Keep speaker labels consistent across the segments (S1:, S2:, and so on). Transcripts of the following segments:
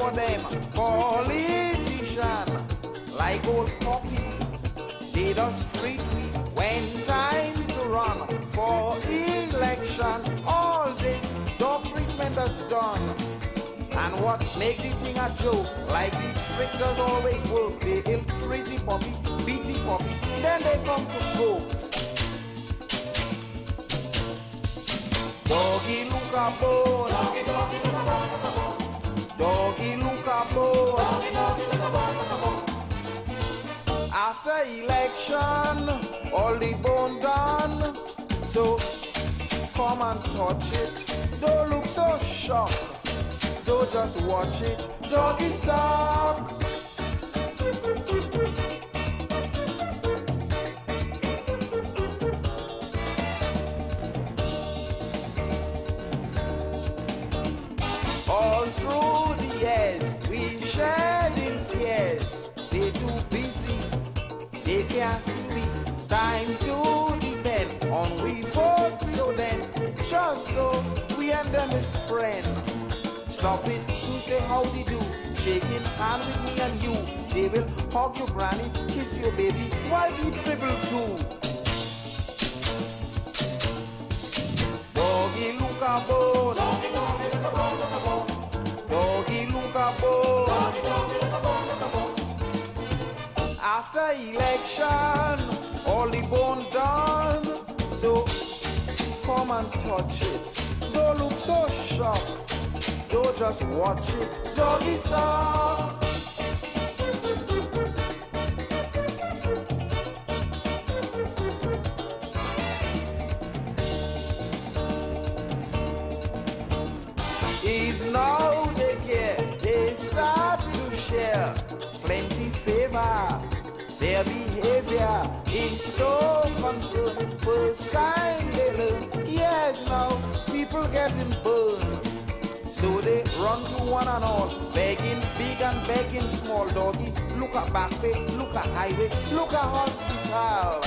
S1: for them politician, like old Poppy, they just treat me when time to run for election. All this dog treatment is done. And what make the thing a joke, like the trick does always work. They ill-treat the puppy, beat the puppy, then they come to coke. Doggy look a bone, doggy, doggy look a bone, doggy look a bone, doggy, doggy look a bone. After election, all the bone done, so come and touch it. Don't look so shocked. Don't just watch it, doggy suck. All through the years, we shared in tears. They too busy, they can't see me. Time to depend on we both. So then, just so we and them is friends. Stop it to say howdy do, shaking hand with me and you. They will hug your granny, kiss your baby, while we dribble too. Doggy look a bone, doggy doggy look a bone, look a bone. Doggy look a bone, doggy doggy look a bone, look a bone. After election, all the bone done, so come and touch it. Don't look so shocked. Don't just watch it, doggy suck. Is now they care, they start to share plenty favor. Their behavior is so concerned. First time they learn, yes now people getting burned. So they run to one and all, begging big and begging small. Doggy, look at back way, look at highway, look at hospital.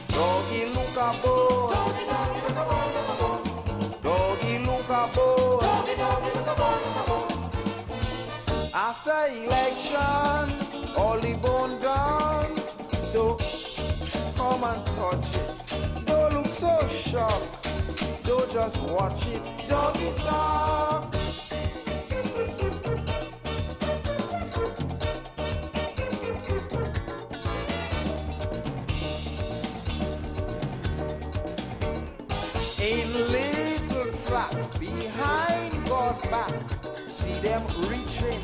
S1: Doggy, look at bone. Doggy, doggy, look at bone, look at bone. Doggy, look at bone. Doggy, doggy, look at bone, look at bone. After election, all the bone done. So come and touch it. Don't look so shocked. Don't just watch it, doggy suck. In little track, behind God's back, see them reaching,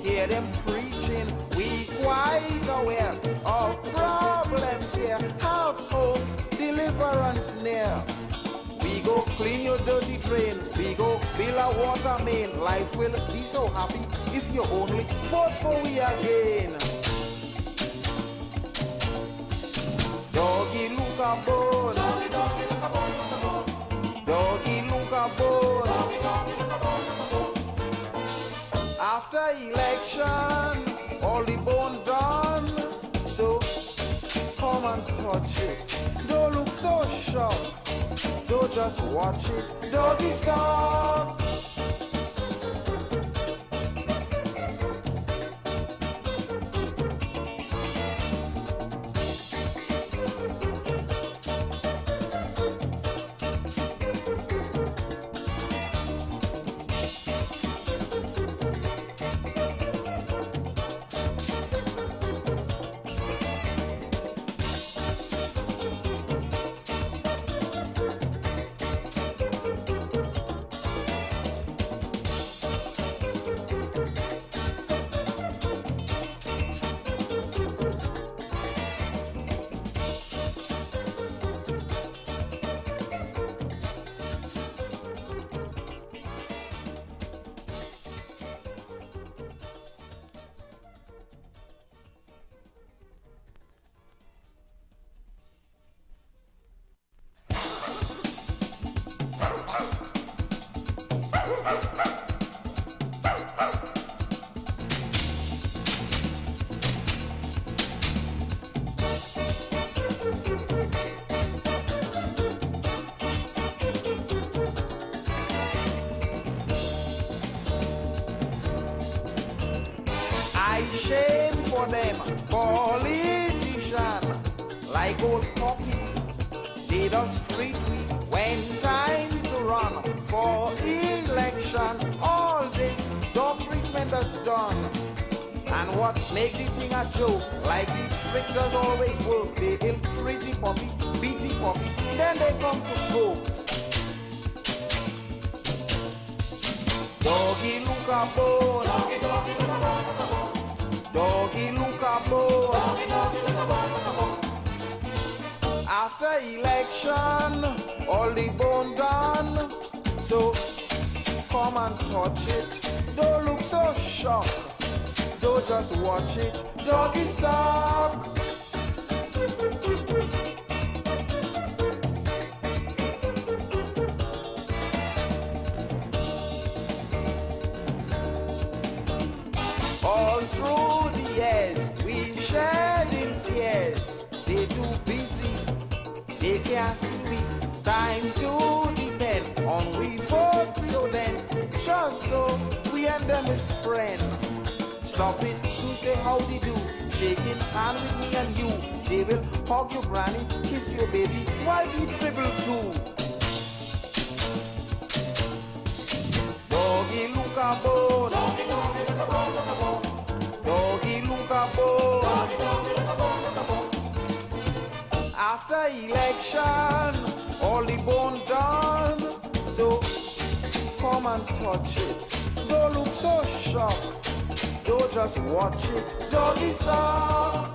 S1: hear them preaching. We quite aware of problems here, have hope, deliverance near. We go clean your dirty drain, we go build a water main. Life will be so happy if you only vote for we again. Doggy look a bone, doggy doggy look a bone, look a bone. Doggy look a bone, doggy doggy look a bone, look a bone. After election, all the bone done. So come and touch it. Don't look so shocked. Don't just watch it, doggy suck. shame for them politician. Like old Poppy, they just treat we when time to run for election. All this dog treatment is done. And what make the thing a joke, like the trick does always work. They ill-treat the puppy, beat the puppy, then they come to folks. Doggy look a bone, doggy, doggy look a bone, doggy look a bone, doggy, doggy look a bone. After election, all the bone done, so come and touch it. Don't look so shocked. Don't just watch it, doggy suck. All through the years, we shared in tears. They too busy, they can't see we. Time to depend on we folks, so then, just so we and them is friends. Stop it to say howdy do, shaking hand with me and you. They will hug your granny, kiss your baby, while we dribble too. Doggy look a bone, doggy, doggy look a bone, look a bone. Doggy look a bone, doggy, doggy look a bone, look a bone. After election, all the bone done, so come and touch it. Don't look so shocked. Don't just watch it, doggy song.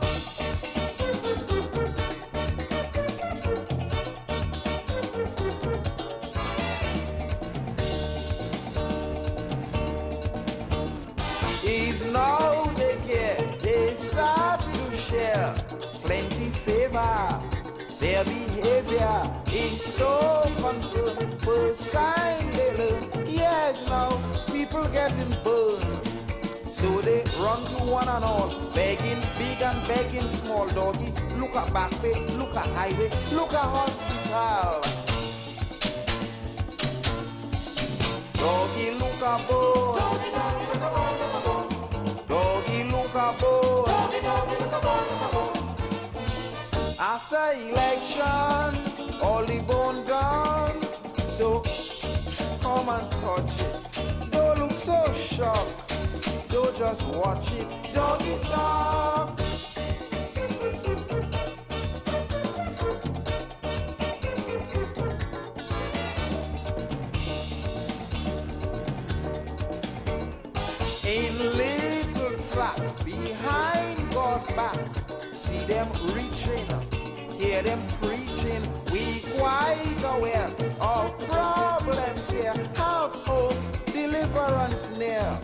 S1: Is now they care, they start to share plenty favor. Their behavior is so concerned. First time they learn, yes now people getting burned. So they run to one and all, begging big and begging small. Doggy, look at back way, look at highway, look at hospital. Doggy, look at bone. Doggy, doggy, look at bone, look at bone. Doggy, look at bone. Doggy, doggy, look at bone, look at bone. After election, all the bone done. So come and touch it. Don't look so shocked. Don't just watch it, doggy suck. In little track, behind God's back, see them reaching, hear them preaching. We quite aware of problems here, have hope, deliverance near.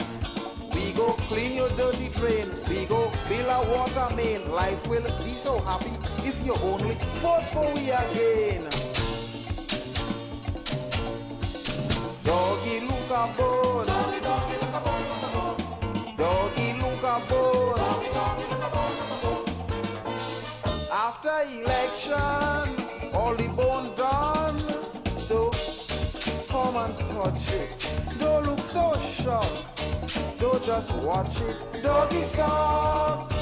S1: We go clean your dirty drain, we go build a water main. Life will be so happy if you only vote for we again. Doggy look a bone, doggy, doggy look a bone, look a bone. Doggy look a bone, doggy, doggy look a bone, look a bone. After election, all the bone done, so come and touch it. Don't look so shocked. Don't just watch it, doggy suck.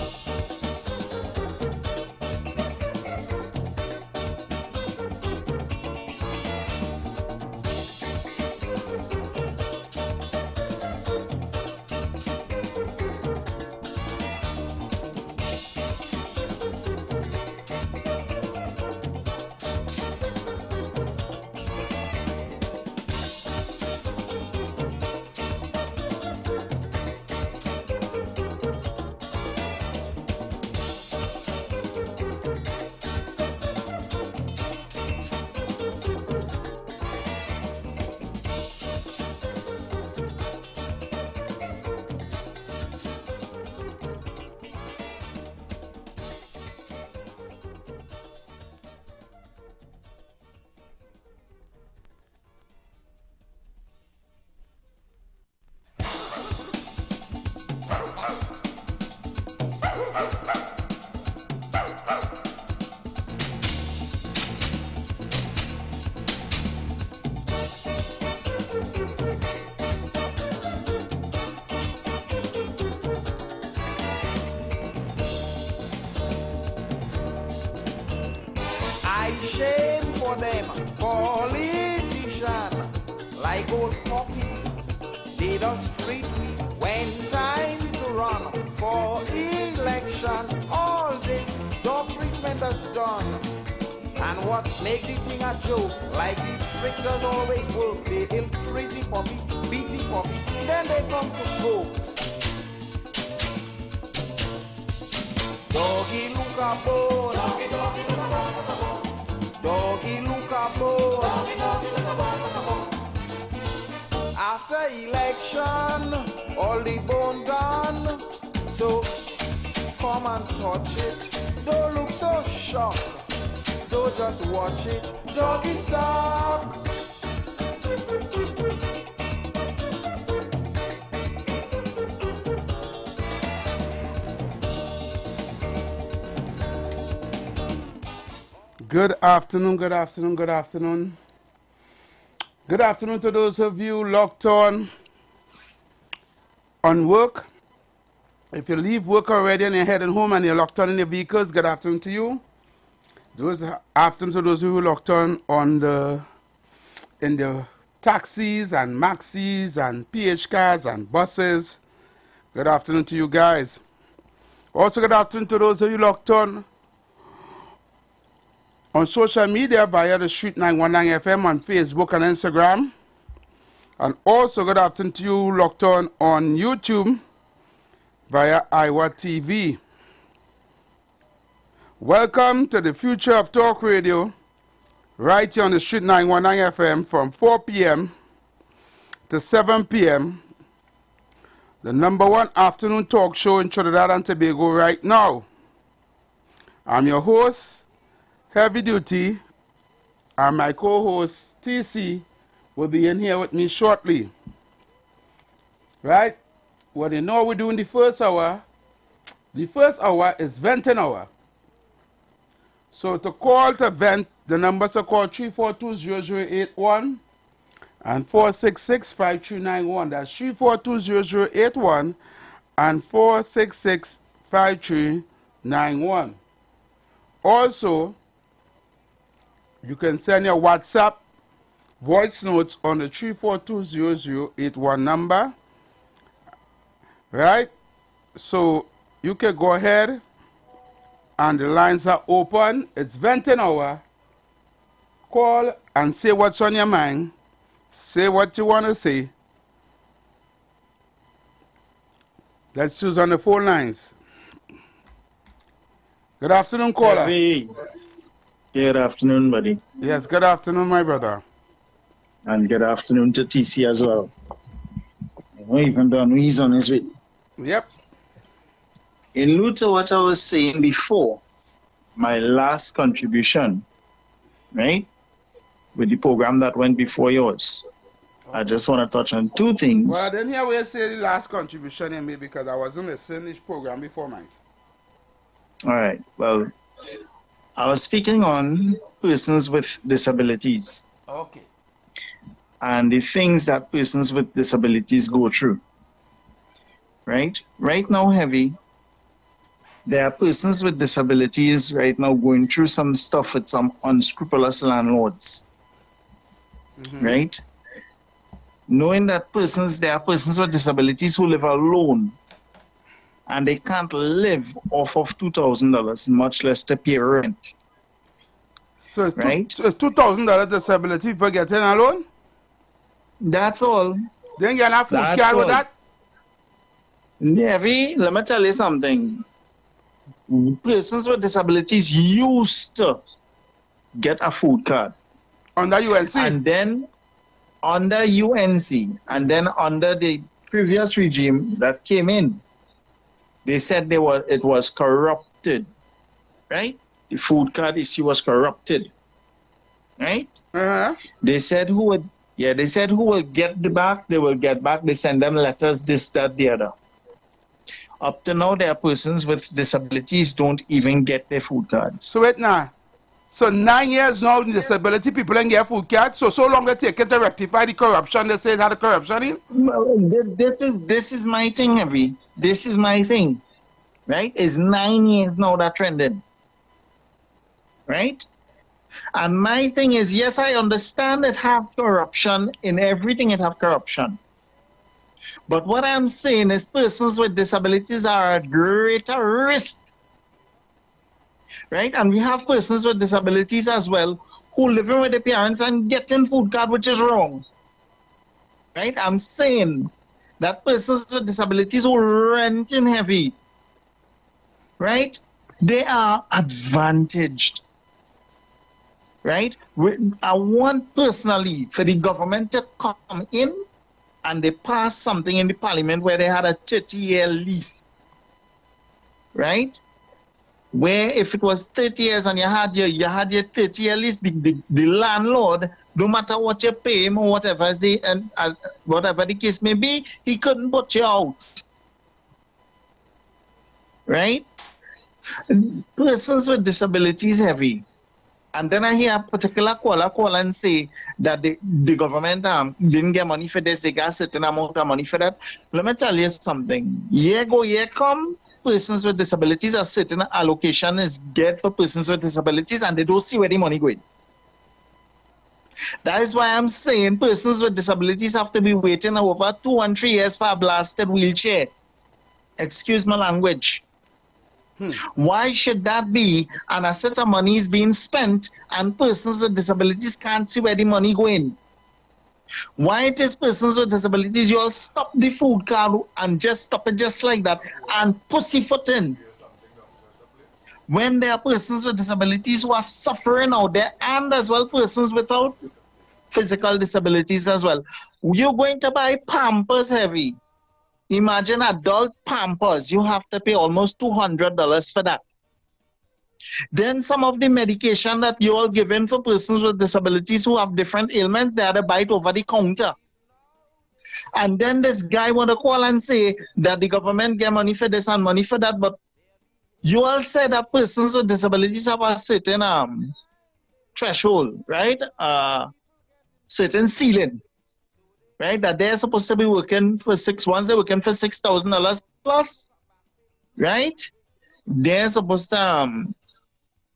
S1: for them politician, like old Poppy, did us freely when time to run for election. All this dog treatment is done. And what make the thing a joke, like the tricksters always work. They ill-treat the puppy, beat the puppy, then they come to folks. Doggy look a bone, doggy look a bone, doggy look a bone, doggy look a bone. After election, all the bone gone. So come and touch it. Don't look so shocked. Don't just watch it, doggy suck.
S2: Good afternoon, good afternoon, good afternoon. Good afternoon to those of you locked on work. If you leave work already and you're heading home and you're locked on in your vehicles, good afternoon to you. Those afternoon to those who locked on in the taxis and maxis and PH cars and buses. Good afternoon to you guys. Also good afternoon to those of you locked on social media via the Street 919 FM on Facebook and Instagram. And also good afternoon to you locked on YouTube via IWER TV. Welcome to the future of talk radio, right here on the Street 919 FM from 4 p.m. to 7 p.m. The #1 afternoon talk show in Trinidad and Tobago right now. I'm your host, Heavy Duty, and my co-host, TC, will be in here with me shortly. Right? What you know we do in the first hour is venting hour. So to call to vent, the numbers are called 342-0081 and 466-5391. That's 342-0081 and 466-5391. Also, you can send your WhatsApp voice notes on the 342-0081 number. Right? So you can go ahead. And the lines are open. It's venting hour. Call and say what's on your mind. Say what you want to say. Let's choose on the phone lines. Good afternoon, caller.
S3: Hey. Good afternoon, buddy.
S2: Yes, good afternoon, my brother.
S3: And good afternoon to TC as well. Even Don, he's on his way.
S2: Yep.
S3: In lieu to what I was saying before, my last contribution, right, with the program that went before yours, I just want to touch on two things.
S2: Well, then here we'll say the last contribution in me because I wasn't listening to this program before mine.
S3: All right. Well, I was speaking on persons with disabilities.
S2: Okay.
S3: And the things that persons with disabilities go through. Right? Right now, Heavy, there are persons with disabilities right now going through some stuff with some unscrupulous landlords. Right? Knowing that there are persons with disabilities who live alone and they can't live off of $2,000, much less to pay rent.
S2: So it's
S3: right?
S2: $2,000 disability for getting a loan?
S3: That's all.
S2: Then you have food card with that?
S3: Heavy, let me tell you something. Persons with disabilities used to get a food card.
S2: Under UNC?
S3: And then under UNC, and then under the previous regime that came in, they said it was corrupted, right? The food card issue was corrupted, right? They said who would get the back, they will get back. They send them letters, this, that, the other. Up to now, there are persons with disabilities don't even get their food cards.
S2: So wait now. So 9 years now, disability people don't get food cards. So long they take it to rectify the corruption. They say it had a corruption in.
S3: Well, this is my thing, Heavy. This is my thing, right? It's 9 years now that trended, right? And my thing is, yes, I understand it have corruption. In everything it have corruption. But what I'm saying is persons with disabilities are at greater risk. Right? And we have persons with disabilities as well who living with their parents and getting food card, which is wrong. Right? I'm saying that persons with disabilities who rent in heavy, right? They are advantaged. Right? I want personally for the government to come in and they pass something in the parliament where they had a 30-year lease. Right? Where if it was 30 years and you had your 30-year lease, the landlord, no matter what you pay him or whatever whatever the case may be, he couldn't put you out. Right? Persons with disabilities heavy. And then I hear a particular caller call and say that the government didn't get money for this, they got a certain amount of money for that. Let me tell you something. Year go, year come, persons with disabilities, a certain allocation is get for persons with disabilities and they don't see where the money going. That is why I'm saying persons with disabilities have to be waiting over 2 and 3 years for a blasted wheelchair. Excuse my language. Why should that be? And a set of money is being spent and persons with disabilities can't see where the money going. Why it is persons with disabilities, you all stop the food card and just stop it just like that and pussyfoot in. When there are persons with disabilities who are suffering out there and as well persons without physical disabilities as well. You're going to buy Pampers heavy. Imagine adult Pampers, you have to pay almost $200 for that. Then some of the medication that you all given for persons with disabilities who have different ailments, they had to buy it over the counter. And then this guy want to call and say that the government get money for this and money for that, but you all said that persons with disabilities have a certain threshold, right? Certain ceiling. Right, that they're supposed to be working for 6 months, they're working for $6,000 plus, right? They're supposed to,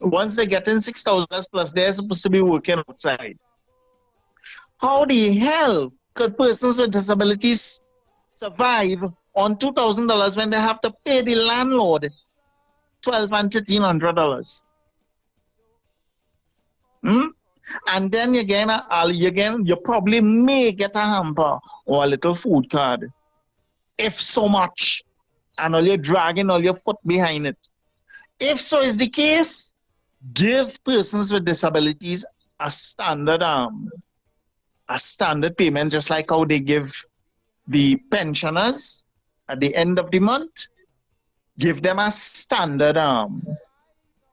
S3: once they get in $6,000 plus, they're supposed to be working outside. How the hell could persons with disabilities survive on $2,000 when they have to pay the landlord $1,200 and $1,300? And then you probably may get a hamper or a little food card, if so much, and all you're dragging all your foot behind it. If so is the case, give persons with disabilities a standard payment, just like how they give the pensioners at the end of the month. Give them a standard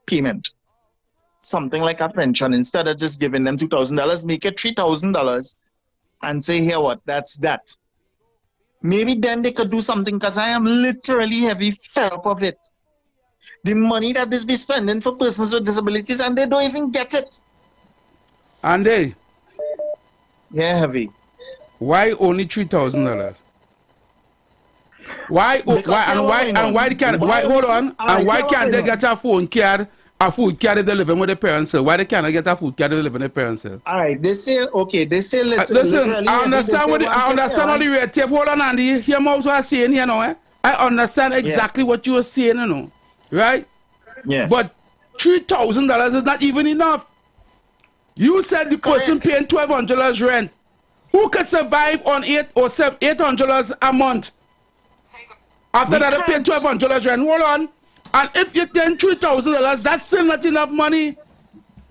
S3: payment. Something like a pension. Instead of just giving them $2,000, make it $3,000 and say, here what, that's that. Maybe then they could do something, because I am literally heavy fed up of it. The money that is be spending for persons with disabilities and they don't even get it.
S2: And they?
S3: Yeah, heavy.
S2: Why only $3,000? Why can't they get a phone card? A food card if they living with their parents. Why they cannot get a food card if they live with their parents?
S3: All right, they say okay. They say
S2: listen. I understand all the red tape. Hold on, Andy. Hear what I'm saying here now. I understand exactly what you are saying, you know, right?
S3: Yeah.
S2: But $3,000 is not even enough. You said the person paying $1,200 rent. Who could survive on $800 a month? After that, they pay $1,200 rent. Hold on. And if you take $3,000, that's still not enough money.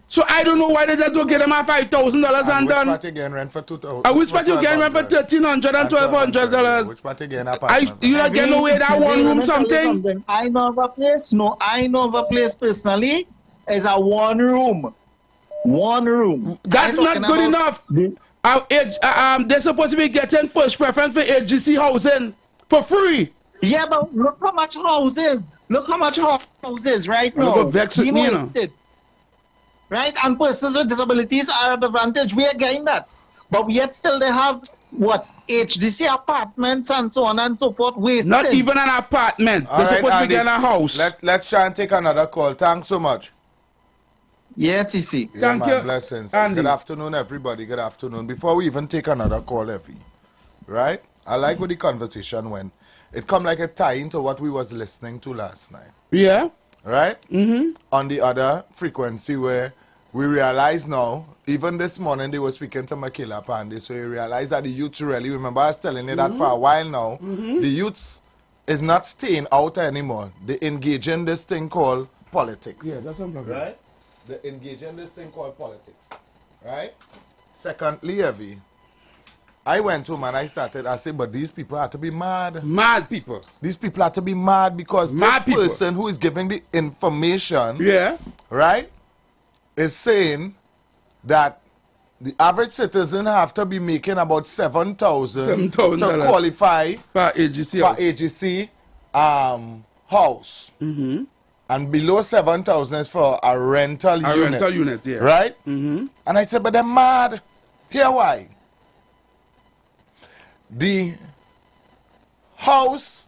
S2: So I don't know why they just don't get them a $5,000 and done.
S4: Which part again rent for $2,000?
S2: Which part you get rent for $1,300 and $1,200?
S4: Which part again apartment?
S2: You not get no way that one room something?
S3: I know of a place. No, I know of a place personally. Is a one room. One room.
S2: That's not good enough. They're supposed to be getting first preference for HGC housing for free.
S3: Yeah, but look how much houses. Look how much houses right now. Right? And persons with disabilities are at advantage. We are getting that. But yet still they have, what, HDC apartments and so on and so forth. Wasted.
S2: Not even an apartment. They're supposed to be getting a house.
S4: Let's try and take another call. Thanks so much.
S3: Yeah, TC.
S4: Yeah,
S2: Thank
S4: man,
S2: you,
S4: blessings.
S2: Andy.
S4: Good afternoon, everybody. Good afternoon. Before we even take another call, Effie, right? I like where the conversation went. It come like a tie into what we was listening to last night,
S2: Yeah.
S4: right? On the other frequency where we realize now, even this morning they were speaking to Makila Pandey, so you realize that the youths really, remember I was telling you that for a while now, the youths is not staying out anymore. They engage in this thing called politics.
S2: Yeah, that's something.
S4: Right? They engage in this thing called politics. Right? Secondly, Evie, I went home and I said, but these people have to be mad.
S2: Mad people.
S4: These people have to be mad because
S2: Mad
S4: this
S2: people.
S4: person who is giving the information,
S2: Yeah.
S4: right, is saying that the average citizen have to be making about 7,000 to
S2: $7,000
S4: qualify
S2: for AGC.
S4: for AGC house. And below 7,000 is for a rental
S2: A
S4: unit.
S2: rental unit, yeah.
S4: Right? And I said, but they're mad. Here why? The house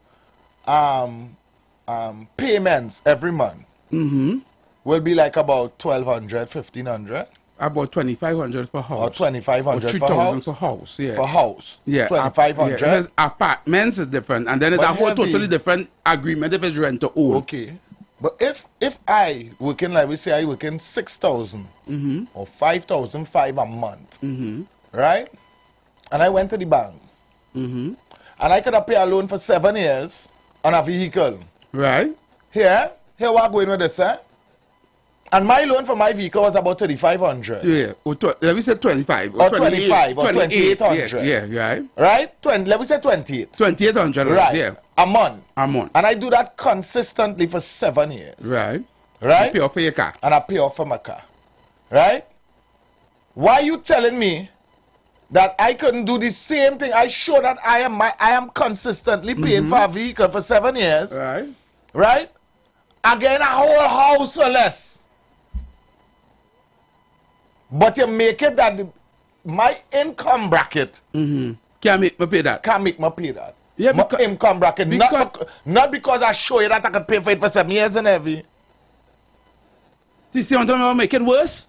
S4: payments every month will be like about 1,200, 1,500.
S2: About 2,500 for house.
S4: Or 2,500
S2: or
S4: for
S2: 3,000
S4: house.
S2: for house, yeah.
S4: For house.
S2: Yeah.
S4: 2,500.
S2: Yeah. Apartments is different. And then it's
S4: But
S2: a whole
S4: heavy.
S2: totally different agreement if it's rent to own.
S4: Okay. But if I working, like we say, I working 6,000 or 5,500 a month, right? And I went to the bank, and I could have paid a loan for 7 years on a vehicle.
S2: Right?
S4: Here what going with this, eh? And my loan for my vehicle was about 3,500.
S2: Yeah. Or let me say 25.
S4: Or 25 or 2,800.
S2: Yeah, right.
S4: Right? Let me say 28.
S2: 2,800,
S4: Right.
S2: yeah.
S4: A month.
S2: A month.
S4: And I do that consistently for 7 years.
S2: Right.
S4: Right?
S2: You pay off for your car.
S4: And I pay off for my car. Right? Why you telling me that I couldn't do the same thing? I show that I am consistently paying for a vehicle for 7 years.
S2: Right.
S4: Right? Again, a whole house for less. But you make it that my income bracket
S2: Can't make me pay that.
S4: can't make me pay that.
S2: Yeah,
S4: my
S2: because-
S4: income bracket. Not because I show you that I can pay for it for 7 years and heavy.
S2: You see what I'm talking about? Make it worse?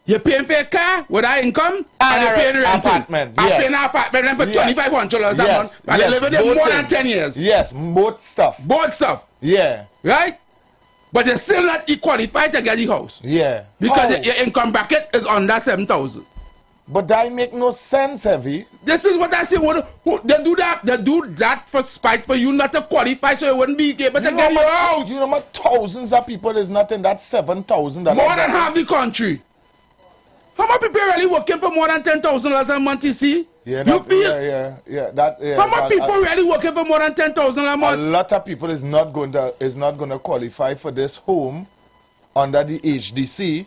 S2: You're paying for a car without income and you're paying rent.
S4: Apartment,
S2: I'm
S4: yes.
S2: paying an apartment rent for
S4: Yes.
S2: $2,500 a
S4: Yes,
S2: month. And
S4: yes,
S2: they live in there
S4: both
S2: more than
S4: things.
S2: 10 years.
S4: Yes, both stuff.
S2: Both stuff.
S4: Yeah,
S2: Right? But you're still not qualified to get the house.
S4: yeah.
S2: Because
S4: How?
S2: your income bracket is under 7,000.
S4: But that make no sense, heavy.
S2: This is what I say. They do that. They do that for spite for you not to qualify, so you wouldn't be able to get your house.
S4: You know what? Thousands of people is not in that 7,000.
S2: More than half the country. How many people are really working for more than $10,000 a month? You see?
S4: Yeah,
S2: You
S4: that,
S2: feel?
S4: yeah.
S2: How many people really working for more than $10,000 a
S4: A
S2: month?
S4: lot of people is not going to qualify for this home under the HDC.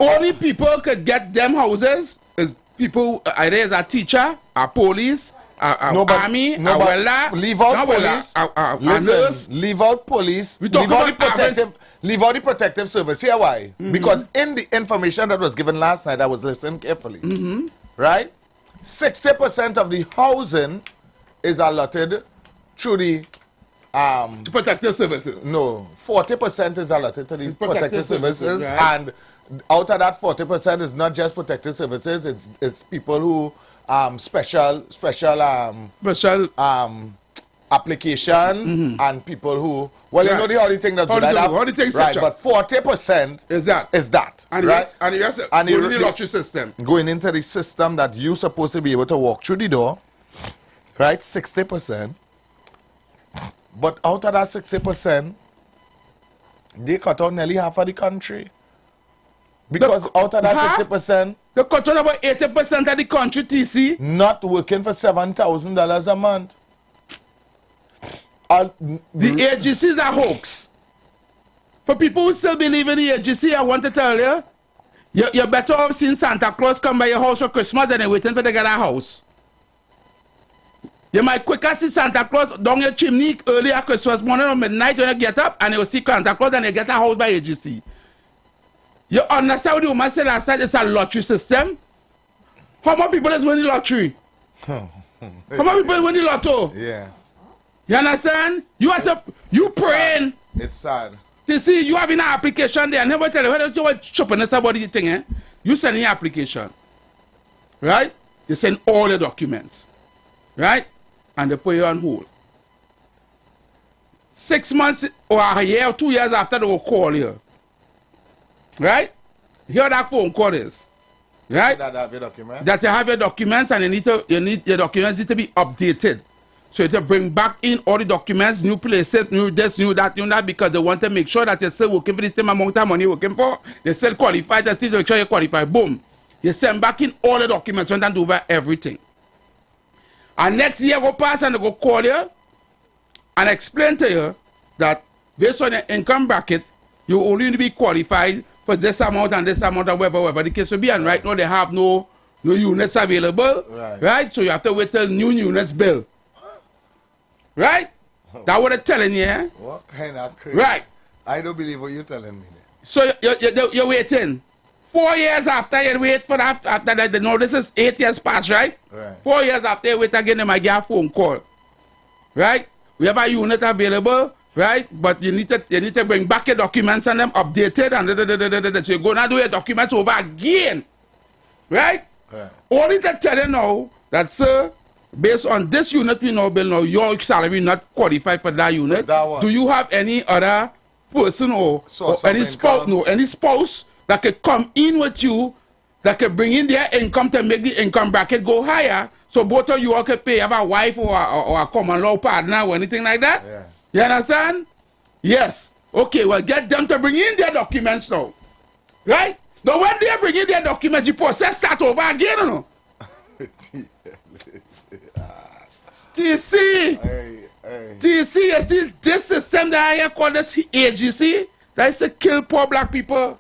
S2: Only people could get them houses is people either as a teacher, a police, a army, a welder.
S4: Leave out police.
S2: A nurse.
S4: Leave out police.
S2: We talk about
S4: Leave out the protective service. Here why? Because in the information that was given last night, I was listening carefully. Right? 60% of the housing is allotted through the
S2: Protective services.
S4: no, 40% is allotted to the protective services,
S2: right.
S4: and out of that 40% is not just protective services. It's people who special applications and people who you know the only thing that's good.
S2: Only thing
S4: Right, but 40%
S2: is that.
S4: right?
S2: And the rest
S4: And
S2: go
S4: the-
S2: to the lottery system.
S4: Going into the system that you're supposed to be able to walk through the door, right? 60%. But out of that 60%, they cut out nearly half of the country. Because out of that
S2: half?
S4: 60%,
S2: They cut out about 80% of the country, TC.
S4: not working for $7,000 a month.
S2: The AGC is a hoax. For people who still believe in the AGC, I want to tell you, you're better off seeing Santa Claus come by your house for Christmas than waiting for to get a house. You might quicker see Santa Claus down your chimney early at Christmas morning or midnight when you get up, and you see Santa Claus and you get a house by AGC. You understand what the woman said last night? It's a lottery system. How many people is winning the lottery? How many people win the lotto?
S4: Yeah.
S2: You understand? You praying.
S4: It's sad.
S2: You see, you have an application there. I never tell you, why don't you want shopping about the thing, eh? You send your application, right? You send all the documents, right? And they put you on hold. 6 months or a year or 2 years after, they will call you, right? Here that phone call is, right?
S4: That have your documents.
S2: That you have your documents, and your documents need to be updated. So to bring back in all the documents, new places, new this, new that, because they want to make sure that you're still working for the same amount of money you're working for. They still qualified, they still make sure you qualify. Boom. You send back in all the documents, went and do over everything. And next year go pass and they go call you and explain to you that based on your income bracket, you only need to be qualified for this amount and whatever the case will be. And right now they have no units available. Right? So you have to wait till new units build. Right? That's what they're telling you. Eh?
S4: What kind of crazy?
S2: Right.
S4: I don't believe what you're telling me.
S2: So you're waiting. 4 years after you wait for after that, no, this is 8 years past, right? 4 years after you wait again, they might get a phone call. Right? We have a unit available, right? But you need to bring back your documents and them updated and so you go now do your documents over again. Right? Only to tell you now that, sir, based on this unit we now build now, your salary not qualified for that unit. Do you have any other person or any spouse? No, any spouse that could come in with you that could bring in their income to make the income bracket go higher. So both of you all could pay. Have a wife or a common law partner or anything like that. Yeah. You understand? Yes. Okay. Well, get them to bring in their documents now. Right? Now when they bring in their documents, you process that over again, you know. TC, you see this system that I call this agency, that is to kill poor black people.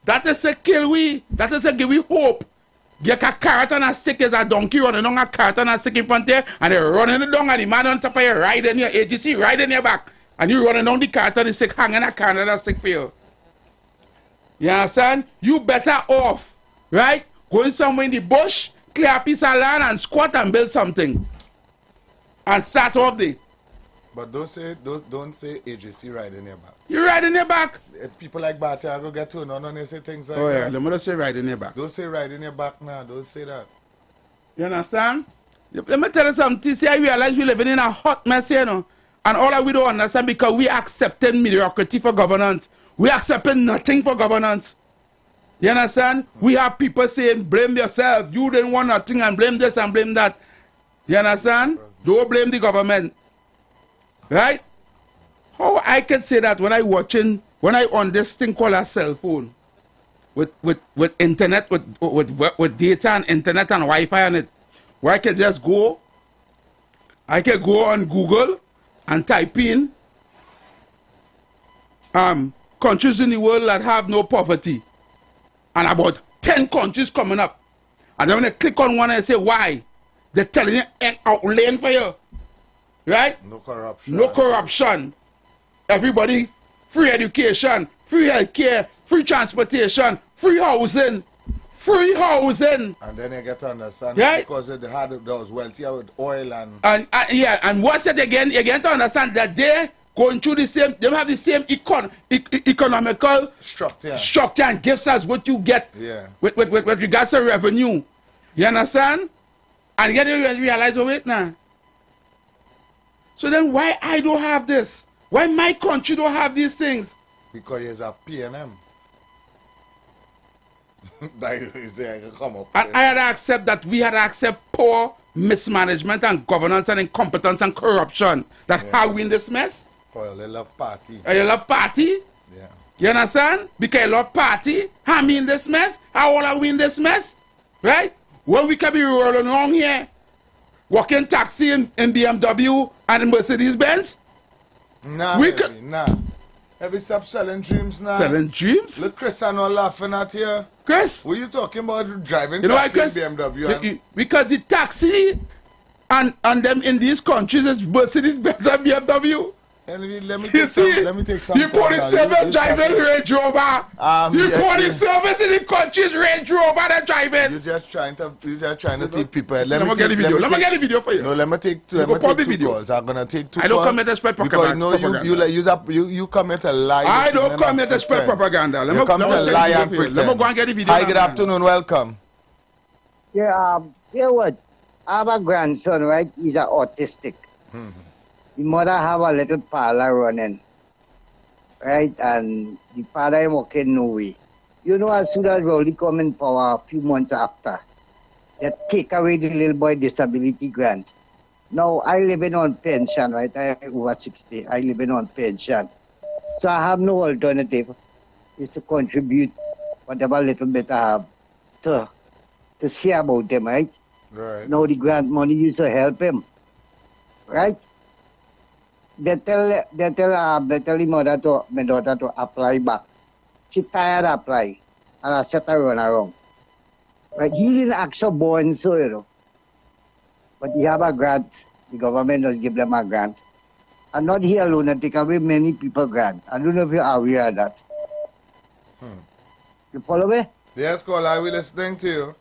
S2: That is to kill we. That is to give we hope. Get a carrot and a stick is a donkey running on a carrot and a stick in front there, and they're running it down, and the man on top of you riding your agency, riding your back, and you running down the carrot and the stick hanging a carrot and a stick for you. You understand? You better off, right? Going somewhere in the bush, clear a piece of land and squat and build something and start off there.
S4: But don't say agency riding your back.
S2: You riding your back?
S4: People like Barty I go get to no and they say things like that.
S2: Oh yeah, let me say riding your back.
S4: Don't say riding your back now, don't say that.
S2: You understand? Let me tell you something. See, I realize we're living in a hot mess here, you know. And all that we don't understand because we accepting mediocrity for governance. We accepting nothing for governance. You understand? We have people saying, blame yourself. You didn't want nothing and blame this and blame that. You understand? Don't blame the government. Right? How I can say that when I on this thing called a cell phone with internet, with data and internet and Wi-Fi on it, where I can just go, I can go on Google and type in countries in the world that have no poverty. And about 10 countries coming up. And then when I click on one and say, why? They're telling you, outlaying for you. Right?
S4: No corruption.
S2: No corruption. Everybody, free education, free healthcare, free transportation, free housing. Free housing.
S4: And then you get to understand,
S2: right?
S4: Because they had those wealthier with oil and...
S2: yeah, and once it again, you get to understand that they going through the same, they have the same economical structure and gifts as what you get with regards to revenue. You understand? And yet you realize, oh wait now. So then why I don't have this? Why my country don't have these things?
S4: Because it's a P&M.
S2: And I had to accept that we had to accept poor mismanagement and governance and incompetence and corruption. That how we in this mess?
S4: Well, they love party.
S2: You love party?
S4: Yeah.
S2: You understand? Because you love party. How me in this mess? How all are we in this mess? Right? When we can be rolling along here, walking taxi in BMW and in Mercedes-Benz?
S4: Nah, we could. Nah. Have you stopped selling dreams now?
S2: Selling dreams?
S4: Look, Chris, I'm not laughing at you.
S2: Chris?
S4: What are you talking about driving
S2: taxi
S4: in BMW?
S2: Because the taxi and them in these countries is Mercedes-Benz and BMW.
S4: Let me
S2: You see,
S4: take some.
S2: the police service driving Range Rover. The police service in the country is Range Rover they're driving.
S4: You're just trying to take people.
S2: Let me get the video. Let me get the video for you.
S4: No, let me take two calls. I'm gonna take 2 calls.
S2: I don't come here to spread propaganda.
S4: You come here to lie.
S2: I don't come here to spread propaganda. Let me
S4: lie and pretend.
S2: Let me go and get the video.
S4: Hi, good afternoon. Welcome.
S5: Yeah, you know what? I have a grandson, right? He's autistic. The mother have a little parlor running, right? And the father is working no way. You know, as soon as Rowley come in power a few months after, they take away the little boy disability grant. Now, I living on pension, right? I am over 60. I living on pension. So I have no alternative. Is to contribute whatever little bit I have to see about them, right?
S4: Right.
S5: Now the grant money used to help him, right? They tell my daughter to apply back. She tired of apply, and I set her run around. But he didn't actually born so, you know. But he have a grant. The government does give them a grant. And not he alone, they take away many people grant. I don't know if you're aware of that. You follow me?
S4: Yes, caller, I will listening to you.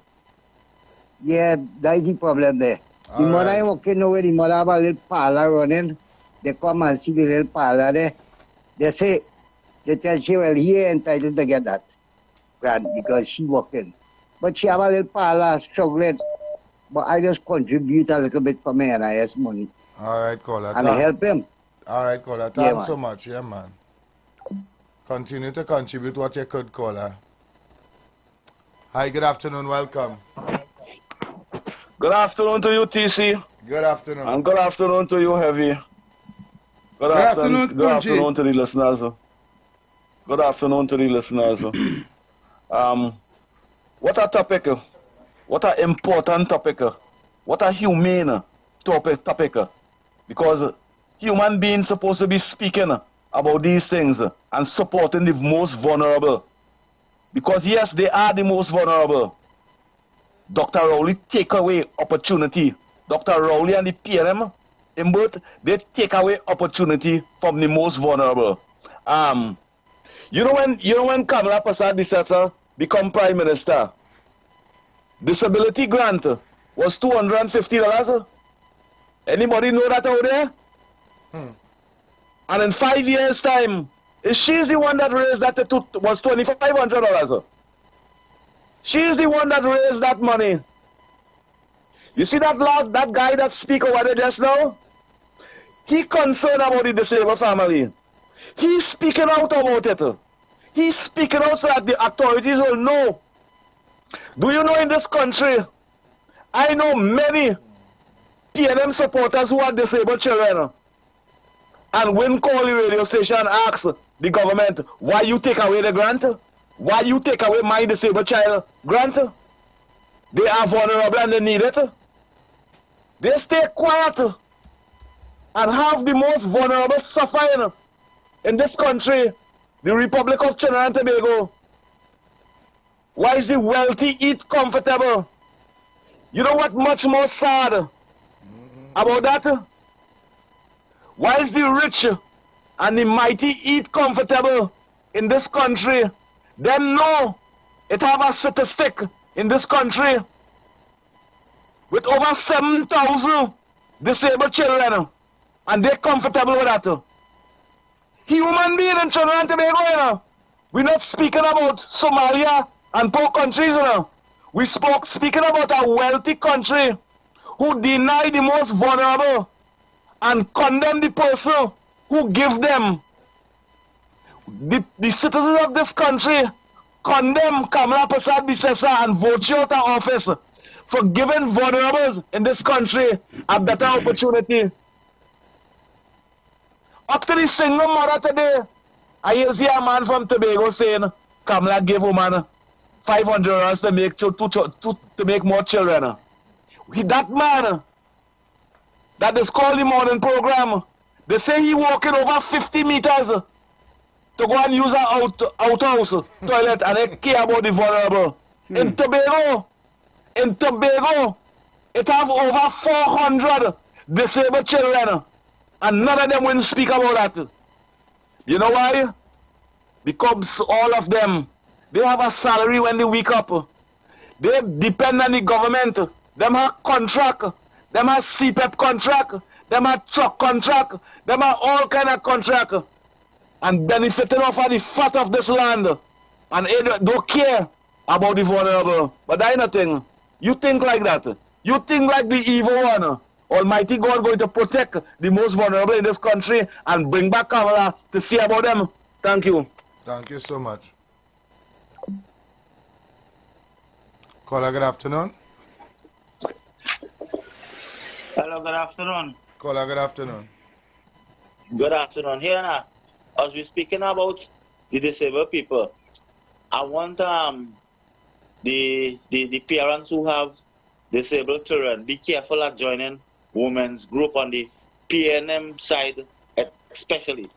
S5: Yeah, that's the problem there. The mother is working nowhere. The mother have a little parlor running. They come and see the little parlor there. They tell she, well, he ain't entitled to get that grant because she working. But she have a little parlor struggling. But I just contribute a little bit for my NIS money.
S4: All right, caller.
S5: And help him.
S4: All right, caller. Thanks so much. Yeah, man. Continue to contribute what you could, caller. Hi, good afternoon. Welcome.
S6: Good afternoon to you, TC.
S4: Good afternoon.
S6: And good afternoon to you, Heavy. Good afternoon to the listeners. Good afternoon to the listeners. What a topic. What an important topic. What a humane topic. Because human beings supposed to be speaking about these things and supporting the most vulnerable. Because yes, they are the most vulnerable. Dr. Rowley take away opportunity. Dr. Rowley and the PNM, in both, they take away opportunity from the most vulnerable. You know when Kamala Persad become Prime Minister, disability grant was $250. Anybody know that out there? And in 5 years' time, she's the one that raised that was $2,500. She's the one that raised that money. You see that guy that speak over there just now? He concerned about the disabled family. He's speaking out about it. He's speaking out so that the authorities will know. Do you know in this country, I know many PNM supporters who are disabled children. And when call the radio station and ask the government, why you take away the grant? Why you take away my disabled child grant? They are vulnerable and they need it. They stay quiet and have the most vulnerable suffering in this country, the Republic of Trinidad and Tobago. Why is the wealthy eat comfortable? You know what much more sad about that? Why is the rich and the mighty eat comfortable in this country? Them know it have a statistic in this country with over 7,000 disabled children, and they're comfortable with that. Human being in Trinidad and Tobago, you know. We're not speaking about Somalia and poor countries, you know. We speaking about a wealthy country who deny the most vulnerable and condemn the person who give them. The citizens of this country condemn Kamala Persad Bisesa and vote out of office for giving vulnerables in this country a better opportunity. Up to the single mother today, I hear a man from Tobago saying Kamala gave woman $500 to make more children. That man that is called the morning program, they say he walking over 50 meters to go and use an outhouse toilet and they care about the vulnerable. In Tobago, it have over 400 disabled children And none of them will speak about that. You know why? Because all of them, they have a salary when they wake up. They depend on the government. Them have contract. Them have CPEP contract. Them have truck contract. Them have all kind of contract. And benefiting off of the fat of this land. And they don't care about the vulnerable. But that ain't nothing. You think like that. You think like the evil one. Almighty God going to protect the most vulnerable in this country and bring back Kamala to see about them. Thank you.
S4: Thank you so much. Caller, good afternoon.
S7: Hello, good afternoon.
S4: Caller, good afternoon.
S7: Good afternoon. Here now, as we're speaking about the disabled people, I want the parents who have disabled children, be careful at joining women's group on the PNM side, especially.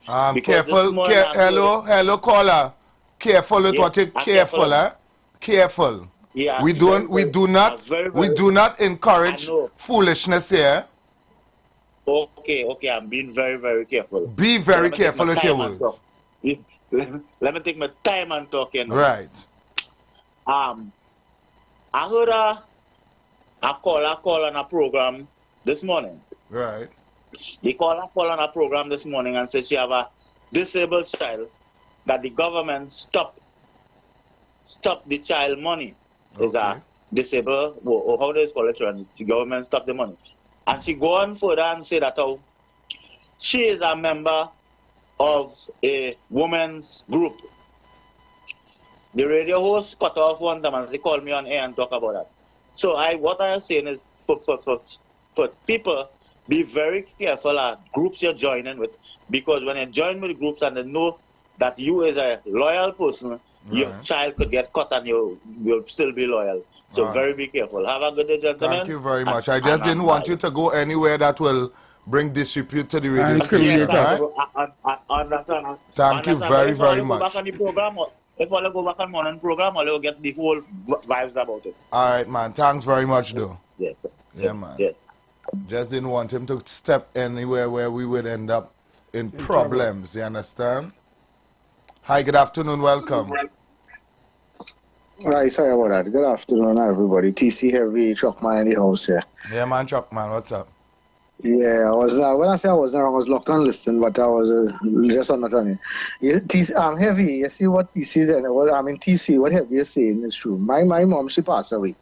S4: Careful. Hello, caller. Careful with what you careful, eh? Careful.
S7: Yeah,
S4: we do not encourage foolishness here.
S7: Okay, I'm being very, very careful.
S4: Be very careful with your words.
S7: Let me take my time and talking.
S4: Right.
S7: I heard a call on a program this morning.
S4: Right.
S7: The caller called on a program this morning and said she have a disabled child that the government stop the child money. Is a disabled, or how do you call it? The government stop the money. And she go on further and say that she is a member of a women's group. The radio host cut off one time and they called me on air and talk about that. So what I am saying is for people, be very careful at groups you're joining with, because when you join with groups and they know that you is a loyal person, your child could get caught and you will still be loyal. So very be careful. Have a good day, gentlemen.
S4: Thank you very much. I just didn't want you to go anywhere that will bring disrepute to the radio
S2: station.
S4: Thank you very, very much.
S7: If I go back on morning program, I'll get the whole vibes about it.
S4: All right, man. Thanks very much, though.
S7: Yes.
S4: Yeah, man.
S7: Yes.
S4: Just didn't want him to step anywhere where we would end up in problems. You understand? Hi, good afternoon. Welcome.
S8: Right, sorry about that. Good afternoon, everybody. TC Heavy, Truckman in the house here.
S4: Yeah, man, Truckman. What's up?
S8: Yeah, I was when I say I was there, I was locked on listening, but I was just on the running. Heavy, you see what TC is, TC, what Heavy is saying is true. My mom, she passed away.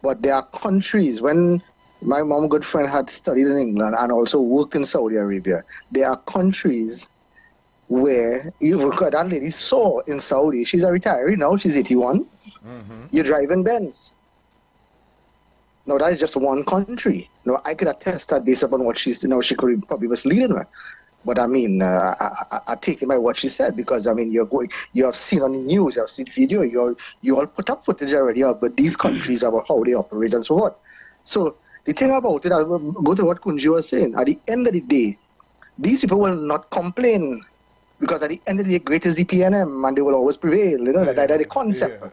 S8: But there are countries, when my mom, good friend, had studied in England and also worked in Saudi Arabia, there are countries where that lady saw in Saudi, she's a retiree now, she's 81, you're driving Benz. No, that is just one country. No, I could attest that based upon what she's, she could probably misleading her. But I mean, I take it by what she said, because I mean, you have seen on the news, you have seen video, you all put up footage already about these countries, about how they operate and so on. So the thing about it, I will go to what Kunji was saying. At the end of the day, these people will not complain, because at the end of the day, great is the PNM, and they will always prevail. That's the concept. Yeah.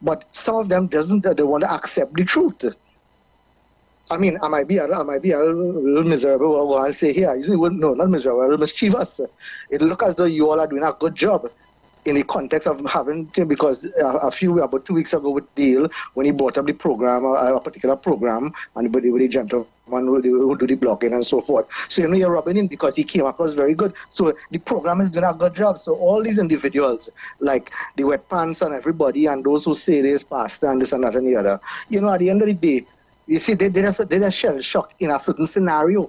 S8: But some of them they want to accept the truth. I mean, I might be a little miserable when I say here. No, not miserable, a little mischievous. It looks as though you all are doing a good job in the context of having to, because about 2 weeks ago with Dale, when he brought up the program, a particular program, and with the gentleman who do the blogging and so forth. So, you're rubbing in because he came across very good. So, the program is doing a good job. So, all these individuals, like the wet pants and everybody, and those who say this pastor and this and that and the other, at the end of the day, you see, they're shell shocked in a certain scenario.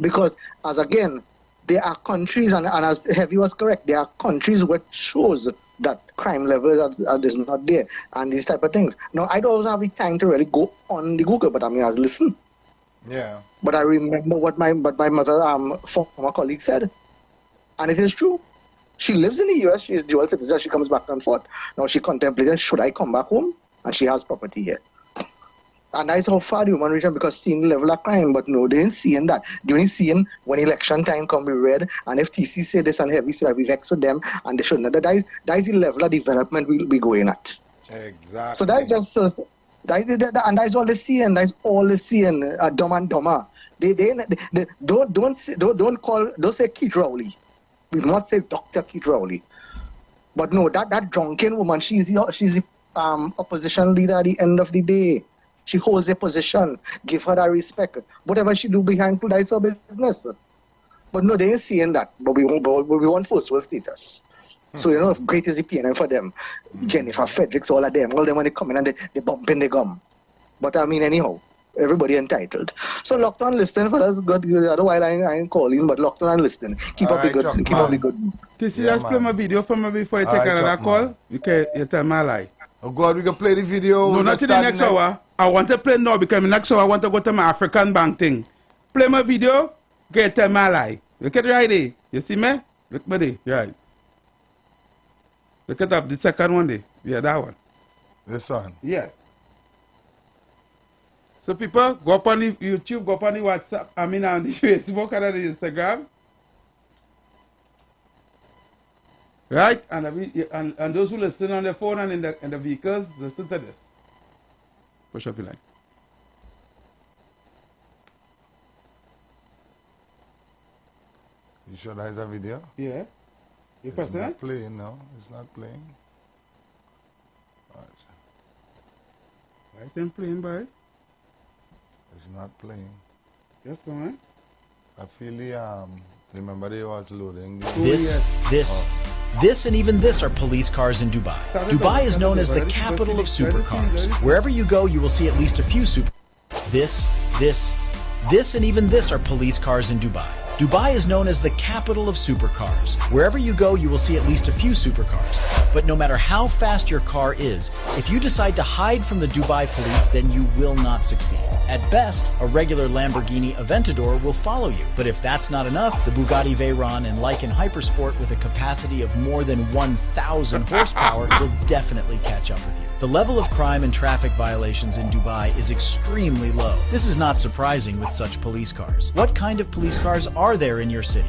S8: Because, as again, there are countries, and as Heavy was correct, there are countries where it shows that crime levels is not there, and these type of things. Now, I don't have the time to really go on the Google, but I mean, I listen.
S4: Yeah.
S8: But I remember what my mother, former colleague, said, and it is true. She lives in the U.S. She is dual citizen. She comes back and forth. Now she contemplates, should I come back home? And she has property here. And that's how far the woman reached, because seeing the level of crime, but no, they ain't seeing that. They only seeing when election time come be red, and if TC say this and Heavy say that we vex with them, and they shouldn't. That is the level of development we'll be going at.
S4: Exactly.
S8: So that's just And that's all they seeing. That's all they seeing. Dumb and dumber. They don't say Keith Rowley. We must say Dr. Keith Rowley. But no, that drunken woman, she's the opposition leader at the end of the day. She holds a position. Give her that respect. Whatever she do behind closed doors, it's her business. But no, they ain't seeing that. But we want first world status. So, you know, great is the PNM for them. Jennifer, Fredericks, all of them when they come in and they bump in the gum. But I mean, anyhow, everybody entitled. So, locked on listening for us. Good. Otherwise, I ain't calling, but locked on and listening. Keep up the good. Keep up the good.
S2: TC, just play my video for me before you take another call. You tell me a lie.
S4: Oh, God, we can play the video.
S2: No, not in the next hour. I want to play now because next hour I want to go to my African bank thing. Play my video. Okay, tell me a lie. Look at right there. You see me? Look at me there. Right. Look at up the second one there. Yeah, that one.
S4: This one?
S2: Yeah. So people, go up on the YouTube, go up on the WhatsApp, on the Facebook and the Instagram. Right? And those who listen on the phone and in the vehicles, listen to this. Push up your line.
S4: You sure there's a video?
S2: Yeah.
S4: It's not playing, no. It's not playing.
S2: Right, ain't playing, boy.
S4: It's not playing.
S2: Yes, man.
S4: I feel the remember they was loading
S9: This and even this are police cars in Dubai. Dubai is known as the capital of supercars. Wherever you go, you will see at least a few This and even this are police cars in Dubai. Dubai is known as the capital of supercars. Wherever you go, you will see at least a few supercars. But no matter how fast your car is, if you decide to hide from the Dubai police, then you will not succeed. At best, a regular Lamborghini Aventador will follow you. But if that's not enough, the Bugatti Veyron and Lykan Hypersport with a capacity of more than 1,000 horsepower will definitely catch up with you. The level of crime and traffic violations in Dubai is extremely low. This is not surprising with such police cars. What kind of police cars are there in your city?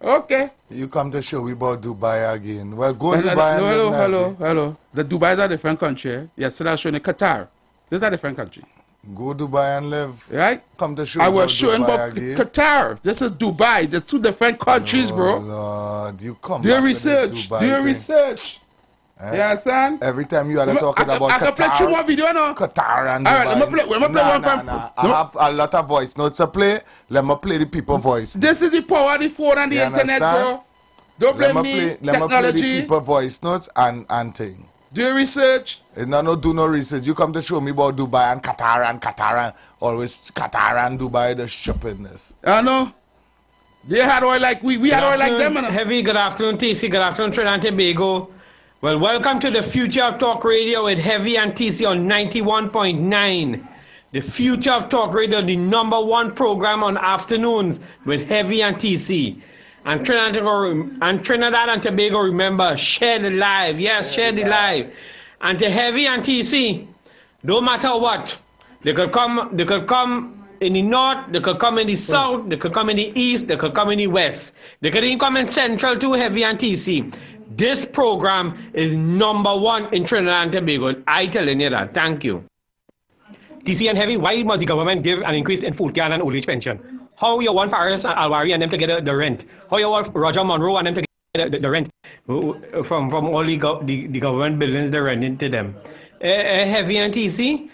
S2: Okay.
S4: You come to show me about Dubai again. Well, go to Dubai.
S2: Hello. The Dubai is a different country. Yes, so that's showing Qatar. This is a different country.
S4: Go Dubai and live.
S2: Right?
S4: Come to show
S2: I was showing about Qatar. This is Dubai. The two different countries, bro.
S4: Lord, you come.
S2: Do your research. Do your research. You understand?
S4: Every time you are talking about Qatar.
S2: I can play 2 more videos now.
S4: Qatar and Dubai.
S2: All right, let me play one from.
S4: I have a lot of voice notes to play. Let me play the people voice.
S2: This is the power of the phone and the internet, bro. Don't blame me.
S4: Let me play the people voice notes and thing.
S2: Do your research.
S4: No, do no research. You come to show me about Dubai and Qatar and always Qatar and Dubai, the stupidness.
S2: I know. They had oil like we had oil like them.
S10: Heavy, good afternoon, TC. Good afternoon, Trinidad and Tobago. Well, welcome to the Future of Talk Radio with Heavy and TC on 91.9. The Future of Talk Radio, the #1 program on afternoons with Heavy and TC. And Trinidad and Tobago, remember, share the live. Yes, share the live. And to Heavy and TC, no matter what, they could come in the north, they could come in the south, they could come in the east, they could come in the west. They could even come in central to Heavy and TC. This program is #1 in Trinidad and Tobago. I telling you that. Thank you. TC and Heavy, why must the government give an increase in food can and old age pension? How you want Faris and Alwari and them to get the rent? How you want Roger Monroe and them to get the rent from all the government buildings they're renting to them? Heavy and TC,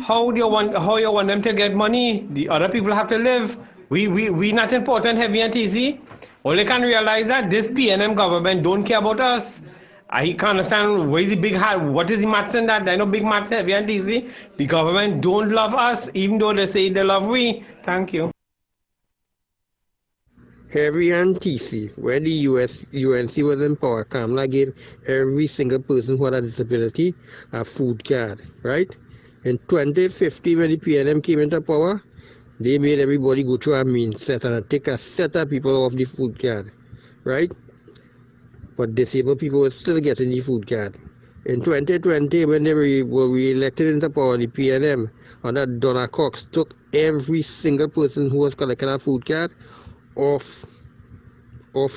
S10: how you want them to get money? The other people have to live. We not important, Heavy and TC. All they can realize that this PNM government don't care about us. I can't understand where is the big hat. What is the maths in that? There no big maths, Heavy and TC. The government don't love us, even though they say they love we. Thank you.
S11: Heavy and TC, where the UNC was in power, Kamala gave every single person who had a disability a food card, right? In 2050, when the PNM came into power, they made everybody go through a mean set and take a set of people off the food card, right? But disabled people were still getting the food card. In 2020, when they were re-elected into power, the PNM, under Donna Cox, took every single person who was collecting a food card off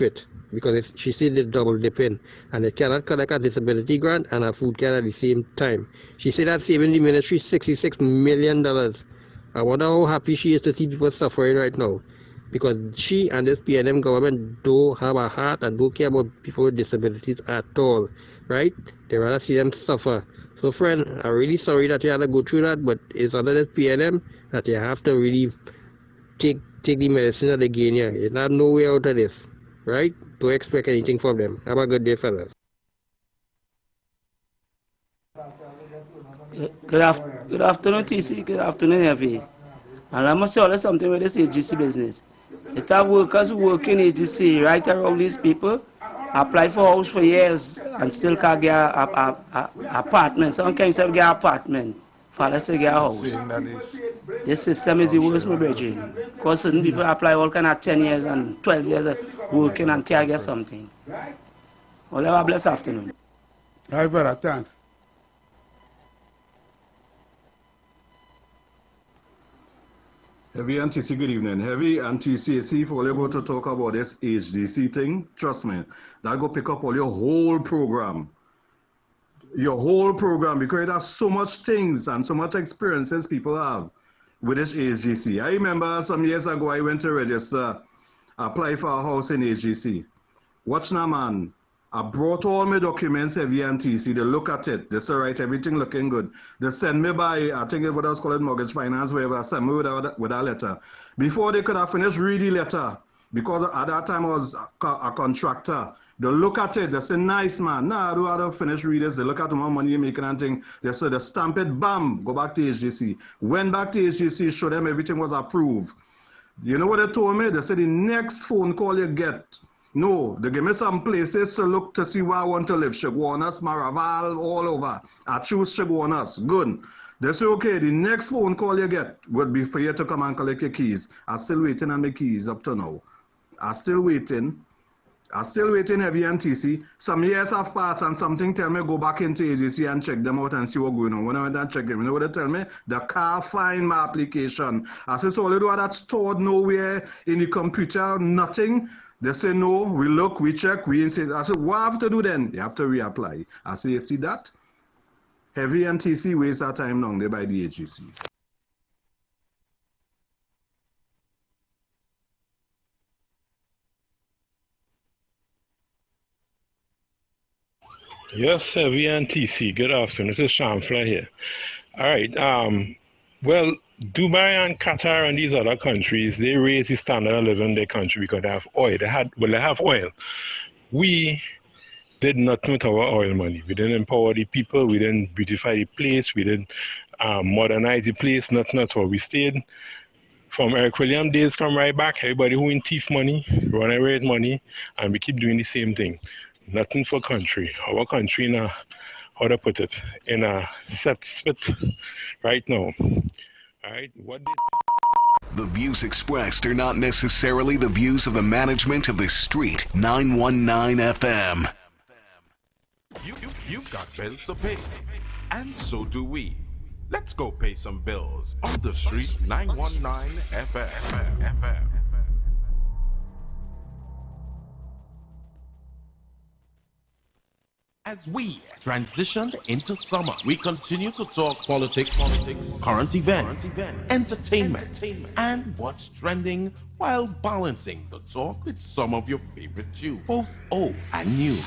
S11: it. because she still did double dipping, and they cannot collect a disability grant and a food card at the same time. She said that saving the ministry $66 million. I wonder how happy she is to see people suffering right now, because she and this PNM government don't have a heart and don't care about people with disabilities at all, right? They rather see them suffer. So friend, I'm really sorry that you had to go through that, but it's under this PNM that you have to really take the medicine that they gain here. You have no way out of this, right? Don't expect anything from them. Have a good day, fellas.
S12: Good afternoon, TC. Good afternoon, Heavy. And I must tell you something with this AGC business. It have workers who work in AGC right around these people, apply for house for years and still can't get a apartment. Some can't even get an apartment. Father say get a house. This system is the worst, my brethren. Because certain people apply all kind of 10 years and 12 years working and can't get something. Well, have a blessed afternoon.
S2: All right, brother, thanks.
S13: Heavy and TC, good evening. Heavy and TC, see if we're able to talk about this HDC thing, trust me, that go pick up all your whole program. Your whole program, because there's so much things and so much experiences people have with this HGC. I remember some years ago I went to register, apply for a house in HGC. Watch now, man. I brought all my documents, Heavy and TC. They look at it. They say, right, everything looking good. They send me by, I think it was called mortgage finance, wherever, send me with a letter. Before they could have finished reading the letter, because at that time I was a contractor, they look at it, they say, nice, man. Nah, I don't have to finish reading this. They look at how much money you're making and thing. They say, they stamp it, bam, go back to HGC. Went back to HGC, show them everything was approved. You know what they told me? They said, the next phone call you get, no, they give me some places to look to see where I want to live. Chaguanas, Maraval, all over. I choose Chaguanas. Good. They say, okay, the next phone call you get would be for you to come and collect your keys. I'm still waiting on my keys up to now. I'm still waiting, Heavy and TC. Some years have passed and something tell me go back into agency and check them out and see what's going on. When I went and check them, you know what they tell me? They can't find my application. I said, so all you do that's stored nowhere in the computer, nothing. They say, no, we look, we check, we say. I said, what I have to do then? You have to reapply. I say, you see that? Heavy and TC waste our time long there by the AGC.
S14: Yes, Heavy and TC. Good afternoon. This is Shamfla here. All right. Well, Dubai and Qatar and these other countries, they raise the standard of living in their country because they have oil. They have oil. We did nothing with our oil money. We didn't empower the people. We didn't beautify the place. We didn't modernize the place. Nothing at all. We stayed from Eric Williams days, come right back. Everybody who in thief money, run away with money, and we keep doing the same thing. Nothing for country. Our country in a, how to put it, in a set split right now. All right, what did...
S15: The views expressed are not necessarily the views of the management of the Street 919 FM.
S16: You've got bills to pay, and so do we. Let's go pay some bills on the Street 919 FM. As we transition into summer, we continue to talk politics, current events, entertainment, and what's trending while balancing the talk with some of your favorite tunes, both old and new.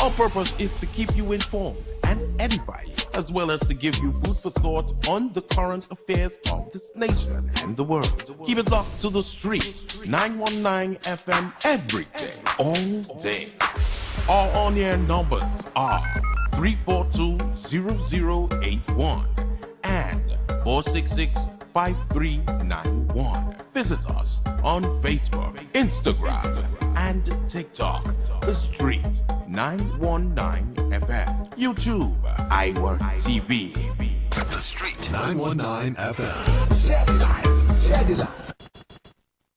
S16: Our purpose is to keep you informed and edify you, as well as to give you food for thought on the current affairs of this nation and the world. Keep it locked to the Street 919 FM every day, all day. Our on-air numbers are 342-0081 and 466-5391. Visit us on Facebook, Instagram, and TikTok. The Street 919 FM. YouTube, IWER TV.
S15: The Street 919 FM.
S16: Shed it live.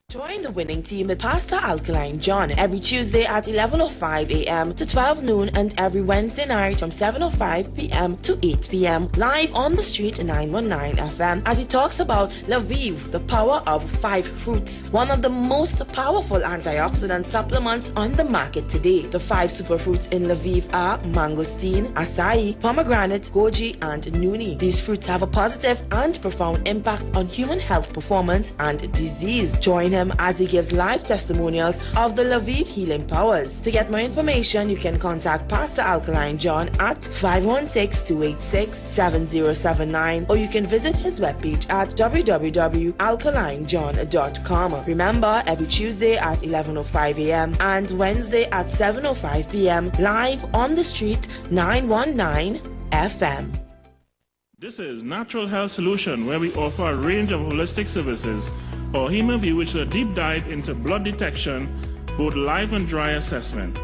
S17: Join the winning team with Pastor Alkaline John every Tuesday at 11:05 a.m. to 12 noon and every Wednesday night from 7:05 p.m. to 8 p.m. live on the street 919 FM as he talks about Lviv, the power of 5 fruits, one of the most powerful antioxidant supplements on the market today. The 5 superfruits in Lviv are mangosteen, acai, pomegranate, goji, and nuni. These fruits have a positive and profound impact on human health performance and disease. Join him as he gives live testimonials of the Lviv healing powers. To get more information, you can contact Pastor Alkaline John at 516-286-7079 or you can visit his webpage at www.alkalinejohn.com. Remember, every Tuesday at 11:05 a.m. and Wednesday at 7:05 p.m. live on the street 919 FM.
S18: This is Natural Health Solution, where we offer a range of holistic services. Or HemaView, which is a deep dive into blood detection, both live and dry assessment,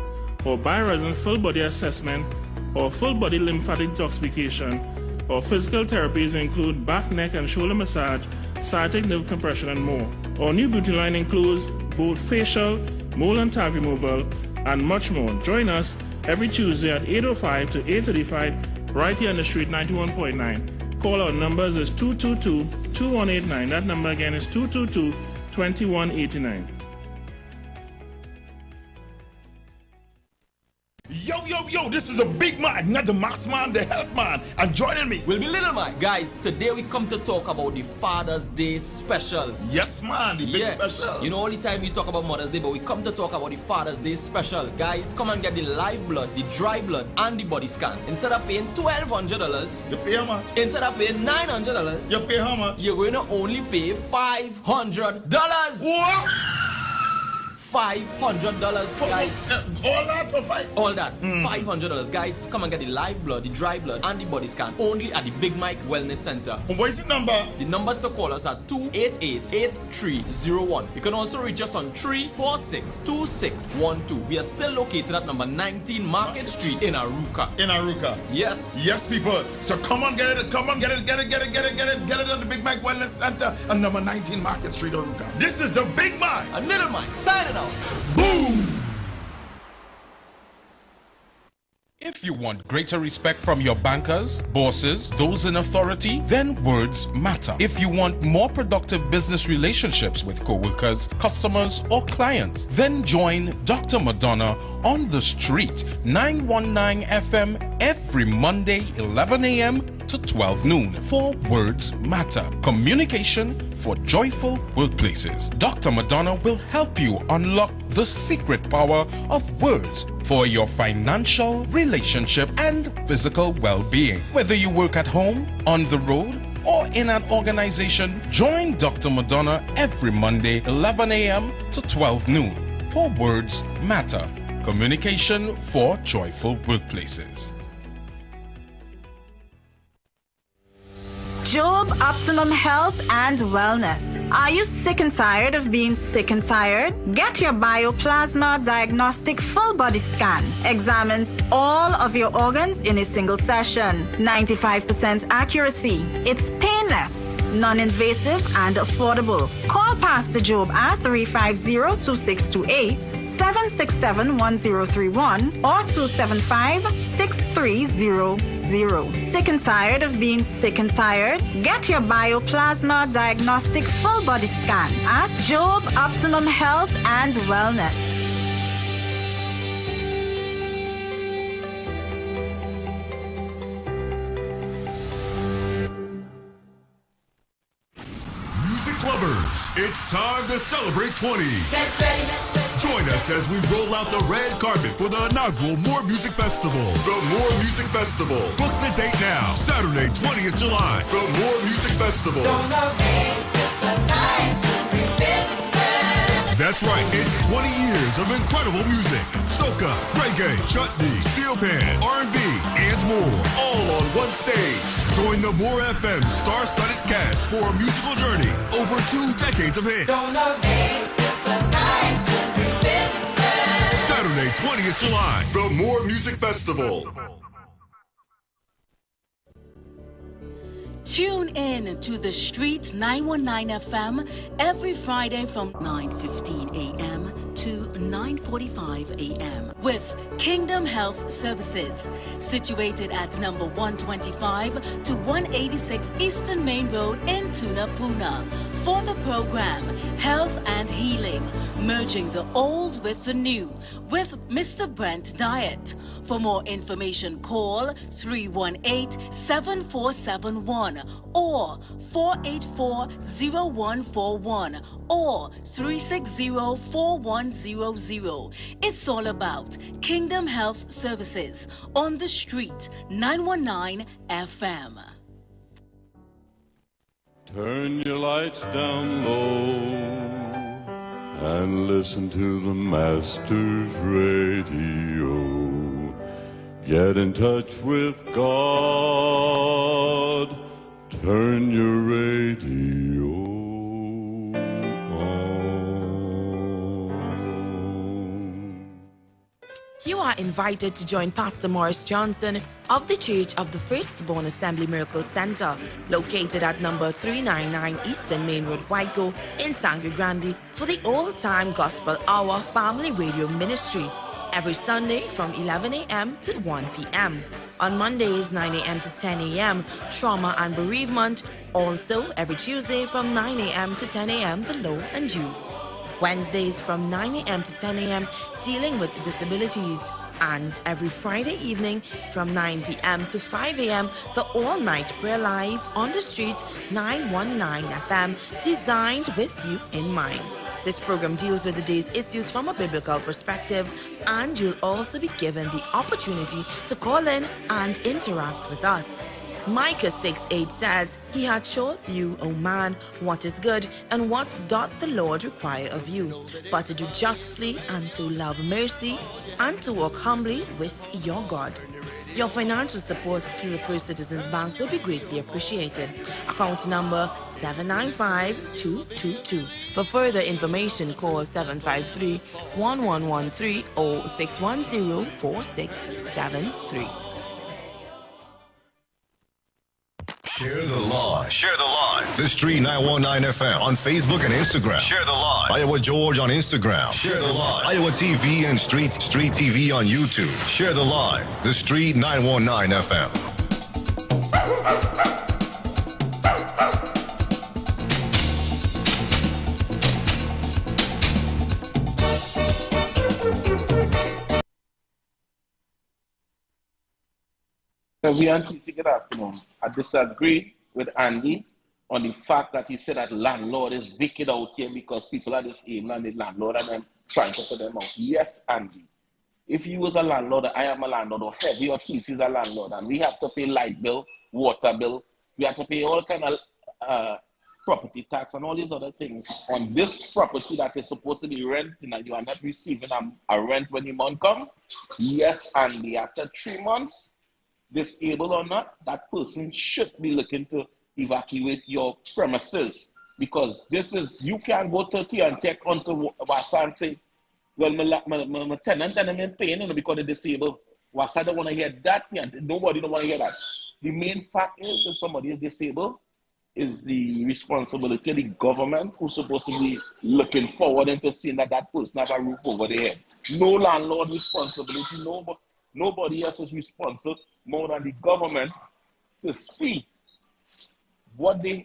S18: or BioResonance full body assessment, or full body lymphatic detoxification, or physical therapies include back, neck, and shoulder massage, sciatic nerve compression, and more. Our new beauty line includes both facial, mole and tag removal, and much more. Join us every Tuesday at 8:05 to 8:35 right here on the street 91.9. Call our numbers is 222-2189. That number again is 222-2189.
S19: Yo, this is a big man, not the mass man, the health man. And joining me
S20: will be Little Man. Guys, today we come to talk about the Father's Day special.
S19: Yes, man, the big special.
S20: You know, all the time we talk about Mother's Day, but we come to talk about the Father's Day special. Guys, come and get the live blood, the dry blood, and the body scan. Instead of paying $1,200,
S19: you pay how much?
S20: Instead of paying $900,
S19: you pay how much?
S20: You're going to only pay $500.
S19: What?
S20: $500, guys.
S19: All that for $500?
S20: All that. $500, guys. Come and get the live blood, the dry blood, and the body scan only at the Big Mike Wellness Center.
S19: What is the number?
S20: The numbers to call us at 288-8301. You can also reach us on 346-2612. We are still located at number 19 Market Street in Aruka.
S19: In Aruka?
S20: Yes.
S19: Yes, people. So come on, get it. Come on, get it at the Big Mike Wellness Center on number 19 Market Street, Aruka. This is the Big Mike.
S20: And Little Mike, signing out.
S19: Boom!
S21: If you want greater respect from your bankers, bosses, those in authority, then words matter. If you want more productive business relationships with co-workers, customers, or clients, then join Dr. Madonna on the street, 919 FM, every Monday, 11 a.m. to 12 noon for Words Matter. Communication for joyful workplaces. Dr. Madonna will help you unlock the secret power of words for your financial, relationship, and physical well-being. Whether you work at home, on the road, or in an organization, join Dr. Madonna every Monday, 11 a.m. to 12 noon for Words Matter. Communication for joyful workplaces.
S22: Job Optimum Health and Wellness. Are you sick and tired of being sick and tired? Get your Bioplasma Diagnostic Full Body Scan. Examines all of your organs in a single session. 95% accuracy. It's painless, non-invasive, and affordable. Call Pastor Job at 350-2628, 767-1031, or 275-6300. Sick and tired of being sick and tired? Get your Bioplasma Diagnostic Full Body Scan at Job Optimum Health and Wellness.
S23: Music lovers, it's time to celebrate 20. Join us as we roll out the red carpet for the inaugural More Music Festival. The More Music Festival. Book the date now. Saturday, 20th July. The More Music Festival. That's right, it's 20 years of incredible music. Soca, reggae, chutney, steel pan, R&B, and more. All on one stage. Join the More FM star-studded cast for a musical journey over 2 decades of hits. Saturday, 20th July, the More Music Festival.
S1: Tune in to The Street 919 FM every Friday from 9:15 a.m. to 9:45 a.m. with Kingdom Health Services, situated at number 125 to 186 Eastern Main Road in Tunapuna. For the program, Health and Healing, merging the old with the new, with Mr. Brent Diet. For more information, call 318-7471 or 484-0141 or 360-4100. It's all about Kingdom Health Services on The Street 919 FM.
S3: Turn your lights down low and listen to the Master's radio. Get in touch with God. Turn your radio on.
S17: You are invited to join Pastor Morris Johnson of the Church of the Firstborn Assembly Miracle Center, located at number 399 Eastern Main Road, Waiko, in Sangre Grande, for the Old Time Gospel Hour Family Radio Ministry, every Sunday from 11 a.m. to 1 p.m. On Mondays, 9 a.m. to 10 a.m., Trauma and Bereavement. Also, every Tuesday from 9 a.m. to 10 a.m., The Low and You. Wednesdays from 9 a.m. to 10 a.m., Dealing with Disabilities. And every Friday evening from 9 p.m. to 5 a.m., the all-night prayer live on The Street 919 FM, designed with you in mind. This program deals with the day's issues from a biblical perspective, and you'll also be given the opportunity to call in and interact with us. Micah 6:8 says, He hath showed you, O man, what is good, and what doth the Lord require of you, but to do justly, and to love mercy, and to walk humbly with your God. Your financial support through the First Citizens Bank will be greatly appreciated. Account number 795222. For further information, call 753-1113 or 610-4673.
S23: Share the live. Share the live. The Street 919 FM on Facebook and Instagram. Share the live. Iowa George on Instagram. Share the live. Iowa TV and Street TV on YouTube. Share the live. The Street 919 FM.
S5: We good afternoon. I disagree with Andy on the fact that he said that landlord is wicked out here because people are disabled and the landlord and them trying to put them out. Yes, Andy. If you was a landlord, I am a landlord, or Heavy or TC is a landlord, and we have to pay light bill, water bill, we have to pay all kind of property tax and all these other things on this property that is supposed to be renting and you are not receiving a rent when the month comes. Yes, Andy. After 3 months, disabled or not, that person should be looking to evacuate your premises, because this is, you can't go to T and check onto Wasa and say, well, my tenant and I'm paying because they're disabled. Wasa don't want to hear that. Nobody don't want to hear that. The main fact is, if somebody is disabled, is the responsibility of the government, who's supposed to be looking forward into seeing that that person have a roof over their head. No landlord responsibility, nobody else is responsible more than the government to see what they,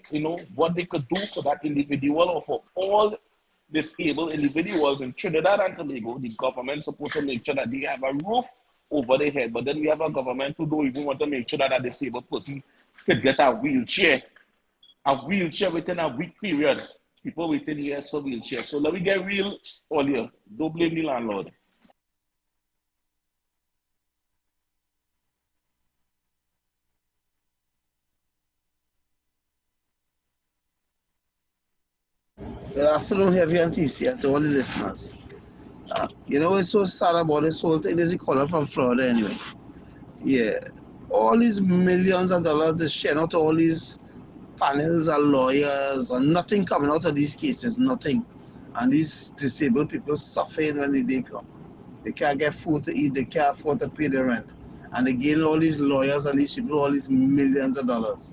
S5: what they could do for that individual or for all disabled individuals in Trinidad and Tobago. The government is supposed to make sure that they have a roof over their head, but then we have a government who don't even want to make sure that a disabled person could get a wheelchair within a week period. People waiting years for wheelchair. So let me get real earlier. Don't blame the landlord.
S24: Good afternoon, Heavy and TC, and to all the listeners. It's so sad about this whole thing. There's a caller from Florida anyway. Yeah, all these millions of dollars is sharing out to all these panels and lawyers, and nothing coming out of these cases, nothing. And these disabled people suffering when the day come. They can't get food to eat, they can't afford to pay the rent. And they gain all these lawyers and these people all these millions of dollars.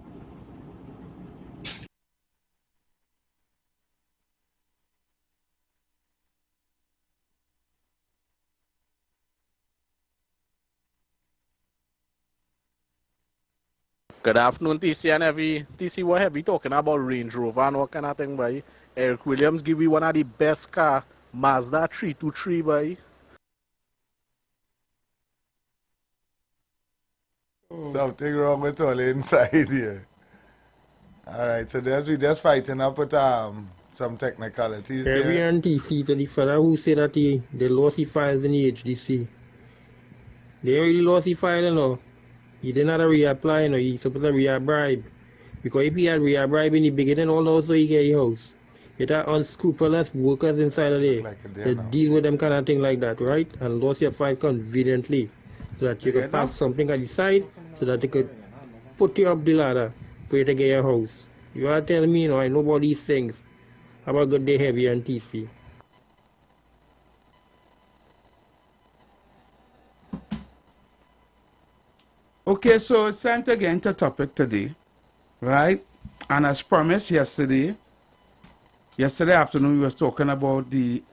S6: Good afternoon, TC and every TC. What have we talking about Range Rover and what kind of thing, boy? Eric Williams give you one of the best car, Mazda 323, boy.
S4: Something wrong with all inside here. All right, so we just fighting up with some technicalities
S11: Every
S4: here.
S11: NTC to the fella who said that they lost the files in the HDC. They already lost the file, you know. He didn't have to reapply, you know. He's supposed to reabribe. Because if he had reabribe in the beginning, all also he get a house. It are unscrupulous workers inside of there. They deal with them kind of thing like that, right? And lost your file conveniently. So that you could pass something at the side, so that they could put you up the ladder for you to get your house. You are telling me, you know, I know about these things. Have a good day, Heavy and TC.
S2: Okay, so it's time to get into topic today, right? And as promised yesterday afternoon, we was talking about the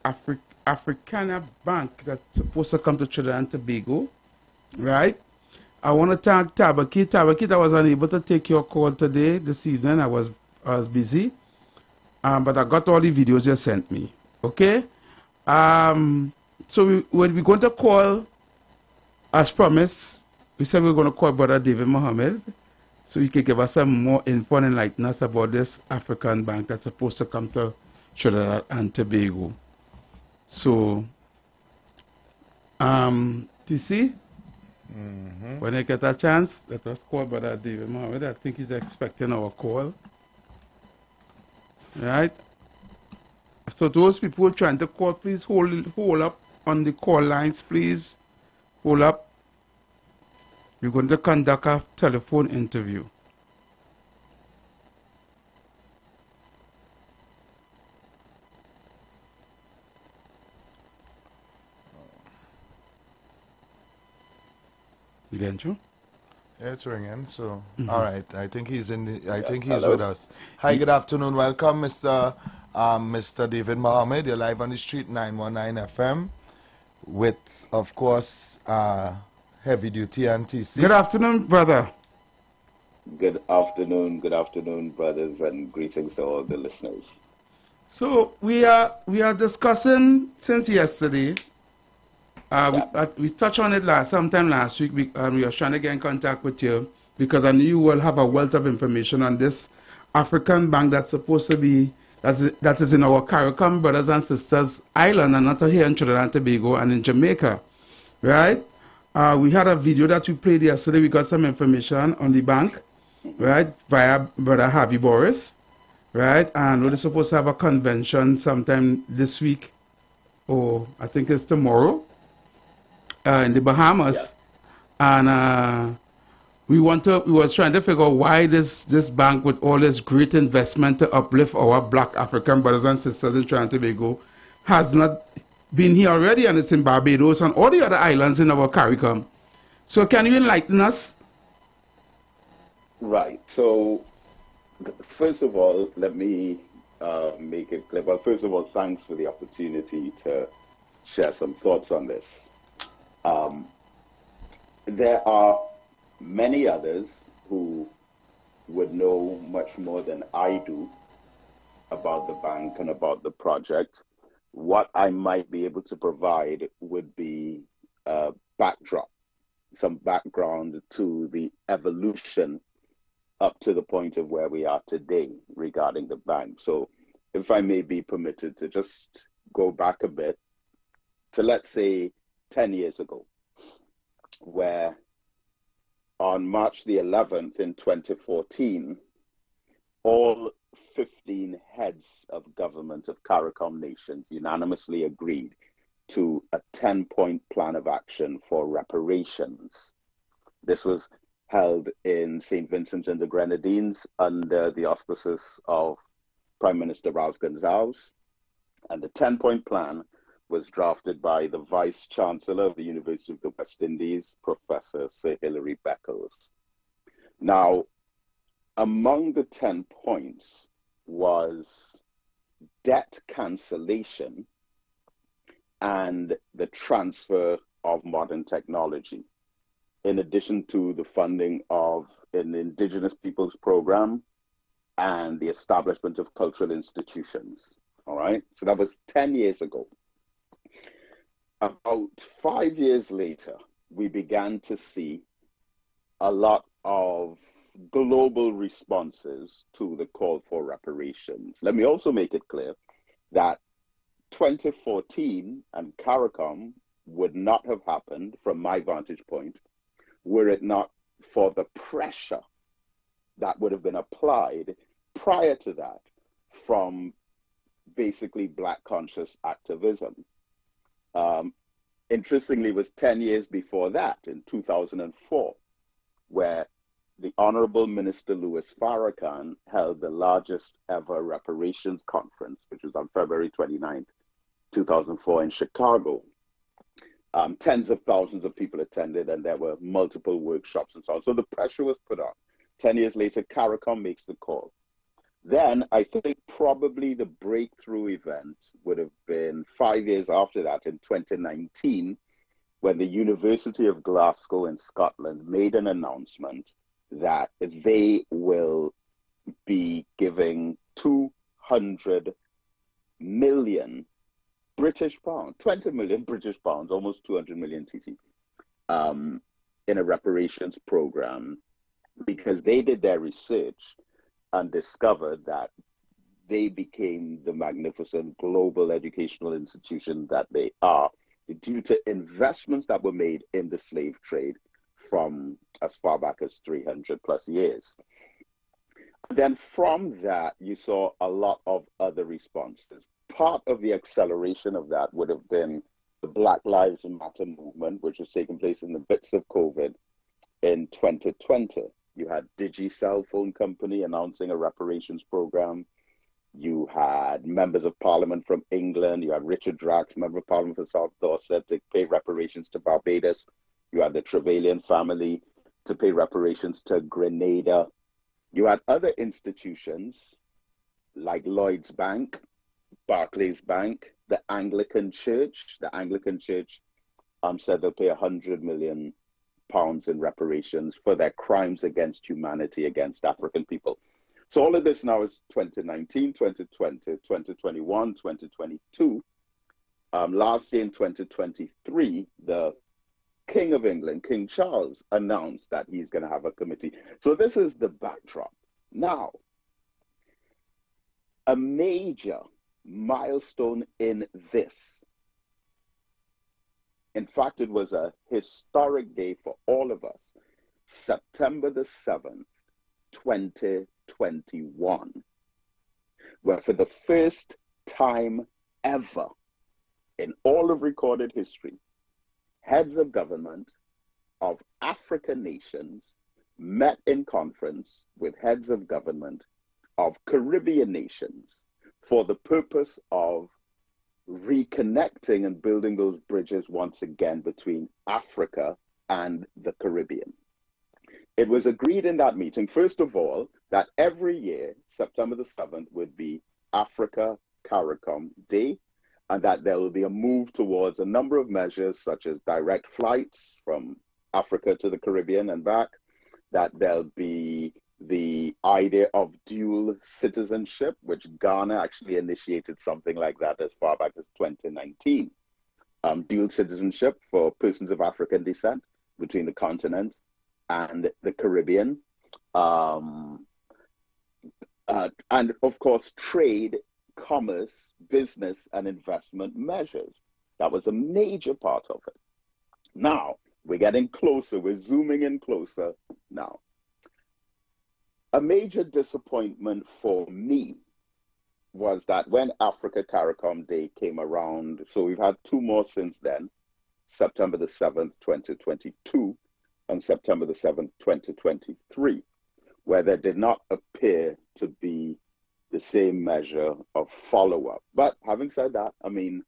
S2: Africana Bank that's supposed to come to Trinidad and Tobago, right? I want to thank Tabakit. Tabakit, I was unable to take your call today, this evening. I was busy, but I got all the videos you sent me, okay? So we're going to call, as promised, we said we were going to call Brother David Mohammed so he could give us some more info and enlighten us about this African bank that's supposed to come to Trinidad and Tobago. So, TC, when I get a chance, let us call Brother David Mohammed. I think he's expecting our call. Right? So those people trying to call, please hold up on the call lines, please. Hold up. We're going to conduct a telephone interview. You getting through?
S4: Yeah, it's ringing. So, all right. I think he's with us. Hi, good afternoon. Welcome, Mr. David Mohammed. You're live on the street, 919 FM, with, of course, Heavy Duty and TC.
S2: Good afternoon, brother.
S7: Good afternoon, brothers, and greetings to all the listeners.
S2: So we are discussing since yesterday. We touched on it sometime last week. We were trying to get in contact with you because I knew you will have a wealth of information on this African bank that's supposed to be that is in our CARICOM brothers and sisters island, and not here in Trinidad and Tobago and in Jamaica, right? We had a video that we played yesterday. We got some information on the bank, right, via Brother Harvey Boris, right? And we're supposed to have a convention sometime this week, or I think it's tomorrow, in the Bahamas. Yeah. And we was trying to figure out why this bank, with all this great investment to uplift our black African brothers and sisters in Trinidad and Tobago, has not been here already, and it's in Barbados and all the other islands in our CARICOM. So can you enlighten us?
S7: Right. So first of all, let me make it clear. Well, first of all, thanks for the opportunity to share some thoughts on this. There are many others who would know much more than I do about the bank and about the project. What I might be able to provide would be a backdrop, some background to the evolution up to the point of where we are today regarding the bank. So if I may be permitted to just go back a bit to, let's say, 10 years ago, where on March the 11th in 2014, all 15 heads of government of CARICOM nations unanimously agreed to a 10-point plan of action for reparations. This was held in St. Vincent and the Grenadines under the auspices of Prime Minister Ralph Gonsalves. And the 10-point plan was drafted by the Vice Chancellor of the University of the West Indies, Professor Sir Hilary Beckles. Now, among the 10 points was debt cancellation and the transfer of modern technology. in addition to the funding of an Indigenous Peoples Program and the establishment of cultural institutions. All right, so that was 10 years ago. About 5 years later, we began to see a lot of global responses to the call for reparations. Let me also make it clear that 2014 and CARICOM would not have happened, from my vantage point, were it not for the pressure that would have been applied prior to that from basically Black conscious activism. Interestingly, it was 10 years before that, in 2004, where the Honorable Minister Louis Farrakhan held the largest ever reparations conference, which was on February 29th, 2004 in Chicago. Tens of thousands of people attended, and there were multiple workshops and so on. So the pressure was put on. 10 years later, CARICOM makes the call. Then I think probably the breakthrough event would have been 5 years after that, in 2019, when the University of Glasgow in Scotland made an announcement that they will be giving 200 million British pounds, 20 million British pounds, almost 200 million TT, in a reparations program, because they did their research and discovered that they became the magnificent global educational institution that they are due to investments that were made in the slave trade from as far back as 300 plus years. Then from that, you saw a lot of other responses. Part of the acceleration of that would have been the Black Lives Matter movement, which was taking place in the midst of COVID in 2020. You had Digicel Phone Company announcing a reparations program. You had members of parliament from England. You had Richard Drax, member of parliament for South Dorset, to pay reparations to Barbados. You had the Trevelyan family to pay reparations to Grenada. You had other institutions like Lloyd's Bank, Barclays Bank, the Anglican Church. The Anglican Church said they'll pay 100 million pounds in reparations for their crimes against humanity against African people. So all of this now is 2019, 2020, 2021, 2022. Last year in 2023, the King of England, King Charles, announced that he's going to have a committee. So this is the backdrop. Now, a major milestone in this. In fact, it was a historic day for all of us. September the 7th, 2021, where for the first time ever in all of recorded history, heads of government of African nations met in conference with heads of government of Caribbean nations for the purpose of reconnecting and building those bridges once again between Africa and the Caribbean. It was agreed in that meeting, first of all, that every year, September the 7th would be Africa CARICOM Day, and that there will be a move towards a number of measures such as direct flights from Africa to the Caribbean and back, that there'll be the idea of dual citizenship, which Ghana actually initiated something like that as far back as 2019. Dual citizenship for persons of African descent between the continent and the Caribbean. And of course, trade, commerce, business, and investment measures. That was a major part of it. Now, we're getting closer, we're zooming in closer now. A major disappointment for me was that when Africa CARICOM Day came around, so we've had two more since then, September the 7th, 2022, and September the 7th, 2023, where there did not appear to be the same measure of follow-up. But having said that, I mean,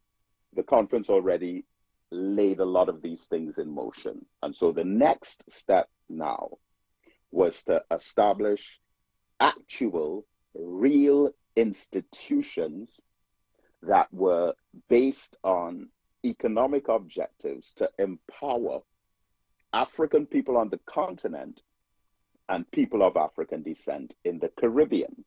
S7: the conference already laid a lot of these things in motion. And so the next step now was to establish actual, real institutions that were based on economic objectives to empower African people on the continent and people of African descent in the Caribbean.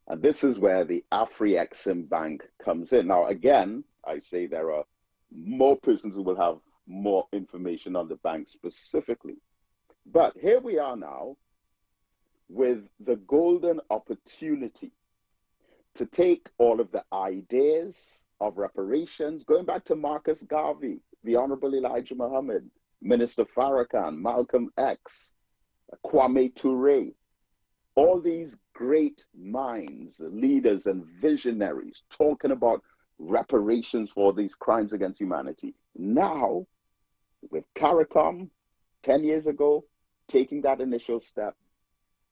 S7: And this is where the Afri-Exim Bank comes in. Now, again, I say there are more persons who will have more information on the bank specifically. But here we are now with the golden opportunity to take all of the ideas of reparations, going back to Marcus Garvey, the Honorable Elijah Muhammad, Minister Farrakhan, Malcolm X, Kwame Ture, all these great minds, leaders and visionaries talking about reparations for these crimes against humanity. Now, with CARICOM 10 years ago, taking that initial step,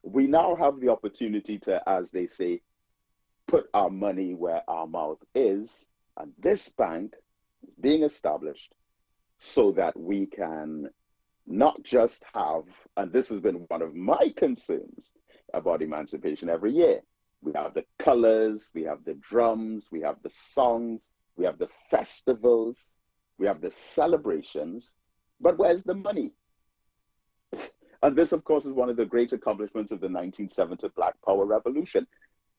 S7: we now have the opportunity to, as they say, put our money where our mouth is. And this bank is being established so that we can not just have, and this has been one of my concerns about emancipation every year, we have the colors, we have the drums, we have the songs, we have the festivals, we have the celebrations, but where's the money? And this, of course, is one of the great accomplishments of the 1970 Black Power Revolution,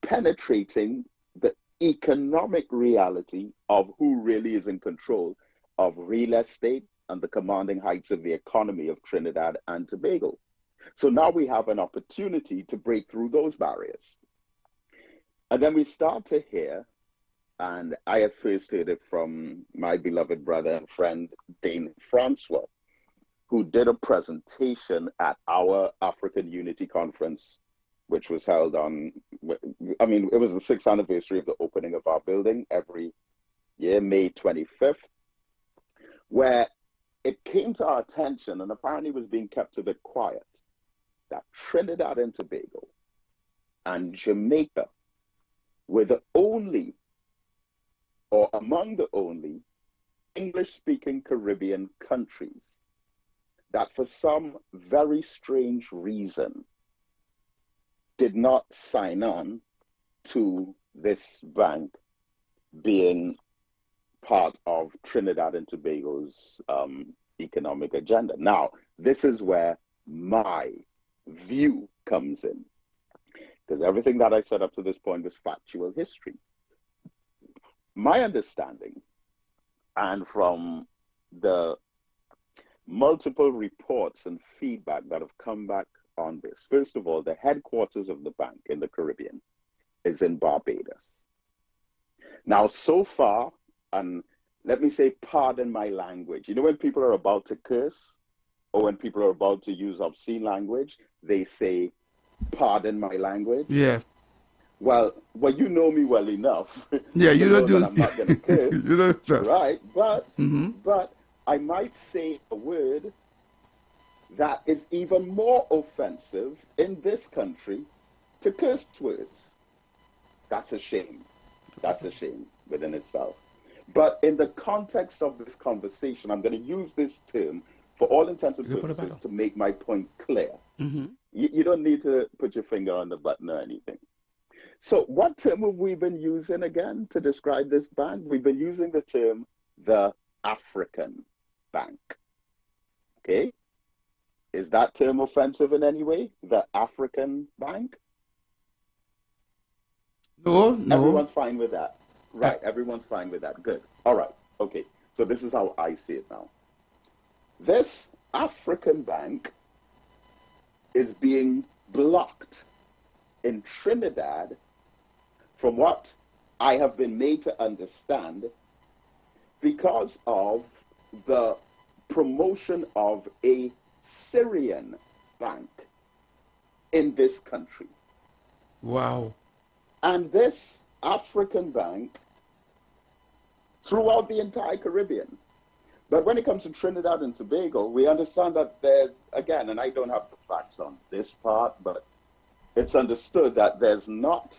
S7: penetrating the economic reality of who really is in control of real estate and the commanding heights of the economy of Trinidad and Tobago. So now we have an opportunity to break through those barriers. And then we start to hear, and I had first heard it from my beloved brother and friend, Dane Francois, who did a presentation at our African Unity Conference, which was held on, I mean, it was the 6th anniversary of the opening of our building every year, May 25th, where it came to our attention, and apparently was being kept a bit quiet, that Trinidad and Tobago and Jamaica were the only, or among the only, English-speaking Caribbean countries that for some very strange reason did not sign on to this bank being part of Trinidad and Tobago's economic agenda. Now, this is where my view comes in, because everything that I said up to this point was factual history. My understanding, and from the multiple reports and feedback that have come back on this, first of all, the headquarters of the bank in the Caribbean is in Barbados. Now, so far, and let me say, pardon my language. You know, when people are about to curse, or when people are about to use obscene language, they say, pardon my language.
S2: Yeah.
S7: Well, you know me well enough.
S2: Yeah, you don't do.
S7: I'm not going to curse.
S2: You don't.
S7: Right, but I might say a word that is even more offensive in this country to curse words. That's a shame. That's a shame within itself. But in the context of this conversation, I'm going to use this term for all intents and purposes to make my point clear. You don't need to put your finger on the button or anything. So what term have we been using again to describe this bank? We've been using the term the African Bank. Okay? Is that term offensive in any way? The African Bank?
S2: No.
S7: Everyone's fine with that. Right, everyone's fine with that. Good. All right. Okay. So this is how I see it now. This African Bank is being blocked in Trinidad, from what I have been made to understand, because of the promotion of a Syrian bank in this country.
S2: Wow.
S7: And this African bank throughout the entire Caribbean. But when it comes to Trinidad and Tobago, we understand that there's, again, and I don't have the facts on this part, but it's understood that there's not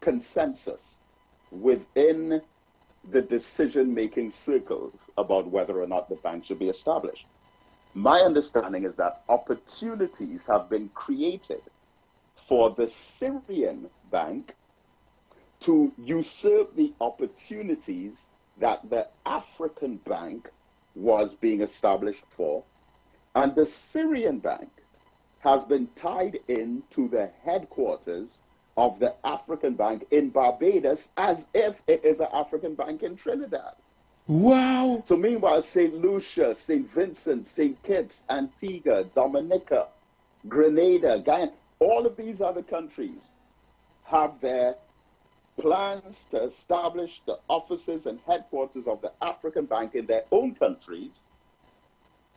S7: consensus within the decision-making circles about whether or not the bank should be established. My understanding is that opportunities have been created for the Syrian bank to usurp the opportunities that the African bank was being established for, And the Syrian bank has been tied into the headquarters of the African bank in Barbados as if it is an African bank in Trinidad.
S2: Wow.
S7: So meanwhile, St. Lucia, St. Vincent, St. Kitts, Antigua, Dominica, Grenada, Guyana, all of these other countries have their plans to establish the offices and headquarters of the African bank in their own countries,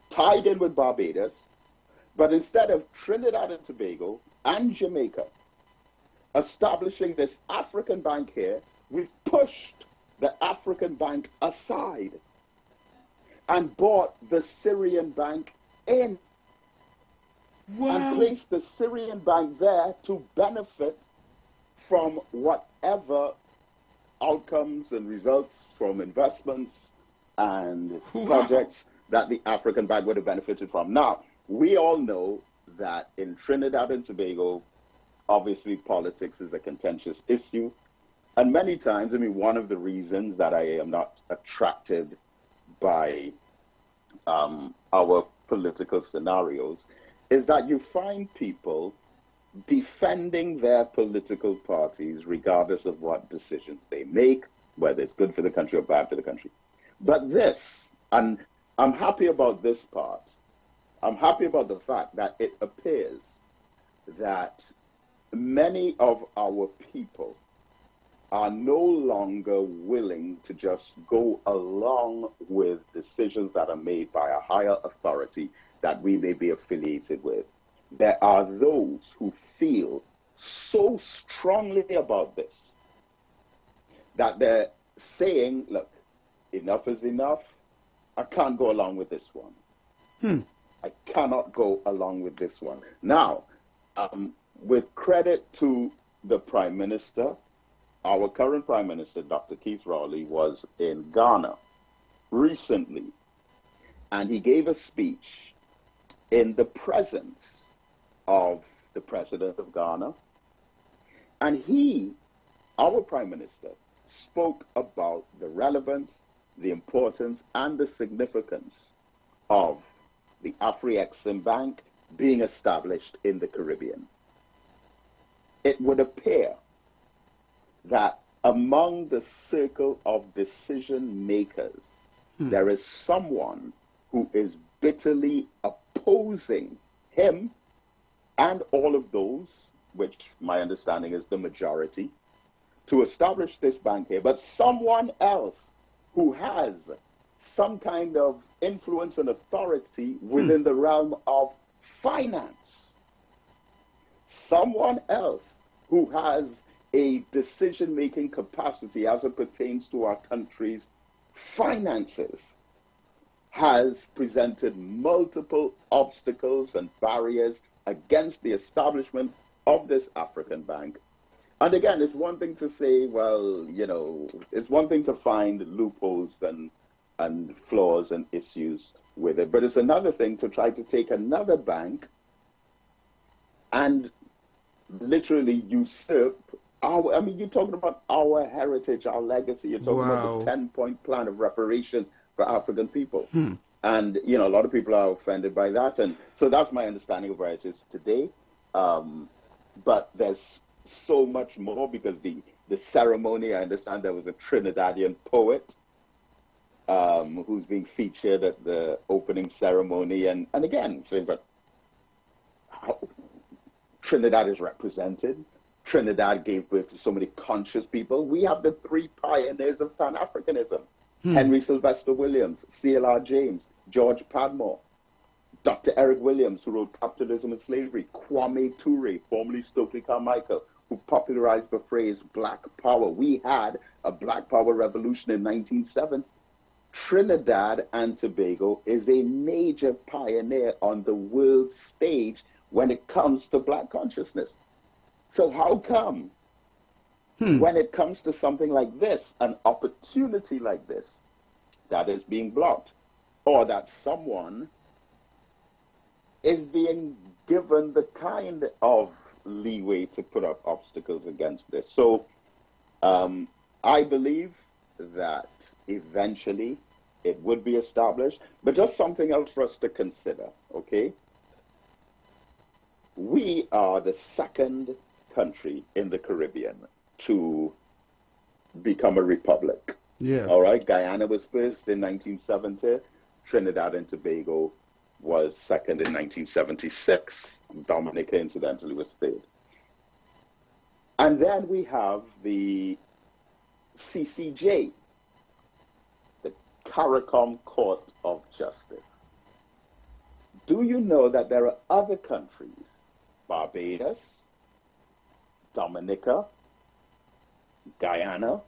S7: tied in with Barbados. But instead of Trinidad and Tobago and Jamaica establishing this African bank here, we've pushed the African bank aside and brought the Syrian bank in. Wow. And placed the Syrian bank there to benefit from whatever outcomes and results from investments and projects that the African bank would have benefited from. Now, we all know that in Trinidad and Tobago, obviously politics is a contentious issue. And many times, I mean, one of the reasons that I am not attracted by our political scenarios is that you find people defending their political parties regardless of what decisions they make, whether it's good for the country or bad for the country. But this, and I'm happy about this part, I'm happy about the fact that it appears that many of our people are no longer willing to just go along with decisions that are made by a higher authority that we may be affiliated with. There are those who feel so strongly about this that they're saying, look, enough is enough. I can't go along with this one. I cannot go along with this one. Now, with credit to the Prime Minister, our current Prime Minister, Dr. Keith Rowley, was in Ghana recently, and he gave a speech in the presence of the President of Ghana, and he, our Prime Minister, spoke about the relevance, the importance, and the significance of the Afri-Exim Bank being established in the Caribbean. It would appear that among the circle of decision makers, there is someone who is bitterly opposing him and all of those, which my understanding is the majority, to establish this bank here, but someone else who has some kind of influence and authority within the realm of finance. Someone else who has a decision-making capacity as it pertains to our country's finances has presented multiple obstacles and barriers against the establishment of this African bank. And again, it's one thing to say, well, you know, it's one thing to find loopholes and flaws and issues with it, but it's another thing to try to take another bank and literally usurp our, I mean, you're talking about our heritage, our legacy. You're talking about the 10-point plan of reparations for African people. And, you know, a lot of people are offended by that. And so that's my understanding of where it is today. But there's so much more because the ceremony, I understand there was a Trinidadian poet who's being featured at the opening ceremony. And again, saying, but how Trinidad is represented. Trinidad gave birth to so many conscious people. We have the three pioneers of Pan-Africanism. Henry Sylvester Williams, C.L.R. James, George Padmore, Dr. Eric Williams, who wrote Capitalism and Slavery, Kwame Ture, formerly Stokely Carmichael, who popularized the phrase Black Power. We had a Black Power revolution in 1970. Trinidad and Tobago is a major pioneer on the world stage when it comes to Black consciousness. So how come when it comes to something like this, an opportunity like this, that is being blocked, or that someone is being given the kind of leeway to put up obstacles against this? So I believe that eventually it would be established. But just something else for us to consider, okay? We are the second country in the Caribbean to become a republic.
S2: Yeah.
S7: All right. Guyana was first in 1970. Trinidad and Tobago was second in 1976. Dominica, incidentally, was third. And then we have the CCJ, the CARICOM Court of Justice. Do you know that there are other countries, Barbados, Dominica, Guyana,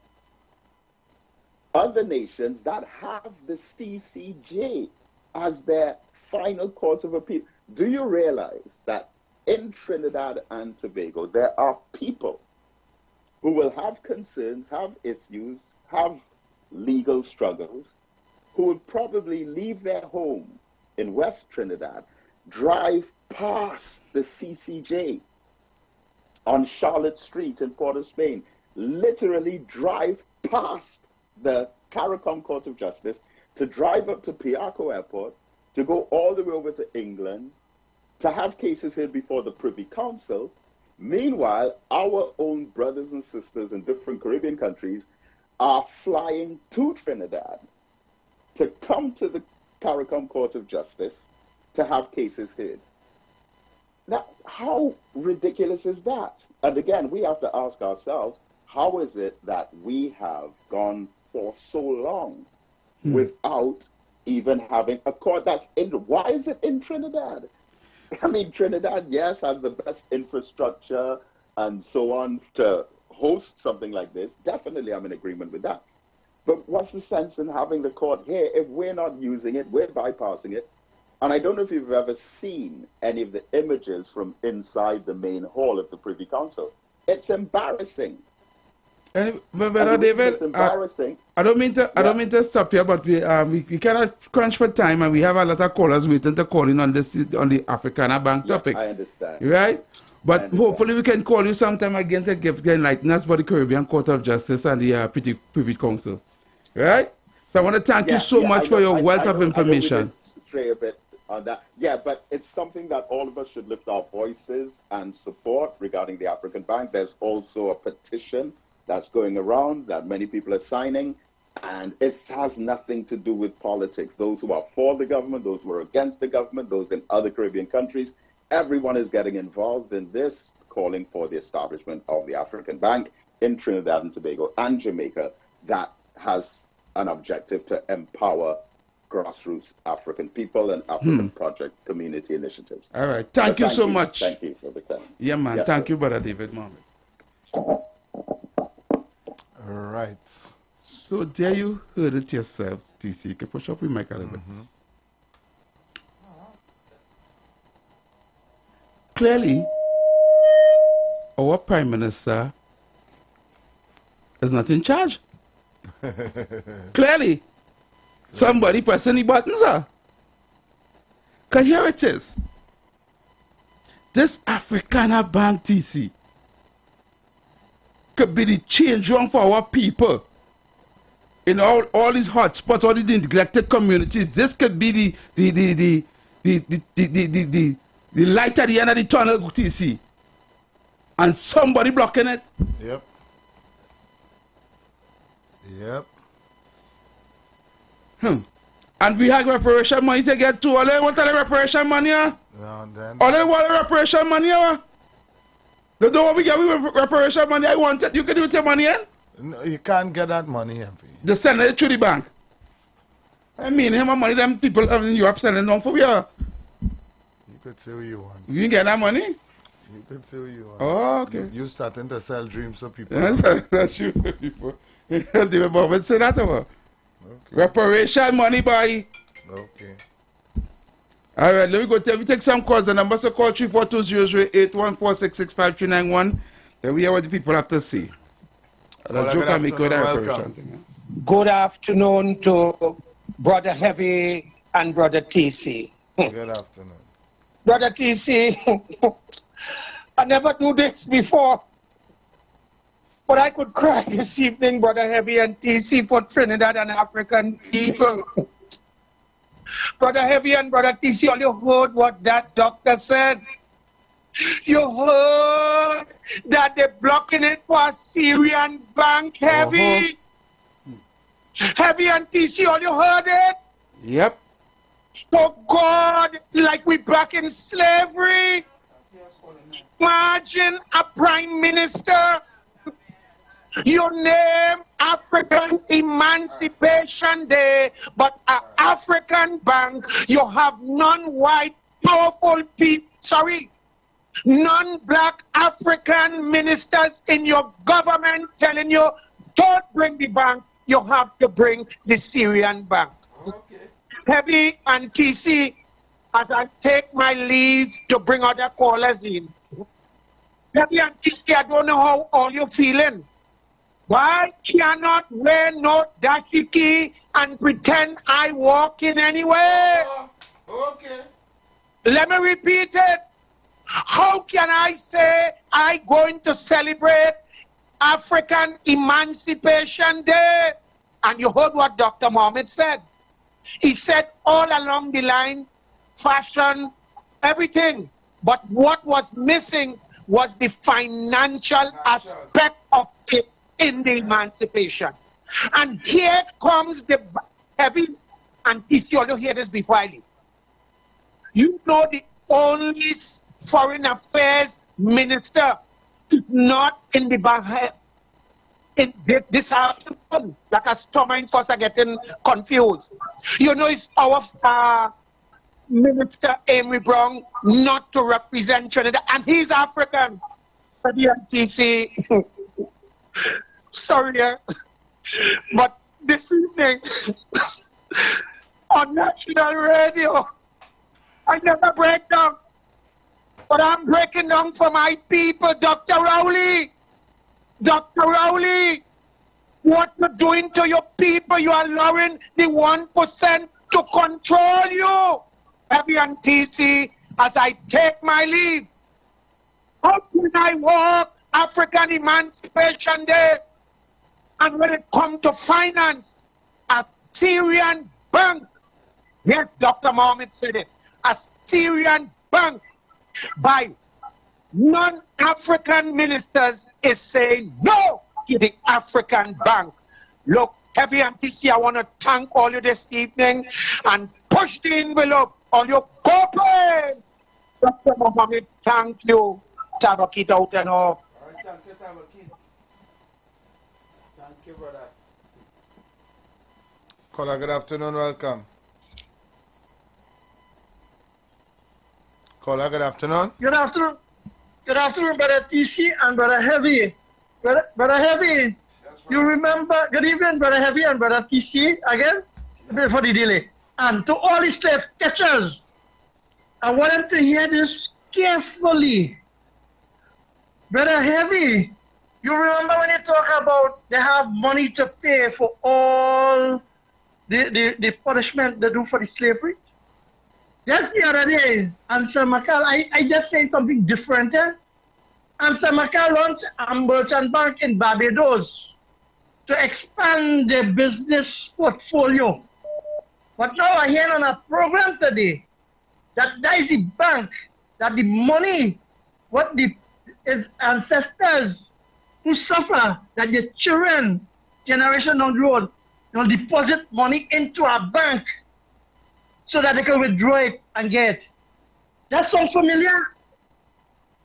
S7: other nations that have the CCJ as their final court of appeal? Do you realize that in Trinidad and Tobago, there are people who will have concerns, have issues, have legal struggles, who would probably leave their home in West Trinidad, drive past the CCJ on Charlotte Street in Port of Spain, literally drive past the CARICOM Court of Justice to drive up to Piarco Airport, to go all the way over to England, to have cases heard before the Privy Council. Meanwhile, our own brothers and sisters in different Caribbean countries are flying to Trinidad to come to the CARICOM Court of Justice to have cases heard. Now, how ridiculous is that? And again, we have to ask ourselves, how is it that we have gone for so long without even having a court that's in? Why is it in Trinidad? I mean, Trinidad, yes, has the best infrastructure and so on to host something like this. Definitely, I'm in agreement with that. But what's the sense in having the court here if we're not using it, we're bypassing it? And I don't know if you've ever seen any of the images from inside the main hall of the Privy Council. It's embarrassing.
S2: But David,
S7: it's embarrassing.
S2: I don't mean to stop here, but we cannot crunch for time, and we have a lot of callers waiting to call in on the Africana Bank topic.
S7: I understand.
S2: Right? But hopefully we can call you sometime again to enlighten us about the Caribbean Court of Justice and the Privy Council. Right? So I want to thank you so much for your wealth of information.
S7: I know we did stray a bit on that. Yeah, but it's something that all of us should lift our voices and support regarding the African Bank. There's also a petition that's going around that many people are signing, and it has nothing to do with politics. Those who are for the government, those who are against the government, those in other Caribbean countries, everyone is getting involved in this, calling for the establishment of the African Bank in Trinidad and Tobago and Jamaica that has an objective to empower grassroots African people and African project community initiatives.
S2: All right. Thank you so much.
S7: Thank you for the time.
S2: Yeah, man.
S7: Yes,
S2: thank
S7: sir.
S2: you, Brother David Mohammed.
S4: All right.
S2: So there you heard it yourself, TC. You can push up your mic a little bit. Clearly, our Prime Minister is not in charge. Clearly, somebody pressing the buttons. Because here it is. This Africana Bank, TC, could be the change room for our people. In all these hotspots, all these neglected communities, this could be the light at the end of the tunnel, TC. And somebody blocking it.
S4: Yep. Yep.
S2: And we have reparation money to get to. All they want the reparation money,
S4: No, then.
S2: all they want the reparation money, They don't want we get with reparation money. I want it. You can do it with your money,
S4: No, you can't get that money, Heavy.
S2: They send it to the bank. I mean, him and money, them people in Europe sending down for you.
S4: You could say what you want.
S2: You can get that money?
S4: You could say what you want.
S2: Oh, okay.
S4: You starting to sell dreams for people.
S2: That's true for people. David Mohammed say that over.
S4: Okay.
S2: Reparation money, boy.
S4: Okay.
S2: All right, let me go. We take some calls. The number to call 342-00814665391. Then we hear what the people have to say.
S4: Well,
S2: joke and make with that
S4: welcome.
S2: reparation thing.
S8: Good afternoon to Brother Heavy and Brother TC.
S4: Good afternoon.
S8: Brother TC, I never do this before. But I could cry this evening, Brother Heavy and TC, for Trinidad and African people. Brother Heavy and Brother TC, all you heard what that doctor said. You heard that they're blocking it for a Syrian bank, Heavy. Heavy and TC, all you heard it?
S2: Yep.
S8: So God, like we back in slavery. Imagine a prime minister. You name African Emancipation Day, but an African bank, you have non-white powerful people, non-black African ministers in your government telling you, don't bring the bank, you have to bring the Syrian bank. Okay. Heavy and TC, as I take my leave to bring other callers in. Heavy and TC, I don't know how all you're feeling. Why cannot wear no dashiki and pretend I walk in anyway?
S4: Okay.
S8: Let me repeat it. How can I say I going to celebrate African Emancipation Day? And you heard what Dr. Mohammed said. He said all along the line, fashion, everything. But what was missing was the financial aspect of it in the emancipation. And here comes the Heavy and TC, all you hear this before I leave. You know the only foreign affairs minister is not in the bank. In this afternoon, like a stomach first are getting confused. You know, it's our Minister Amy Brown not to represent Trinidad, and he's African. But the NTC, sorry, but this evening on national radio, I never break down, but I'm breaking down for my people, Dr. Rowley. Dr. Rowley, what you're doing to your people, you are allowing the 1% to control you. Heavy and TC, as I take my leave, how can I walk African Emancipation Day? And when it comes to finance, a Syrian bank, yes, Dr. Mohammed said it, a Syrian bank by non-African ministers is saying no to the African bank. Look, Heavy and TC, I want to thank all you this evening and push the envelope. All your corporate. Dr. Mohammed, thank you. Tabakit out and off.
S4: All right, thank you, Tabakit. Thank you, brother. Caller, good afternoon, welcome. Caller, good afternoon.
S9: Good afternoon. Good afternoon, Brother TC and Brother Heavy. Brother Heavy, you remember, good evening, Brother Heavy and Brother TC, again, before the delay. And to all the slave catchers, I want them to hear this carefully. Brother Heavy, you remember when you talk about they have money to pay for all the punishment they do for the slavery? Just the other day, Ansel McCall, I just say something different. Ansel McCall launched a merchant bank in Barbados to expand their business portfolio. But now I hear on a program today that there is a bank, that the money, what the ancestors who suffer, that the children, generation down the road, will deposit money into a bank so that they can withdraw it and get it. That sound familiar?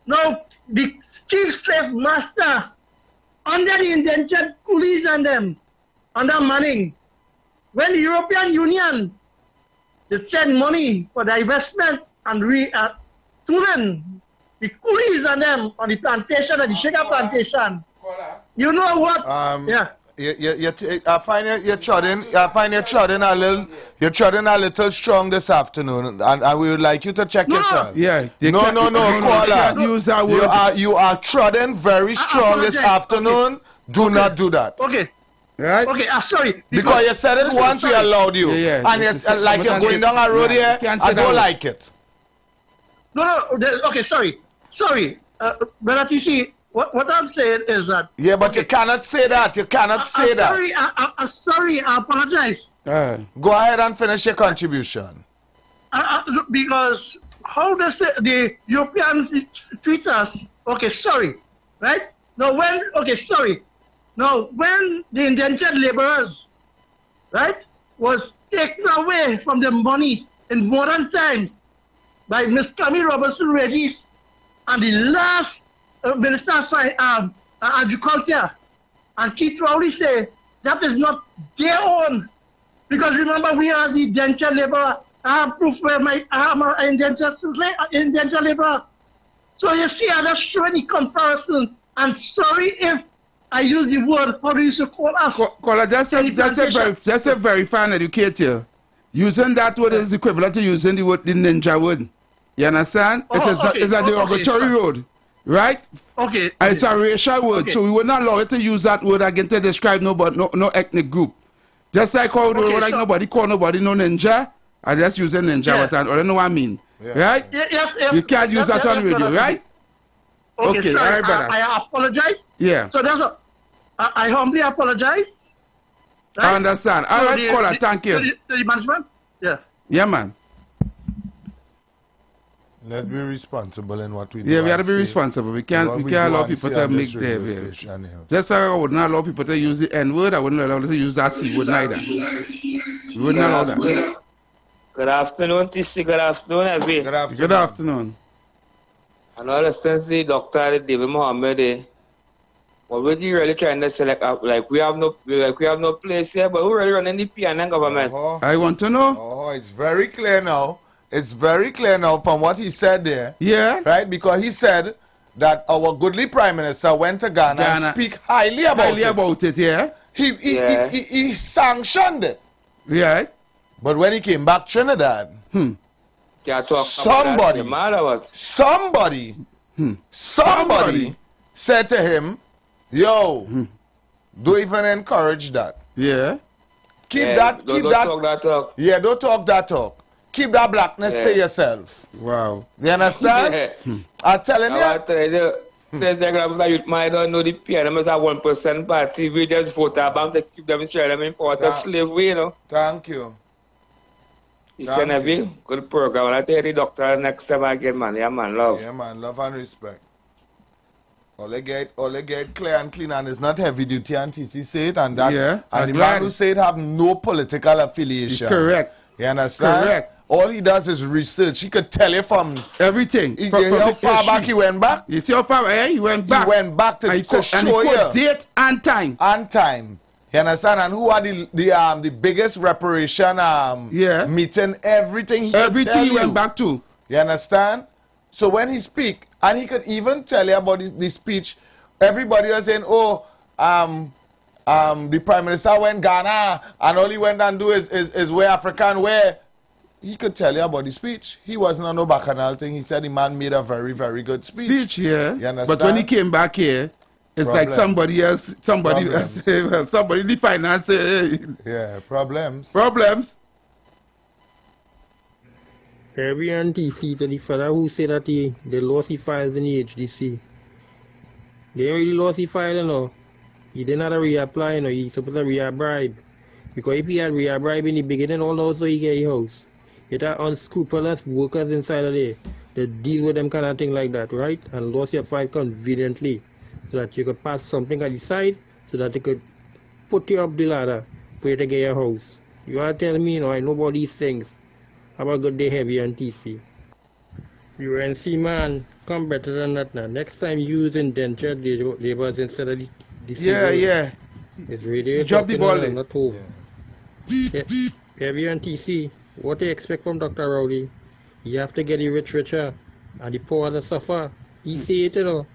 S9: Now, the chief slave master, under the indentured coolies and them, under Manning, when the European Union, they send money for the investment and to them, the coolies and them on the plantation, and the sugar plantation. You know what? Yeah.
S4: I find you're treading a little strong this afternoon, and we would like you to check yourself.
S2: Yeah.
S4: No, caller.
S2: Use that word.
S4: You are treading very strong this afternoon. Okay. Do not do that.
S9: Okay.
S2: Right?
S9: Okay, sorry.
S4: Because you said it once, we allowed you.
S2: Yeah.
S4: And it's like you're going down a road here. I don't like it.
S9: No, okay, sorry. Brother TC, what I'm saying is that.
S4: Yeah, but you cannot say that. You cannot say that.
S9: Sorry, I'm sorry. I apologize.
S4: Go ahead and finish your contribution.
S9: Because how does the Europeans treat us? Okay, sorry, right? Now when the indentured laborers, right, was taken away from the money in modern times by Miss Camille Robertson Regis and the last Minister of Agriculture, and Keith Rowley say that is not their own. Because remember, we are the indentured laborer. I have proof where I am an indentured laborer. So you see, I'm not showing the comparison. I'm sorry if I use the word, how do you call us?
S2: Caller, that's a very fine educator. Using that word is equivalent to using the word the ninja word. You understand? It's a derogatory word, right?
S9: Okay.
S2: It's a racial word, so we will not allow it to use that word again to describe no ethnic group. Just like how like nobody call nobody no ninja, I just use a ninja, but I don't know what I mean. Yeah. Right?
S9: Yes,
S2: you can't use that on radio, right?
S9: Okay, sorry,
S2: all right, brother.
S9: I apologize.
S2: Yeah.
S9: So that's I humbly apologize. Right?
S2: I understand. All right, caller, thank you.
S9: To the management? Yeah.
S2: Yeah, man.
S4: Let's be responsible in what we do.
S2: Yeah, we have to be responsible. We can't allow people to make their just like I would not allow people to use the N word, I wouldn't allow them to use that C word neither. We wouldn't allow that.
S10: Good afternoon, TC. Good afternoon, Abby.
S2: Good afternoon.
S10: And all the sense the Dr. David Mohammed, what were you really trying to select up? Like we have no place here, but who really running the PNN government?
S2: I want to know.
S4: Oh, it's very clear now. It's very clear now from what he said there.
S2: Yeah.
S4: Right? Because he said that our goodly Prime Minister went to Ghana and speak highly about
S2: it. Yeah.
S4: He sanctioned it.
S2: Yeah.
S4: But when he came back Trinidad, somebody said to him, yo, don't even encourage that.
S2: Yeah.
S4: Keep that. Yeah, don't talk that talk. Keep that blackness to yourself.
S2: Wow.
S4: You understand? I'm telling you.
S10: Says they're going to youth, I don't know the PNM is a 1% party. We just vote about to keep them in them in power to slavery, you know.
S4: Thank you.
S10: It's going to be a good program. I'll tell the doctor next time again, man. Yeah, man, love.
S4: Yeah, man, love and respect. All they get clear and clean, and it's not heavy duty, and TC say it, and that.
S2: Yeah,
S4: and the man who say it have no political affiliation.
S2: Correct.
S4: You understand?
S2: Correct.
S4: All he does is research. He could tell you from
S2: everything.
S4: How far back he went back?
S2: You see how far he went back?
S4: He went back to show you
S2: date and time.
S4: And time. You understand? And who are the biggest reparation meeting? Everything he
S2: went back to.
S4: You understand? So when he speak, and he could even tell you about the speech, everybody was saying, oh, the Prime Minister went Ghana, and all he went and do is wear African wear. He could tell you about the speech. He wasn't on no bacchanal thing. He said the man made a very, very good speech.
S2: Yeah.
S4: You understand?
S2: But when he came back here, it's like somebody the finance.
S4: Yeah, problems.
S11: Every NTC to the fellow who said that they lost the files in the HDC. They already lost the file, you know. He didn't have to reapply, you know. He's supposed to reabribe. Because if he had reabribe in the beginning, all also he get a house. It are unscrupulous workers inside of there that deal with them kind of thing like that, right? And lost your file conveniently so that you could pass something at the side so that they could put you up the ladder for you to get your house. You are telling me, you know, I know about these things. Have a good day, Heavy and TC. UNC man, come better than that now. Next time use indentured laborers instead of the
S2: Yeah.
S11: It's really
S2: drop the ball
S11: not over. Yeah. Heavy and TC, what do you expect from Dr. Rowley? You have to get the rich richer and the poor to suffer. He say it, you know.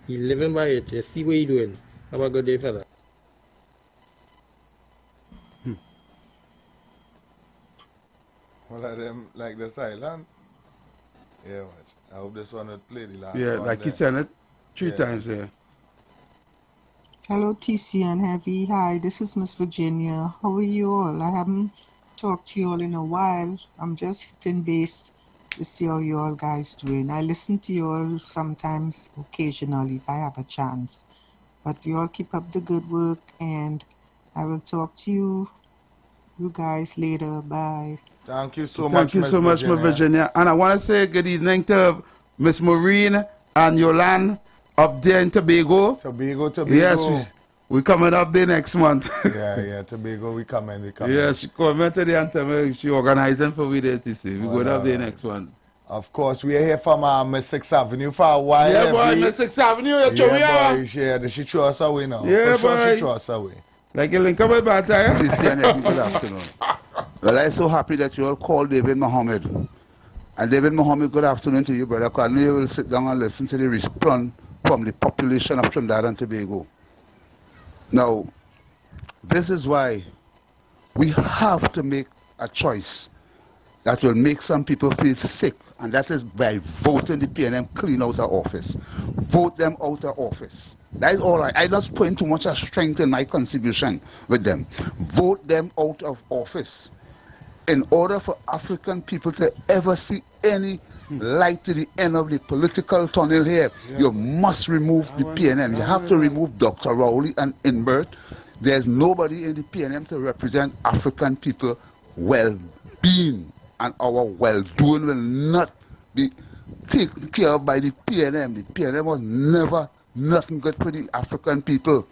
S11: He living by it. You see what he doing. Have a good day, fella.
S4: All of them like the silent. Yeah, watch. I hope this one will play the last
S2: one. Yeah, like he said it 3 times,
S12: Hello, TC and Heavy. Hi, this is Miss Virginia. How are you all? I haven't talked to you all in a while. I'm just hitting base to see how you all guys doing. I listen to you all sometimes, occasionally, if I have a chance. But you all keep up the good work, and I will talk to you guys later. Bye.
S4: Thank you so much.
S2: Thank you so much, Miss Virginia. And I want to say good evening to Miss Maureen and Yolande up there in Tobago.
S4: Tobago.
S2: Yes, we coming up there next month.
S4: yeah, Tobago, we coming.
S2: Yes, she called me today and tell me she organizing for me there to see. We going up there next one.
S4: Of course, we are here from Miss 6th Avenue for a while.
S2: Yeah, boy, Miss 6th Avenue,
S4: she threw us away now.
S2: Yeah,
S4: for sure,
S2: boy.
S4: she threw us away.
S2: Like you link up with Bataya?
S13: Good afternoon. Well, I'm so happy that you all called David Mohammed. And David Mohammed, good afternoon to you, brother. Because I know you will sit down and listen to the response from the population of Trinidad and Tobago. Now, this is why we have to make a choice that will make some people feel sick, and that is by voting the PNM clean out of office. Vote them out of office. That is all right. I'm not putting too much strength in my contribution with them. Vote them out of office. In order for African people to ever see any light to the end of the political tunnel here, you must remove the PNM. You have to remove Dr. Rowley and Inbert. There's nobody in the PNM to represent African people well-being, and our well-doing will not be taken care of by the PNM. The PNM was never nothing good for the African people.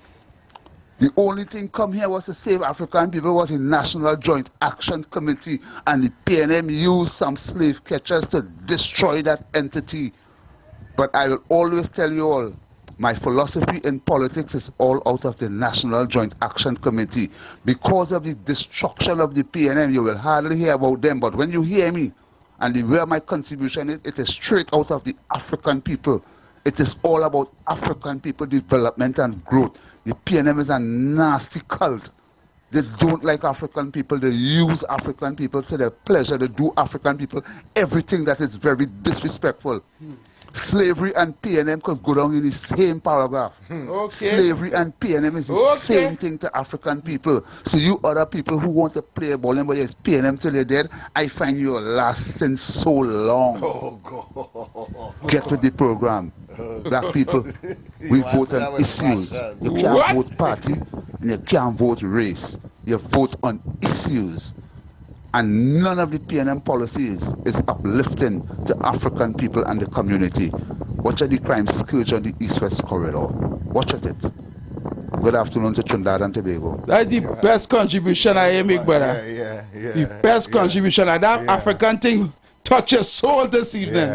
S13: The only thing come here was to save African people was the National Joint Action Committee, and the PNM used some slave catchers to destroy that entity. But I will always tell you all, my philosophy in politics is all out of the National Joint Action Committee. Because of the destruction of the PNM, you will hardly hear about them. But when you hear me, and where my contribution is, it is straight out of the African people. It is all about African people development and growth. The PNM is a nasty cult. They don't like African people. They use African people to their pleasure. They do African people everything that is very disrespectful. Slavery and PNM could go down in the same paragraph. Slavery and PNM is the same thing to African people. So you other people who want to play a ball and but yes, PNM till you're dead, I find you lasting so long. Get with the program. Black people, we vote on issues. You can't vote party and you can't vote race. You vote on issues. And none of the PNM policies is uplifting to African people and the community. Watch at the crime scourge on the East-West corridor. Watch at it. Good afternoon to Trinidad and Tobago.
S2: That's the best contribution I make, brother. The best contribution. And that African thing touch your soul this evening.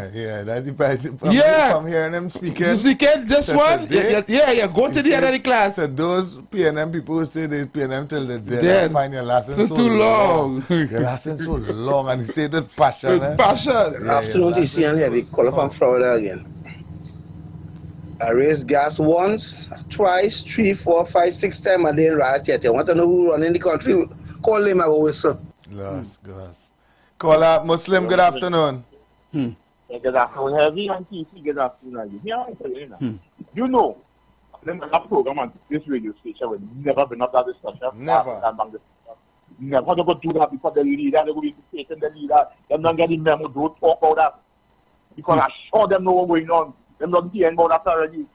S4: That's the best. From hearing them speaking.
S2: This one? Go to the end of the class.
S4: So those PNM people who say they PNM till the dead, I find your lesson so
S2: too long.
S4: Your lesson so long, and he said with passion.
S2: With passion.
S24: Good afternoon, TC and Heavy. Caller from Florida again. I raised gas once, twice, 3, 4, 5, 6 times a day right yet. I want to know who run in the country. Call him, I go whistle.
S4: Glass. Caller, Muslim, good afternoon.
S14: Good afternoon, Heavy and TC, good afternoon. You know, that program on this radio station will never been up that discussion.
S4: Never
S14: going to do that because the leader, they're going to be taking the leader. They're not getting memo, don't talk about that. Because I sure them know what's going on. They're not hearing about that already.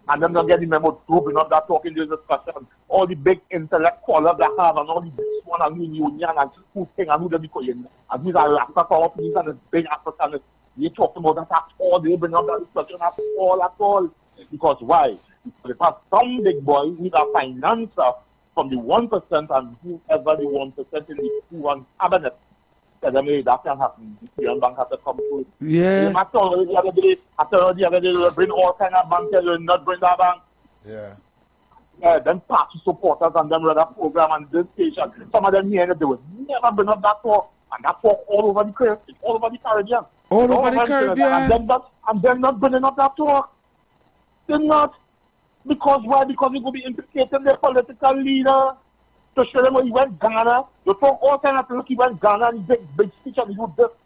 S14: And they're not getting memo, don't bring up that talking this discussion. All the big intellect callers they have and all the big one and new union and who thing and who they be calling. And these are Africa companies and the big Africans. They talking about that at all. They bring up that discussion at all. Because why? Because if some big boy with a financer from the 1% and whoever the 1% in the 2-1 cabinet, tell them, hey, that can happen. The Korean bank has to come through.
S2: Yeah.
S14: After the other day, they bring all kind of banks, they will not bring that bank. Then party supporters and them run a program and this station. Some of them here, they will never bring up that talk. And that talk all over the Caribbean. All over the Caribbean. And they're not bringing up that talk. They're not. Because why? Because it will be implicating their political leader. To show them when he went Ghana. You talk all kind of look, he went Ghana and he big speech and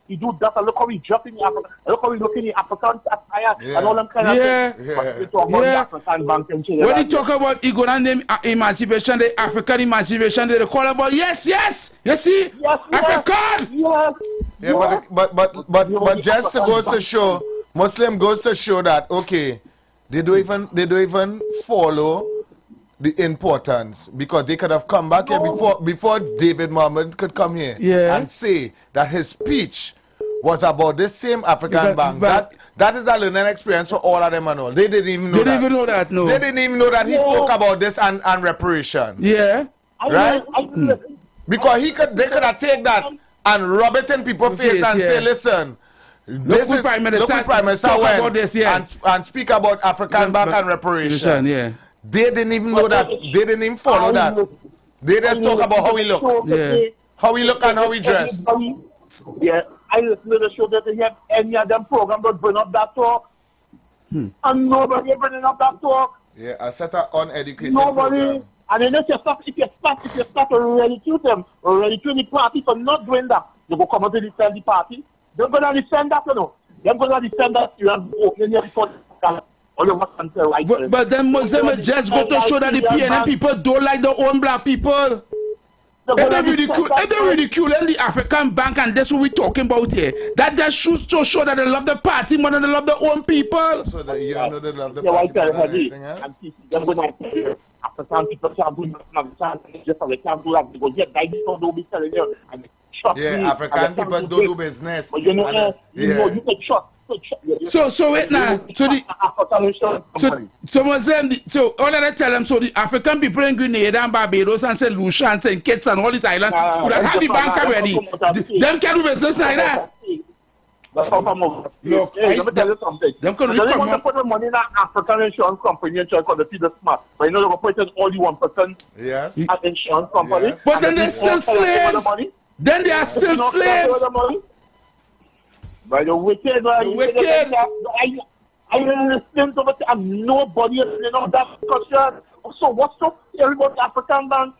S14: he do that and look how he dropped in the Africa. Look how he look in the African attire and all them kind of things. But we talk about the African bank and shit.
S2: When you talk about he go and name emancipation, the African emancipation, they call about yes. You see?
S14: Yes.
S2: African!
S14: Yes.
S4: Yeah, but just to goes to show, Muslim goes to show that okay, they don't even follow the importance, because they could have come back here before David Mohammed could come here and say that his speech was about this same African bank. That is a learning experience for all of them and all. They didn't even know that. They didn't even know that, no. They didn't even know that he spoke about this and reparation. Yeah. Right? Because they could have taken that and rub it in people's face and say, listen, this is Prime Minister went and speak about African bank and reparation. Yeah. They didn't even know that. They didn't even follow that. They just talk about how we look. Yeah. How we look and how we dress.
S14: Yeah. I listen to the show that they have any of them program that bring up that talk. And nobody bringing up that talk.
S4: Yeah, I set an uneducated
S14: nobody.
S4: program.
S14: And then if you start to ridicule them, or ridicule the party for not doing that, they go come out to defend the party. They're going to defend that, you know. They're going to defend that you have opening your report.
S2: But then Muslim just go to show that the PNM people don't like their own black people. If they ridiculing the African bank, and that's what we're talking about here, that just shows to show that they love the party more than they love their own people.
S4: So that you know they love the party more than anything else?
S14: African people can't do nothing. Just they can't do that. They go get died before they'll be telling you.
S4: Yeah, African people don't do business.
S14: But you know, you take shots.
S2: So wait now. So all that tell them, so the African people in Grenada and Barbados and St. Lucia and St. Kitts and all these islands would have the bank already. Them can do business like that.
S14: Look, let me tell you something. They want to put the money in an African insurance company and try to see the smart. But you know, they're putting all the 1% at insurance company.
S2: Yes. But then they're still slaves. Then they are still slaves.
S14: By the wicked, I listening to it, and nobody is listening on that discussion. So what's up? Everybody African bank.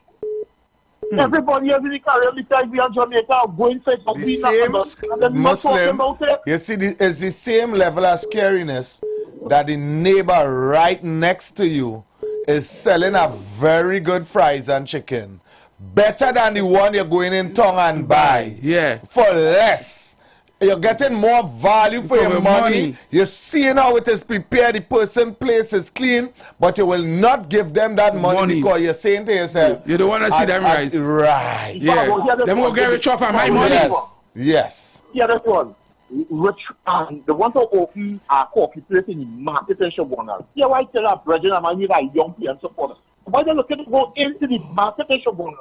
S14: Everybody is in the Caribbean, besides we are Jamaica, are going for it.
S4: The Muslim, you see, it's the same level of scariness that the neighbor right next to you is selling a very good fries and chicken. Better than the one you're going in town and buy. Yeah. For less. You're getting more value for your money. You're seeing how it is prepared. The person place is clean, but you will not give them that money because you're saying to yourself,
S2: you don't want to see them rise.
S4: Right.
S2: Yeah. Them will get rich off of my money.
S4: Yes.
S14: Yeah, that's one. Rich, they want to open a coffee place in the market in Shobona. Yeah, why tell our brethren and you like young people and supporters? Why they looking to go into the market in Shobona?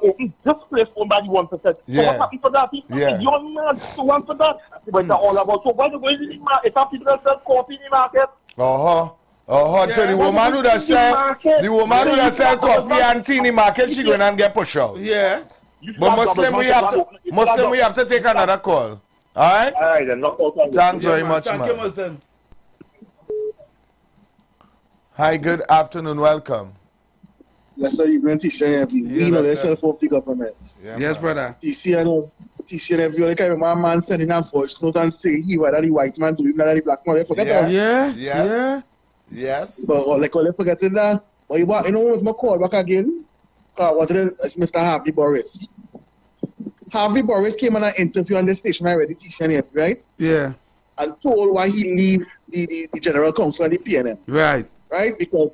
S14: Open this place owned by the 1%.
S4: Yeah.
S14: So what's happening for that?
S4: Yeah.
S14: You're not the one for that. But all about. So why do you go into the market? If people that sell coffee in the market?
S4: Yeah. So the woman who does sell coffee and tea in the market, she going and get pushed out. Yeah. But Muslim, we have to take another call. All right.
S14: All right. Then
S4: thanks very much, man.
S2: Thank you, Muslim.
S4: Hi. Good afternoon. Welcome.
S14: Yes, sir. You're going to share every week. Let's sell for the government.
S2: Yes, brother.
S14: TC and every other kind of man sending a voice note and say he whether the white man doing that, the black man. Forget that.
S4: Yes.
S14: But like all forgetting that. But you know what's my call back again? What is Mr. Harvey Boris? Harvey Boris came on an interview on the station already, TC, right?
S2: Yeah.
S14: And told why he leave the General Council and the PNM.
S2: Right.
S14: Right? Because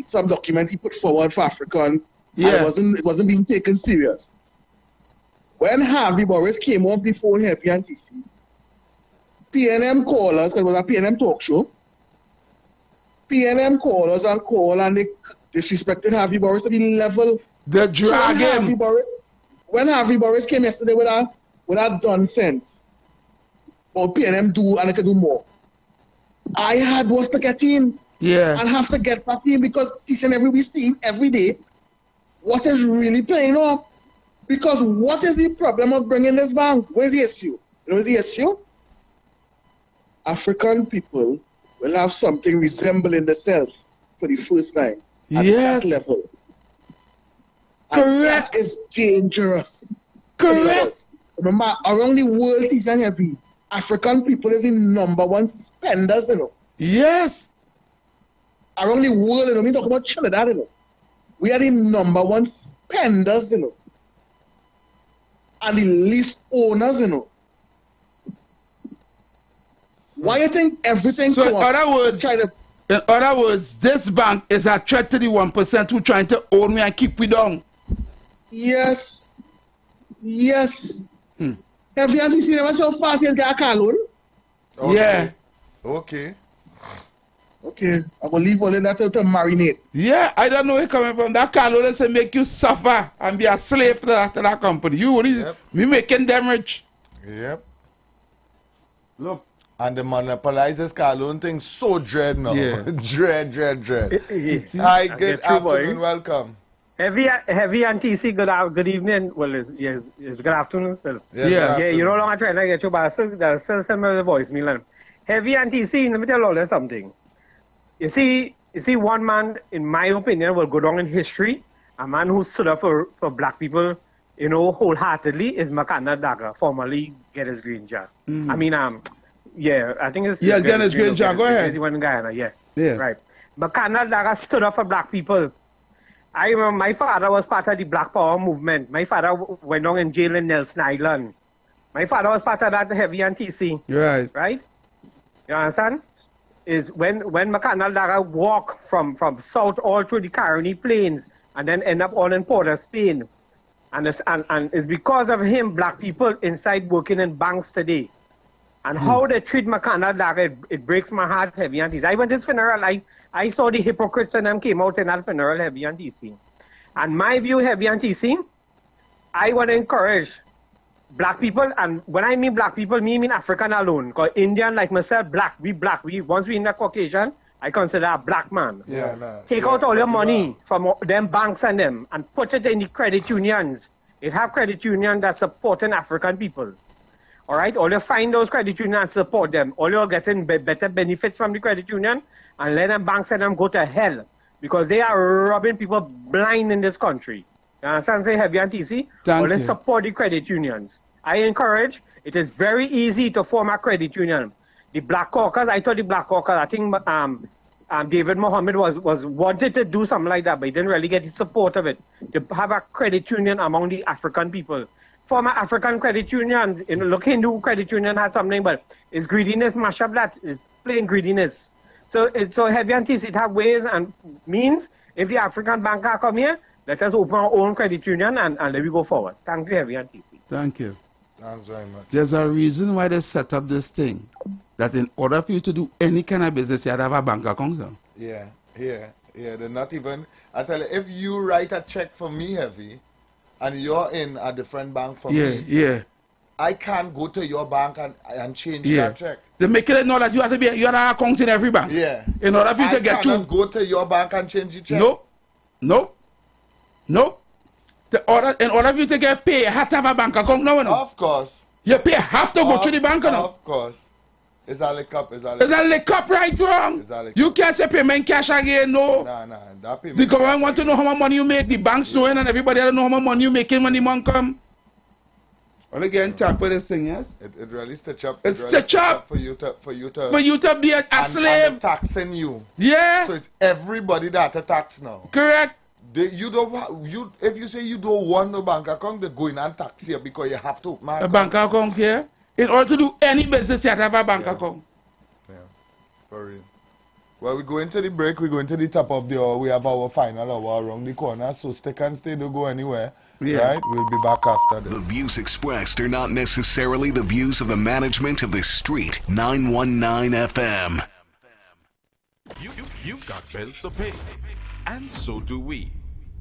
S14: some document he put forward for Africans, and it wasn't being taken serious. When Harvey Boris came off the phone here, PNTC, PNM called us, because it was a PNM talk show. PNM called us and they disrespected Harvey Boris to the level.
S2: The dragon.
S14: When Harvey Boris came yesterday with a done sense, but PNM do and they can do more. I had was to get in.
S2: Yeah.
S14: And have to get back in because each and every we see every day what is really playing off. Because what is the problem of bringing this bank? Where's the issue? You know the issue? African people will have something resembling themselves for the first time at that level.
S2: Correct.
S14: And that is dangerous.
S2: Correct.
S14: Remember, around the world, each and every African people is the #1 spenders, you know.
S2: Yes.
S14: Around the world, you know, we talk about Trinidad, you know. We are the #1 spenders, you know. And the least owners, you know. Why you think everything?
S2: So in other words, this bank is a threat to the 1% who trying to own me and keep me down.
S14: Yes. Yes. Have you seen ever so fast as get a car loan?
S4: Okay.
S2: Yeah.
S4: Okay.
S14: Okay. I will leave all of that to marinate.
S2: Yeah, I don't know where coming from. That car loan say make you suffer and be a slave to that company. You only me making them rich.
S4: Yep.
S2: Look.
S4: And the monopolizes car loan thing so dread now.
S2: Yeah.
S4: dread. Hi, good afternoon, welcome.
S15: Heavy and TC, good evening. Well, it's good afternoon still.
S2: Yeah.
S15: You no longer trying to get you, but still send me the voice, Milan. Heavy and TC, let me tell you all something. You see, one man, in my opinion, will go down in history. A man who stood up for black people, you know, wholeheartedly is Makana Daga, formerly Get His Green Jar. I mean, yeah, I think it's...
S2: Yes, Get His Green Jar, go ahead.
S15: One Guyana,
S2: yeah.
S15: Right. Makana Daga stood up for black people. I remember my father was part of the Black Power movement. My father went down in jail in Nelson Island. My father was part of that Heavy and TC.
S2: Right.
S15: Right? You understand? Is when McConnell Daga walk from south all through the Caroni Plains and then end up all in Port of Spain. And it's because of him black people inside working in banks today. And how they treat McConnell Daga, it breaks my heart, Heavy and TC. I went to his funeral, I saw the hypocrites and them came out in that funeral, Heavy and TC. And my view, Heavy and TC, I want to encourage black people, and when I mean black people, me mean African alone. Because Indian like myself, black. Once we in the Caucasian, I consider a black man. Take out all your money from them banks and them and put it in the credit unions. It have credit unions that supporting African people. All right, all you find those credit unions and support them. All you're getting better benefits from the credit union, and let them banks and them go to hell because they are robbing people blind in this country. You understand? Say Heavy and TC. Let's support the credit unions. I encourage. It is very easy to form a credit union. The Black Caucus. I thought the Black Caucus. I think David Mohammed was wanted to do something like that, but he didn't really get the support of it. To have a credit union among the African people. Form an African credit union. You know, look, Hindu credit union had something, but it's greediness mash up that. It's plain greediness. So Heavy and TC have ways and means. If the African banker come here, let us open our own credit union and let me go forward. Thank you, Heavy and TC.
S2: Thank you.
S4: Thanks very much.
S2: There's a reason why they set up this thing. That in order for you to do any kind of business, you have to have a bank account.
S4: Yeah. They're not even... I tell you, if you write a check for me, Heavy, and you're in a different bank from me...
S2: Yeah.
S4: I can't go to your bank and change that check.
S2: They make it know that you have to be... You have an account in every bank.
S4: Yeah.
S2: In order for you to get through...
S4: I cannot go to your bank and change the check.
S2: No. In order for you to get paid, you have to have a bank account now.
S4: Of course.
S2: Your pay have to go to the bank now.
S4: Of course. It's a lick up.
S2: It's a lick up, right, wrong? You can't say payment cash again, no.
S4: Nah. That payment
S2: the government want to know how much money you make, the banks knowing, and everybody else know how much money you making when the money come. Well, again, tap with this thing, yes?
S4: It really stitch up.
S2: It's stitch up.
S4: For you to
S2: be a slave.
S4: And taxing you.
S2: Yeah.
S4: So it's everybody that a tax now.
S2: Correct.
S4: If you say you don't want no bank account, they go in and tax you because you have to open
S2: a bank account here. In order to do any business, you have to have a bank account.
S4: Yeah, for real. Well, we go into the break. We go into the top of the hour. We have our final hour around the corner. So stick and stay. Don't go anywhere.
S2: Yeah.
S4: Right? We'll be back after this.
S16: The views expressed are not necessarily the views of the management of the Street 919 FM.
S21: You've got bills to pay. And so do we.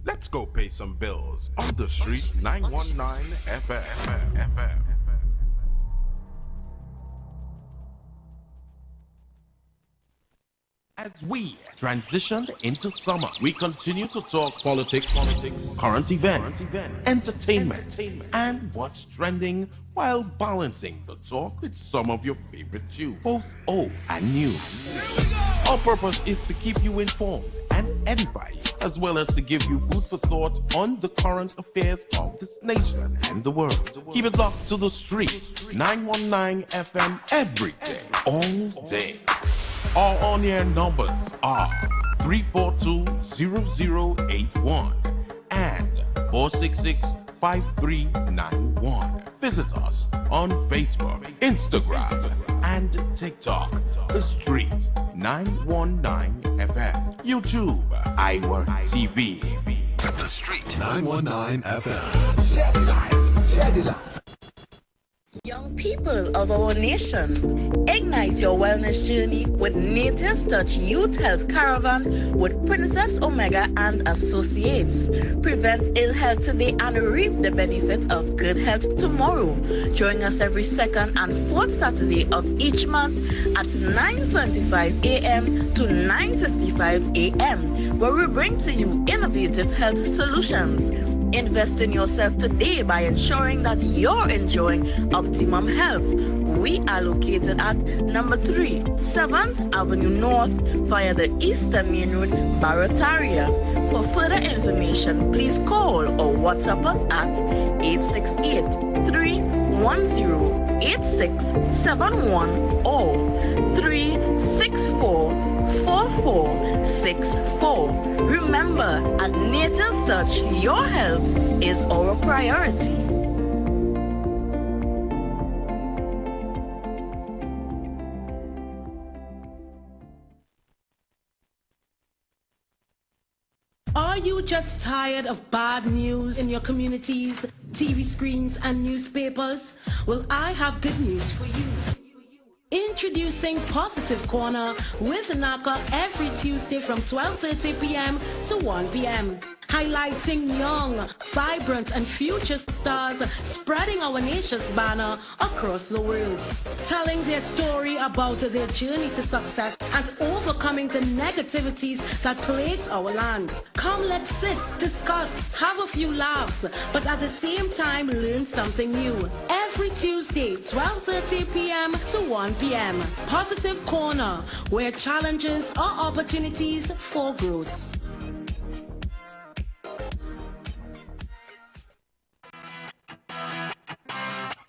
S21: Let's go pay some bills on the Street 919 FM. As we transition into summer, we continue to talk politics, current events, entertainment, and what's trending while balancing the talk with some of your favorite tunes, both old and new. Our purpose is to keep you informed and edify you, as well as to give you food for thought on the current affairs of this nation and the world. Keep it locked to the Street 919 FM every day, all day. Our on-air numbers are 342-0081 and 466-5391. Visit us on Facebook, Instagram,
S18: and TikTok. The Street 919 FM. YouTube, IWER TV.
S23: The Street 919 FM. Share the life.
S1: Young people of our nation, ignite your wellness journey with Nature's Touch Youth Health Caravan with Princess Omega and Associates. Prevent ill health today and reap the benefit of good health tomorrow. Join us every second and fourth Saturday of each month at 9:25 a.m. to 9:55 a.m., where we bring to you innovative health solutions. Invest in yourself today by ensuring that you're enjoying optimum health. We are located at number 3, 7th Avenue North via the Eastern Main Road, Barataria. For further information, please call or WhatsApp us at 868-310-8671 or 364-4464. Remember, at Nature's Touch, your health is our priority.
S19: Are you just tired of bad news in your communities, TV screens, and newspapers? Well, I have good news for you. Introducing Positive Corner with Naka every Tuesday from 12:30 p.m. to 1 p.m. Highlighting young, vibrant, and future stars spreading our nation's banner across the world. Telling their story about their journey to success and overcoming the negativities that plagues our land. Come, let's sit, discuss, have a few laughs, but at the same time learn something new. Every Tuesday, 12:30 p.m. to 1 p.m. Positive Corner, where challenges are opportunities for growth.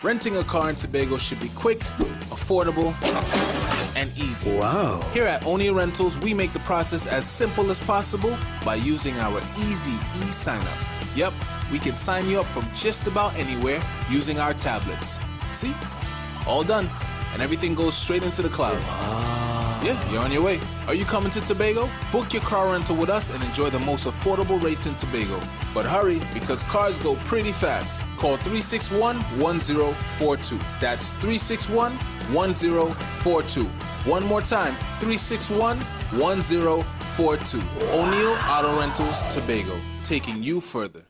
S20: Renting a car in Tobago should be quick, affordable, and easy.
S22: Wow.
S20: Here at O'Neill Rentals, we make the process as simple as possible by using our easy e-sign-up. Yep, we can sign you up from just about anywhere using our tablets. See? All done. And everything goes straight into the cloud.
S22: Wow.
S20: Yeah, you're on your way. Are you coming to Tobago? Book your car rental with us and enjoy the most affordable rates in Tobago. But hurry, because cars go pretty fast. Call 361-1042. That's 361-1042. One more time, 361-1042. O'Neill Auto Rentals, Tobago, taking you further.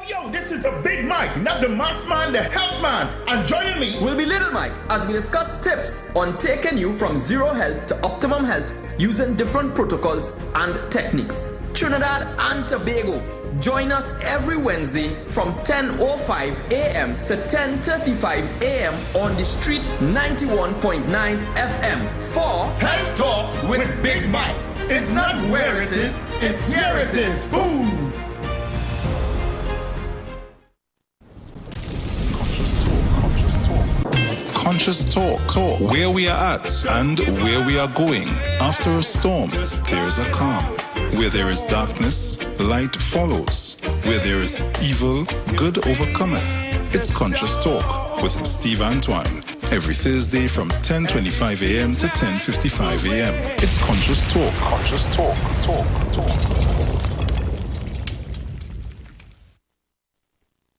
S25: Yo, this is the Big Mike, not the mass man, the health man. And joining me
S26: will be Little Mike as we discuss tips on taking you from zero health to optimum health using different protocols and techniques. Trinidad and Tobago. Join us every Wednesday from 10:05 a.m. to 10:35 a.m. on the Street 91.9 FM for
S25: Health Talk with Big Mike. It's not where it is, it's here it is. Boom!
S27: Conscious Talk, where we are at and where we are going. After a storm, there is a calm. Where there is darkness, light follows. Where there is evil, good overcometh. It's Conscious Talk with Steve Antoine. Every Thursday from 10:25 a.m. to 10:55 a.m. It's Conscious Talk. Conscious Talk. Talk.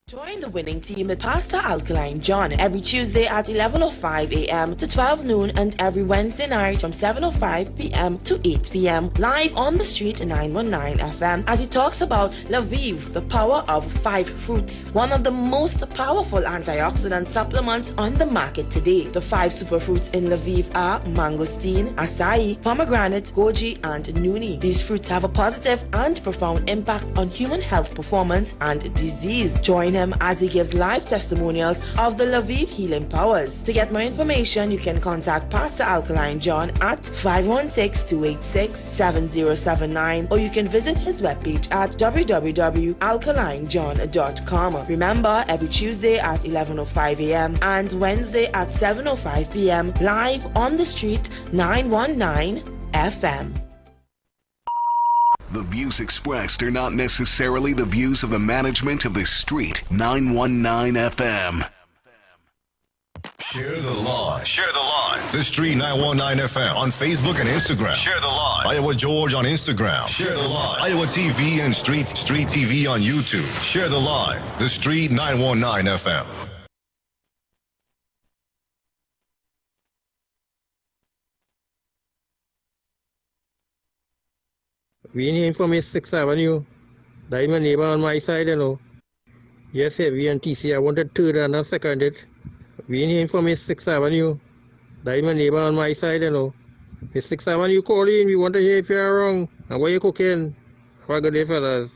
S17: Join the winning team with Pastor Alkaline John every Tuesday at 11:05 a.m. to 12 noon and every Wednesday night from 7:05 p.m. to 8 p.m. live on the Street 919 FM as he talks about Lviv, the power of 5 fruits, one of the most powerful antioxidant supplements on the market today. The 5 superfruits in Lviv are mangosteen, acai, pomegranate, goji, and nuni. These fruits have a positive and profound impact on human health performance and disease. Join him as he gives live testimonials of the Lviv healing powers. To get more information, you can contact Pastor Alkaline John at 516-286-7079 or you can visit his webpage at www.alkalinejohn.com. Remember, every Tuesday at 11:05 a.m. and Wednesday at 7:05 p.m. live on the Street 919 FM.
S16: The views expressed are not necessarily the views of the management of the Street 919 FM.
S23: Share the live. Share the live. The Street 919 FM on Facebook and Instagram. Share the live. Iowa George on Instagram. Share the live. Iowa TV and Street TV on YouTube. Share the live. The Street 919 FM.
S11: We in here from 6th Avenue. That's my neighbor on my side, you know. Yes, we and TC. I wanted third and not seconded. We in here from 6th Avenue. That's my neighbor on my side, you know. 6th Avenue, call in. We want to hear if you're wrong. And what you cooking? Have a good day, fellas.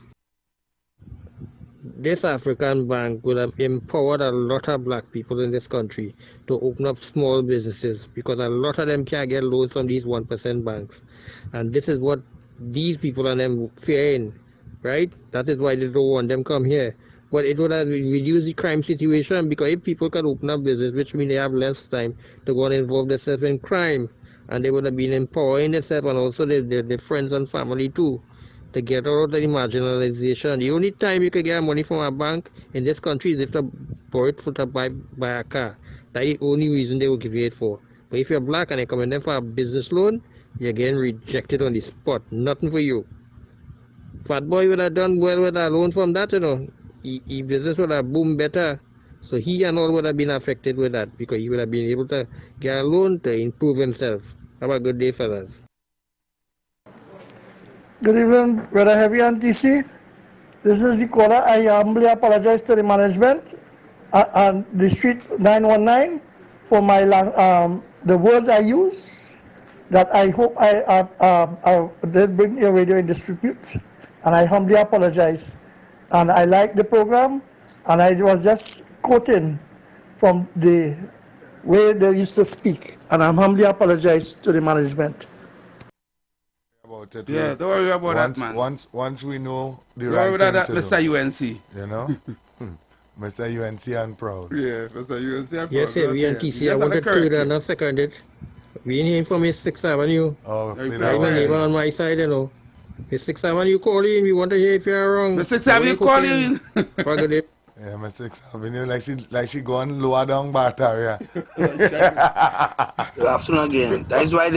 S11: This African bank would have empowered a lot of black people in this country to open up small businesses because a lot of them can't get loans from these 1% banks. And this is what these people and them fearing, right? That is why they don't want them come here. But it would have reduced the crime situation because if people can open up business, which means they have less time to go and involve themselves in crime, and they would have been empowering themselves and also their friends and family too, to get out of the marginalization. The only time you can get money from a bank in this country is if you borrow it for to buy a car. That's the only reason they will give you it for. But if you're black and they come in there for a business loan, you're getting rejected on the spot. Nothing for you. Fat Boy would have done well with a loan from that, you know. His business would have boomed better. So he and all would have been affected with that because he would have been able to get a loan to improve himself. Have a good day, fellas.
S3: Good evening, Brother Heavy and TC. This is the caller. I humbly apologize to the management and the Street 919 for my the words I use. That I hope I did bring your radio in disrepute, and I humbly apologize. And I like the program, and I was just quoting from the way they used to speak, and I humbly apologize to the management.
S2: Yeah, don't worry about that, man.
S4: Once we know the
S2: don't
S4: right
S2: worry about
S4: thing
S2: that,
S4: to
S2: Mr.
S4: do,
S2: UNC.
S4: You know? Mr. UNC and proud.
S2: Yeah, Mr. UNC and proud.
S11: Yes, we and TC. I wanted third and not seconded. We in here from 6th Avenue.
S4: Oh,
S11: I'm a neighbor on my side, you know. 6th Avenue, call in. We want to hear if you're wrong.
S2: 6th Avenue, call in.
S4: Yeah, my 6th Avenue, like she going lower down Bartaria.
S24: Good afternoon again. That is why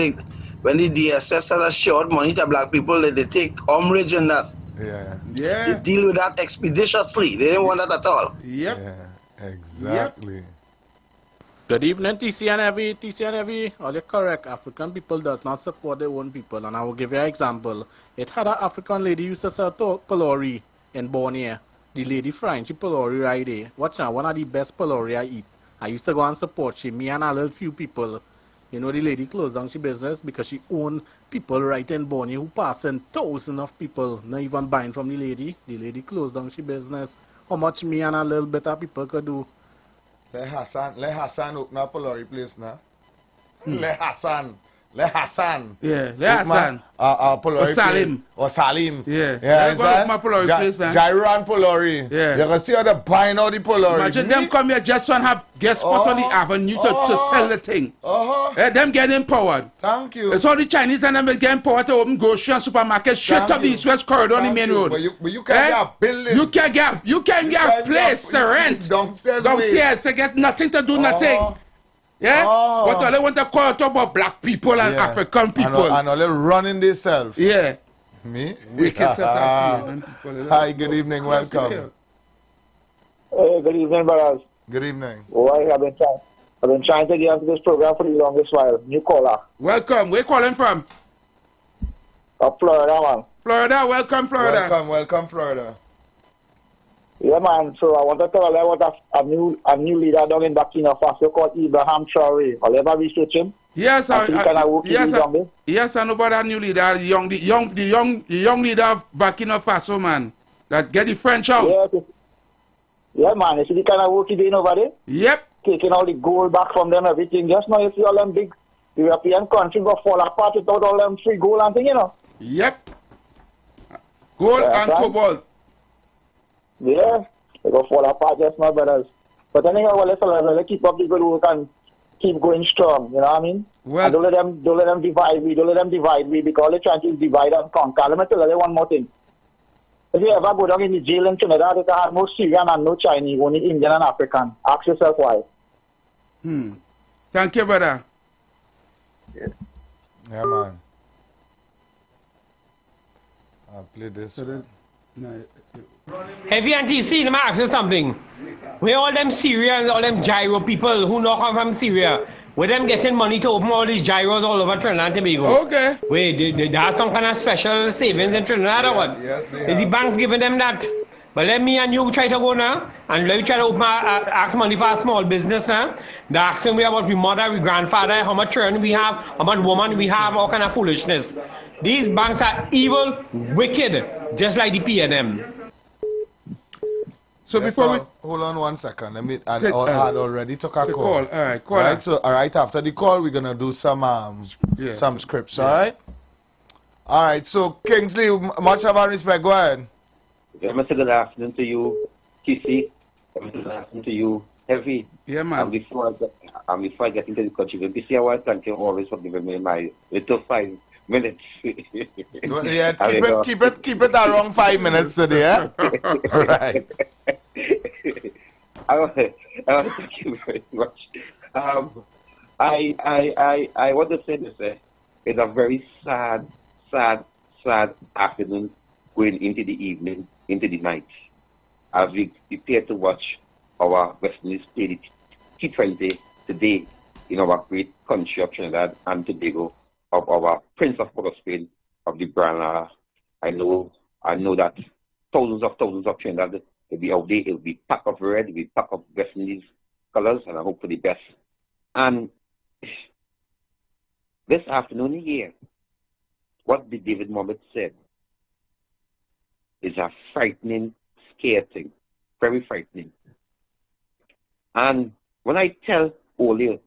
S24: when the DSS has short money to black people, they take umbrage in that.
S4: Yeah.
S24: They deal with that expeditiously. They didn't want that at all.
S2: Yep.
S4: Yeah, exactly.
S5: Yep. Good evening, TC and Heavy. All you correct. African people does not support their own people. And I will give you an example. It had an African lady used to sell pylori in Borneo. The lady frying, she pylori right there. Watch out, one of the best pylori I eat. I used to go and support she, me and a little few people. You know, the lady closed down she business because she owned people right in Borneo who passing thousands of people, not even buying from the lady. The lady closed down she business. How much me and a little bit of people could do?
S4: Let Hassan open up a lorry place now. Let Hassan.
S2: Yeah, let Hassan.
S4: Or Salim.
S2: Yeah.
S4: Yeah,
S2: go open up a lorry place, huh?
S4: Jairo and Polori.
S2: Yeah.
S4: You can see how they're buying all the Polori.
S2: Imagine them come here just to get spot on the avenue to sell the thing. Them getting empowered.
S4: Thank you.
S2: It's all the Chinese and them getting empowered to open grocery and supermarket straight up the East-West corridor on the main road.
S4: But you can't get a building.
S2: You can't get a place to rent. Downstairs to get nothing to do nothing. Yeah? But all they want to talk about black people and African people.
S4: And all they running themselves.
S2: Yeah.
S4: Me?
S2: Wicked
S4: Hi, good evening, welcome.
S14: Hey, good evening, brothers.
S4: Good evening.
S14: I've been trying to get into this program for the longest while. New caller.
S2: Welcome. Where you calling from?
S14: Florida, man.
S2: Florida, welcome, Florida.
S4: Welcome, Florida.
S14: Yeah, man. So I want to tell you about a new leader down in Burkina Faso called Ibrahim Traoré. Have you ever researched him?
S2: Yes, I know about that new leader, the young leader of Burkina Faso, man. That get the French out.
S14: Yeah, man. You see the kind of work he doing over there?
S2: Yep.
S14: Taking all the gold back from them, everything. Just now you see all them big European countries go fall apart without all them free gold and thing, you know?
S2: Yep. Gold and cobalt.
S14: Yeah, they go fall apart just now, brothers. But anyway, let's keep up the good work and keep going strong, you know what I mean?
S2: Well,
S14: and don't let them divide me because they're trying to divide and conquer. Let me tell you one more thing. If you ever go down in the jail in Trinidad, it have no Syrian and no Chinese, only Indian and African. Ask yourself why.
S2: Thank you, brother.
S4: Yeah, man. I'll play this.
S15: Heavy and TC, let me ask you something. Where all them Syrians, all them gyro people who not come from Syria, where them getting money to open all these gyros all over Trinidad and Tobago?
S2: Okay.
S15: Wait, they have some kind of special savings in Trinidad or what?
S4: Yes, they
S15: Is the banks giving them that? But let me and you try to go now, and let me try to open ask money for a small business now. They asking me about my mother, my grandfather, how much children we have, how much woman we have, all kind of foolishness. These banks are evil, wicked, just like the PNM.
S2: So
S4: yes,
S2: before we
S4: hold on 1 second, let me. I
S2: Take,
S4: had already took a call.
S2: All right, call.
S4: Right, so all right, after the call, we're gonna do some scripts. All right. All right. So Kingsley, much of our respect. Go ahead.
S6: Mr. Good afternoon to you, TC. Good afternoon to you, Heavy.
S2: Yeah, man.
S6: And before I get into the country, TC, I want to thank you always for giving me my little 5 minutes.
S4: Yeah, keep it around 5 minutes today, yeah? Right.
S6: I want to thank you very much. I want to say this, it's a very sad afternoon going into the evening, into the night, as we prepare to watch our West Indies play the T20 today in our great country of Trinidad and Tobago, of our Prince of Port of Spain, of the Brana. I know that thousands of Trinidad will be out there. It will be packed of red, it will be packed of West Indies colors, and I hope for the best. And this afternoon here, what the David Mohammed said is a frightening, scary thing. Very frightening. And when I tell Ole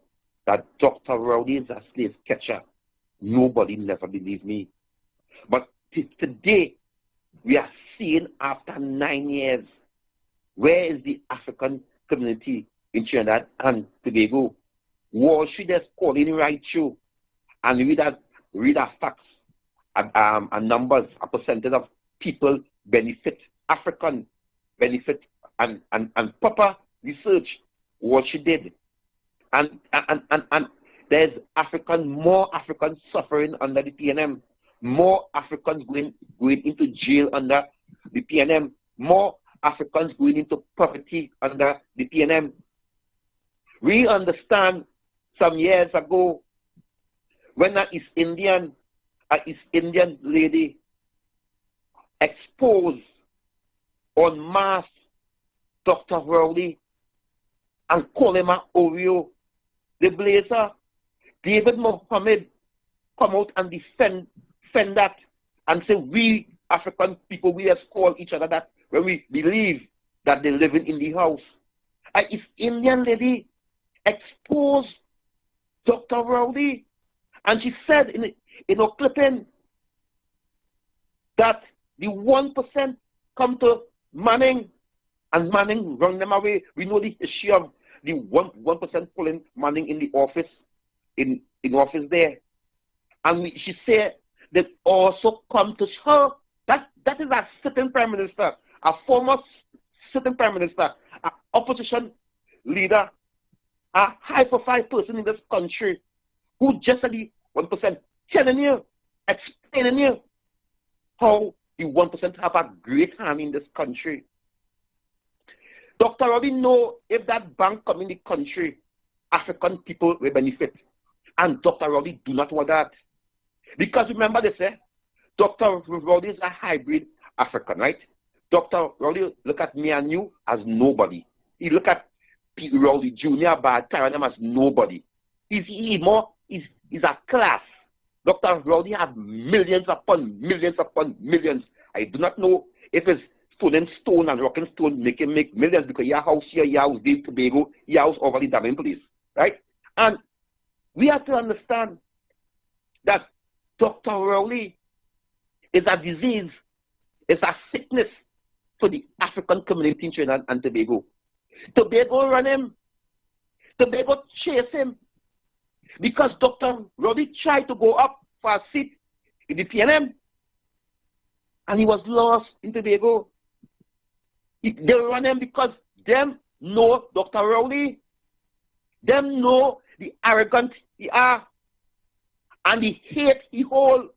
S6: that Dr. Rowley is a slave catcher, nobody never believed me. But today, we are seeing after 9 years, where is the African community in Trinidad and Tobago? Wall Street is calling right through and read our facts and numbers, a percentage of people benefit, African benefit, and proper research what she did. And there's more Africans suffering under the PNM, more Africans going into jail under the PNM, more Africans going into poverty under the PNM. We understand some years ago when an East Indian lady exposed en masse Dr. Rowley and call him an Oreo, the blazer. David Mohammed come out and defend that and say we African people, we just call each other that when we believe that they're living in the house. An East Indian lady exposed Dr. Rowley, and she said in her clipping that the 1% come to Manning, and Manning run them away. We know the issue of the 1% pulling Manning in the office, in office there. And she said that also come to her. That is a sitting prime minister, a former sitting prime minister, an opposition leader, a high-profile person in this country who just said the 1%, telling you, explaining you how the 1% have a great hand in this country. Dr. Robbie know if that bank come in the country, African people will benefit. And Dr. Robbie do not want that. Because remember this, Dr. Robbie is a hybrid African, right? Dr. Robbie look at me and you as nobody. He look at Pete Rowley Jr. by carrying them as nobody. He's a class. Dr. Rowley has millions upon millions. I do not know if it's Stone Stone and Rocking Stone make millions because your house here, your house in Tobago, your house over the Dublin place, right? And we have to understand that Dr. Rowley is a disease, it's a sickness for the African community in Trinidad and Tobago. Tobago run him, Tobago chase him, because Dr. Rowley tried to go up for a seat in the PNM, and he was lost in Tobago. They run him because them know Dr. Rowley. Them know the arrogant he are, and the hate he hold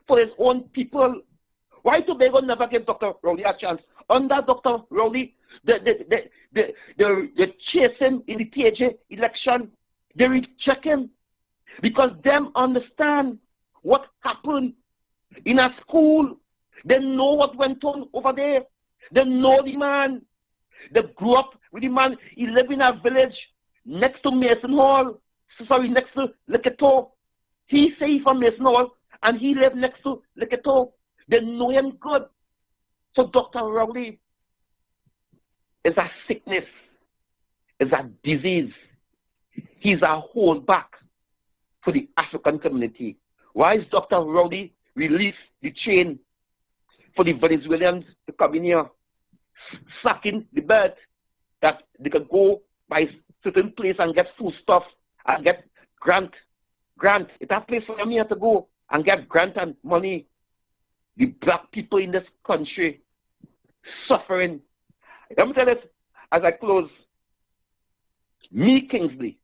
S6: for his own people. Why Tobago never gave Dr. Rowley a chance? Under Dr. Rowley, they chase him in the TJ election. They reject him because them understand what happened in a school. They know what went on over there. They know the man. They grew up with the man. He lived in a village next to Mason Hall. Sorry, next to Leketo. He say he from Mason Hall, and he lived next to Leketo. They know him good. So Dr. Rowley is a sickness, is a disease. He's a holdback for the African community. Why is Dr. Rowley release the chain for the Venezuelans to come in here, sucking the bird that they can go by certain place and get food stuff and get grant. It's a place for them here to go and get grant and money. The black people in this country suffering. Let me tell you this as I close. Me, Kingsley,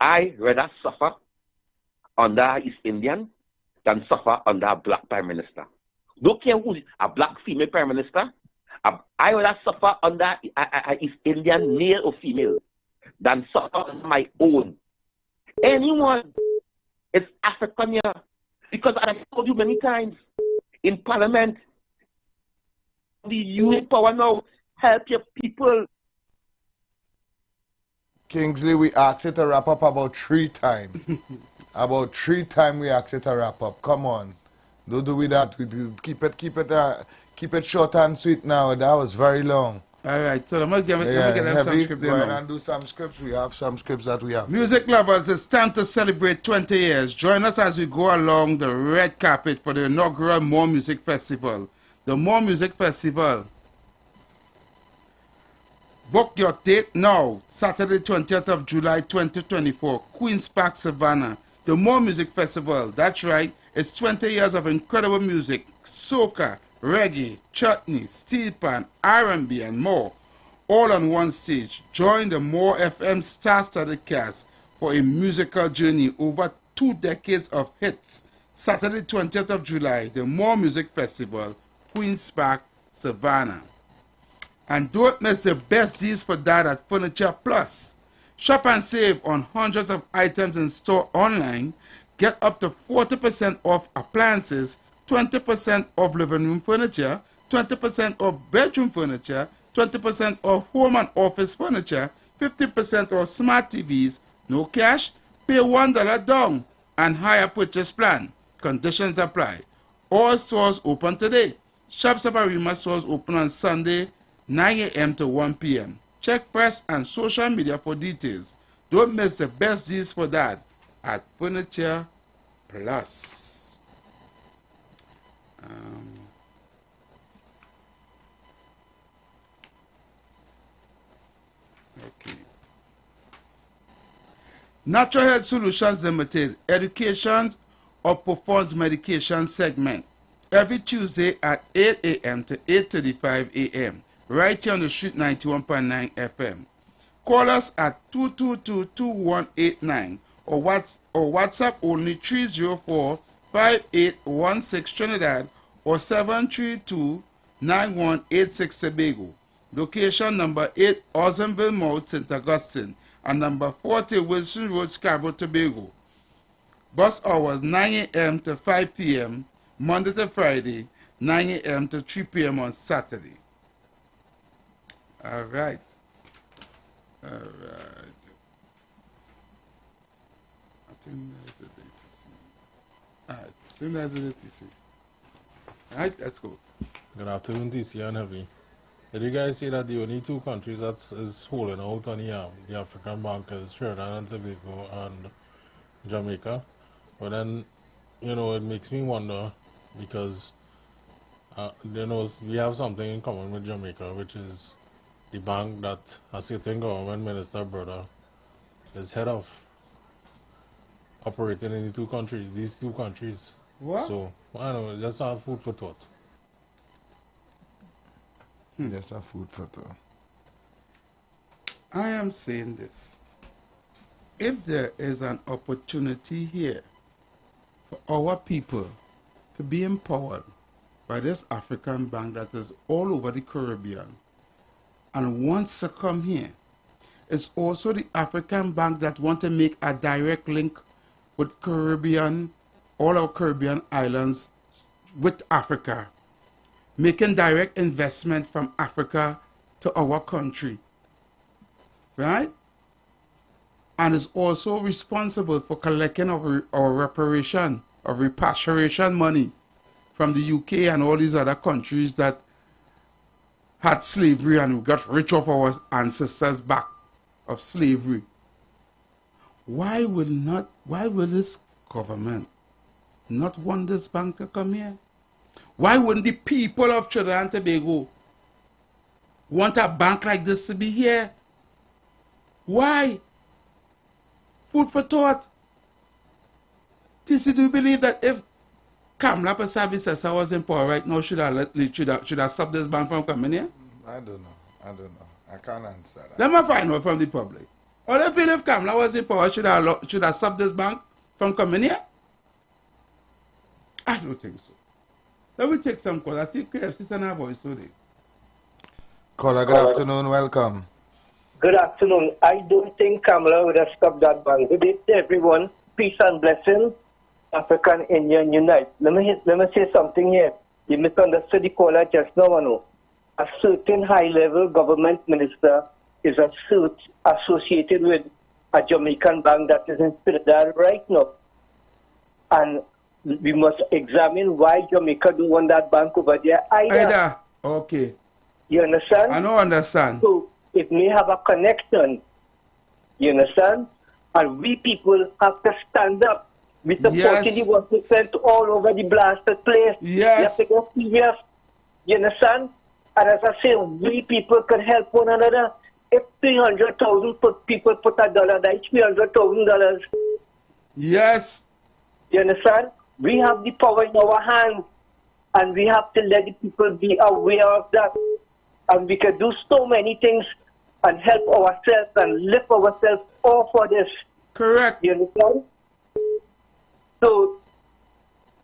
S6: I rather suffer under East Indian than suffer under a black prime minister. Don't care who's a black female prime minister. I rather suffer under a East Indian male or female than suffer under my own. Anyone is African here. Because I've told you many times, in Parliament, the unit power now, help your people.
S4: Kingsley, we asked you to wrap up about 3 times. About 3 times we asked you to wrap up. Come on. Don't do with that. Keep it short and sweet now. That was very long.
S2: All right, so let me get some script
S4: Go ahead and do some scripts. We have some scripts that we have.
S2: Music lovers, it's time to celebrate 20 years. Join us as we go along the red carpet for the inaugural More Music Festival. The More Music Festival. Book your date now, Saturday 20th of July 2024, Queen's Park, Savannah. The More Music Festival, that's right, it's 20 years of incredible music, soca, reggae, chutney, steel pan, R&B, and more, all on one stage. Join the More FM star-studded cast for a musical journey over 2 decades of hits. Saturday 20th of July, the More Music Festival, Queen's Park, Savannah. And don't miss the best deals for that at Furniture Plus. Shop and save on hundreds of items in store online. Get up to 40% off appliances, 20% off living room furniture, 20% off bedroom furniture, 20% off home and office furniture, 50% off smart TVs, no cash, pay $1 down, and higher purchase plan. Conditions apply. All stores open today. Shop Sabarima stores open on Sunday, 9 a.m. to 1 p.m. Check press and social media for details. Don't miss the best deals for that at Furniture Plus. Okay. Natural Health Solutions Limited, Education of Performance Medication segment. Every Tuesday at 8 a.m. to 8:35 a.m. right here on the Street 91.9 FM. Call us at 222-2189 or WhatsApp only 304-5816 Trinidad or 732-9186 Tobago. Location number 8 Ozenville Mount, St. Augustine, and number 40 Wilson Road, Scarborough, Tobago. Bus hours 9 a.m. to 5 p.m. Monday to Friday, 9 a.m. to 3 p.m. on Saturday. All right. I think that's the DTC. All right, let's go.
S5: Good afternoon, TC and Heavy. Did you guys see that the only 2 countries that is holding out on the African bankers, Trinidad and Tobago and Jamaica? But then, it makes me wonder because, we have something in common with Jamaica, which is the bank that a certain government minister brother is head of, operating in these two countries.
S2: What?
S5: So, I don't know, just have food for thought.
S4: Just have food for thought.
S2: I am saying this. if there is an opportunity here for our people to be empowered by this African bank that is all over the Caribbean and wants to come here, it's also the African bank that want to make a direct link with Caribbean, all our Caribbean islands with Africa, making direct investment from Africa to our country, right? And is also responsible for collecting our reparation, or repatriation money from the UK and all these other countries that had slavery and got rich off our ancestors back of slavery. Why will this government not want this bank to come here? Why wouldn't the people of Trinidad and Tobago want a bank like this to be here? Why? Food for thought. TC, do you believe that if Kamla Pasabi was in power right now, should I stop this bank from coming here?
S4: I don't know. I can't answer that.
S2: Let me find out from the public. Or if Kamla was in power, should I stop this bank from coming here? I don't think so. Let me take some calls. I see KFC and our voice today.
S4: Caller, good afternoon. Welcome.
S7: Good afternoon. I don't think Kamala would have stopped that ban. Good day to everyone. Peace and blessings. African Indian Unite. Let me say something here. You misunderstood the caller just now. No. A certain high-level government minister is associated with a Jamaican bank that is in Trinidad right now. And we must examine why Jamaica don't want that bank over there either.
S2: Okay.
S7: You understand?
S2: I don't understand.
S7: So it may have a connection. You understand? And we people have to stand up. We support the 1% all over the blasted place.
S2: Yes.
S7: You have to get serious. You understand? And as I say, we people can help one another. If 300,000 people put $1, that's $300,000.
S2: Yes.
S7: You understand? We have the power in our hands, and we have to let the people be aware of that. And we can do so many things and help ourselves and lift ourselves off for this.
S2: Correct.
S7: You understand? So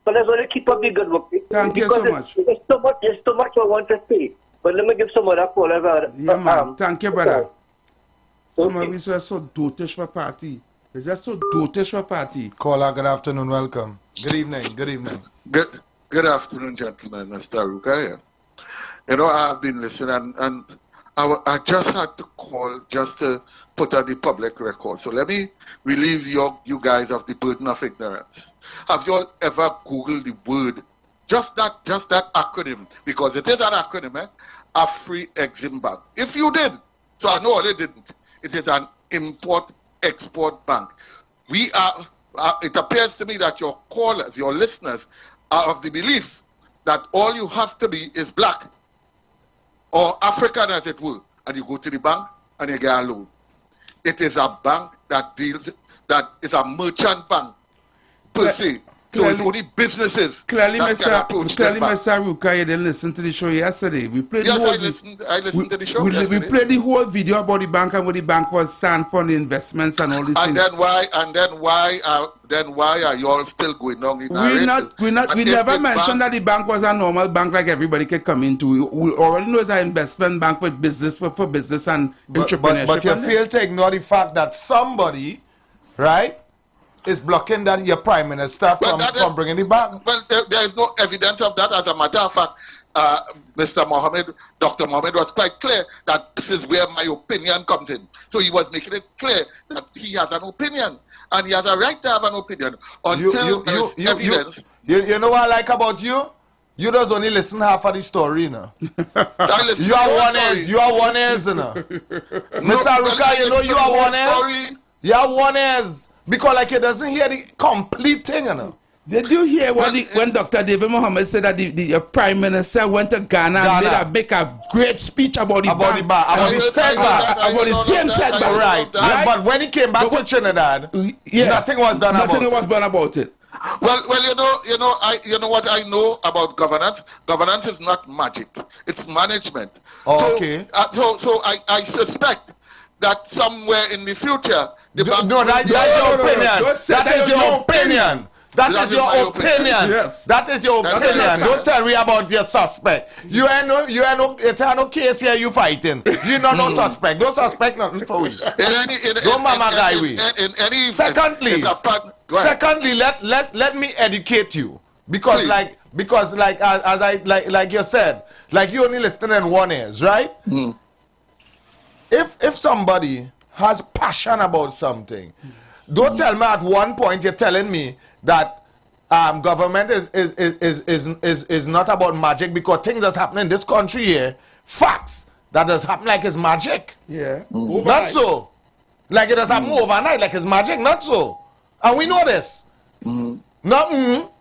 S7: let's only keep up the good work.
S2: Thank you so much.
S7: There's so much I want to say. But let me give some other callers.
S2: Yeah, man. Thank you, brother. Some of us are so dotish for party. It's just so dotish for party.
S4: Caller, good afternoon. Welcome. Good evening. Good evening.
S8: Good afternoon, gentlemen. Mr. Rukaya. You know, I've been listening, and I just had to call just to put on the public record. So let me relieve you guys of the burden of ignorance. Have you all ever Googled the word, just that acronym, because it is an acronym, Afri-Exim Bank? If you did, so I know they didn't, it is an import-export bank. We are, it appears to me that your callers, your listeners, are of the belief that all you have to be is black, or African as it were, and you go to the bank and you get a loan. It is a bank that is a merchant bank per se. So it's only businesses.
S2: Clearly, Mr. Ruka, you didn't listen to the show yesterday. We played
S8: I listened to the show yesterday.
S2: We played the whole video about the bank and what the bank was stand for the investments and all these things.
S8: Then why are you all still going on?
S2: We never mentioned that the bank was a normal bank like everybody could come into. We already know it's an investment bank with business for business and entrepreneurship.
S4: But you fail to ignore the fact that somebody, right, is blocking that your prime minister from bringing it back.
S8: Well, there is no evidence of that. As a matter of fact, Dr. Mohammed was quite clear that this is where my opinion comes in. So he was making it clear that he has an opinion, and he has a right to have an opinion until there is evidence.
S4: You know what I like about you? You just only listen half of the story, you know. You are one ears, you know. Mr. Ruka, you know you are one ears. You are one ears. Because like he doesn't hear the complete thing, you know.
S2: Did you hear when Dr. David Mohammed said that the Prime Minister went to Ghana and made a great speech about the bank?
S4: About the same setback. Right. But when he came back to Trinidad, nothing was done about it.
S2: Nothing was done about it.
S8: Well, you know what I know about governance. Governance is not magic; it's management.
S4: Oh, okay.
S8: So I suspect that somewhere in the future
S4: the bank.
S2: No, that's your opinion. That is your opinion. That is your opinion.
S4: Yes.
S2: That is your opinion. Don't tell me about your suspect. You ain't no case here you fighting. You not no suspect. No suspect nothing for we. Don't mama guy we. Secondly, let me educate you. Because as you said, like you only listening in one ears, right? If somebody has passion about something, don't tell me at one point you're telling me that government is not about magic, because things that's happening in this country here, facts that has happened like it's magic.
S3: Yeah.
S2: Not so. Like it has happened overnight, like it's magic, not so. And we know this.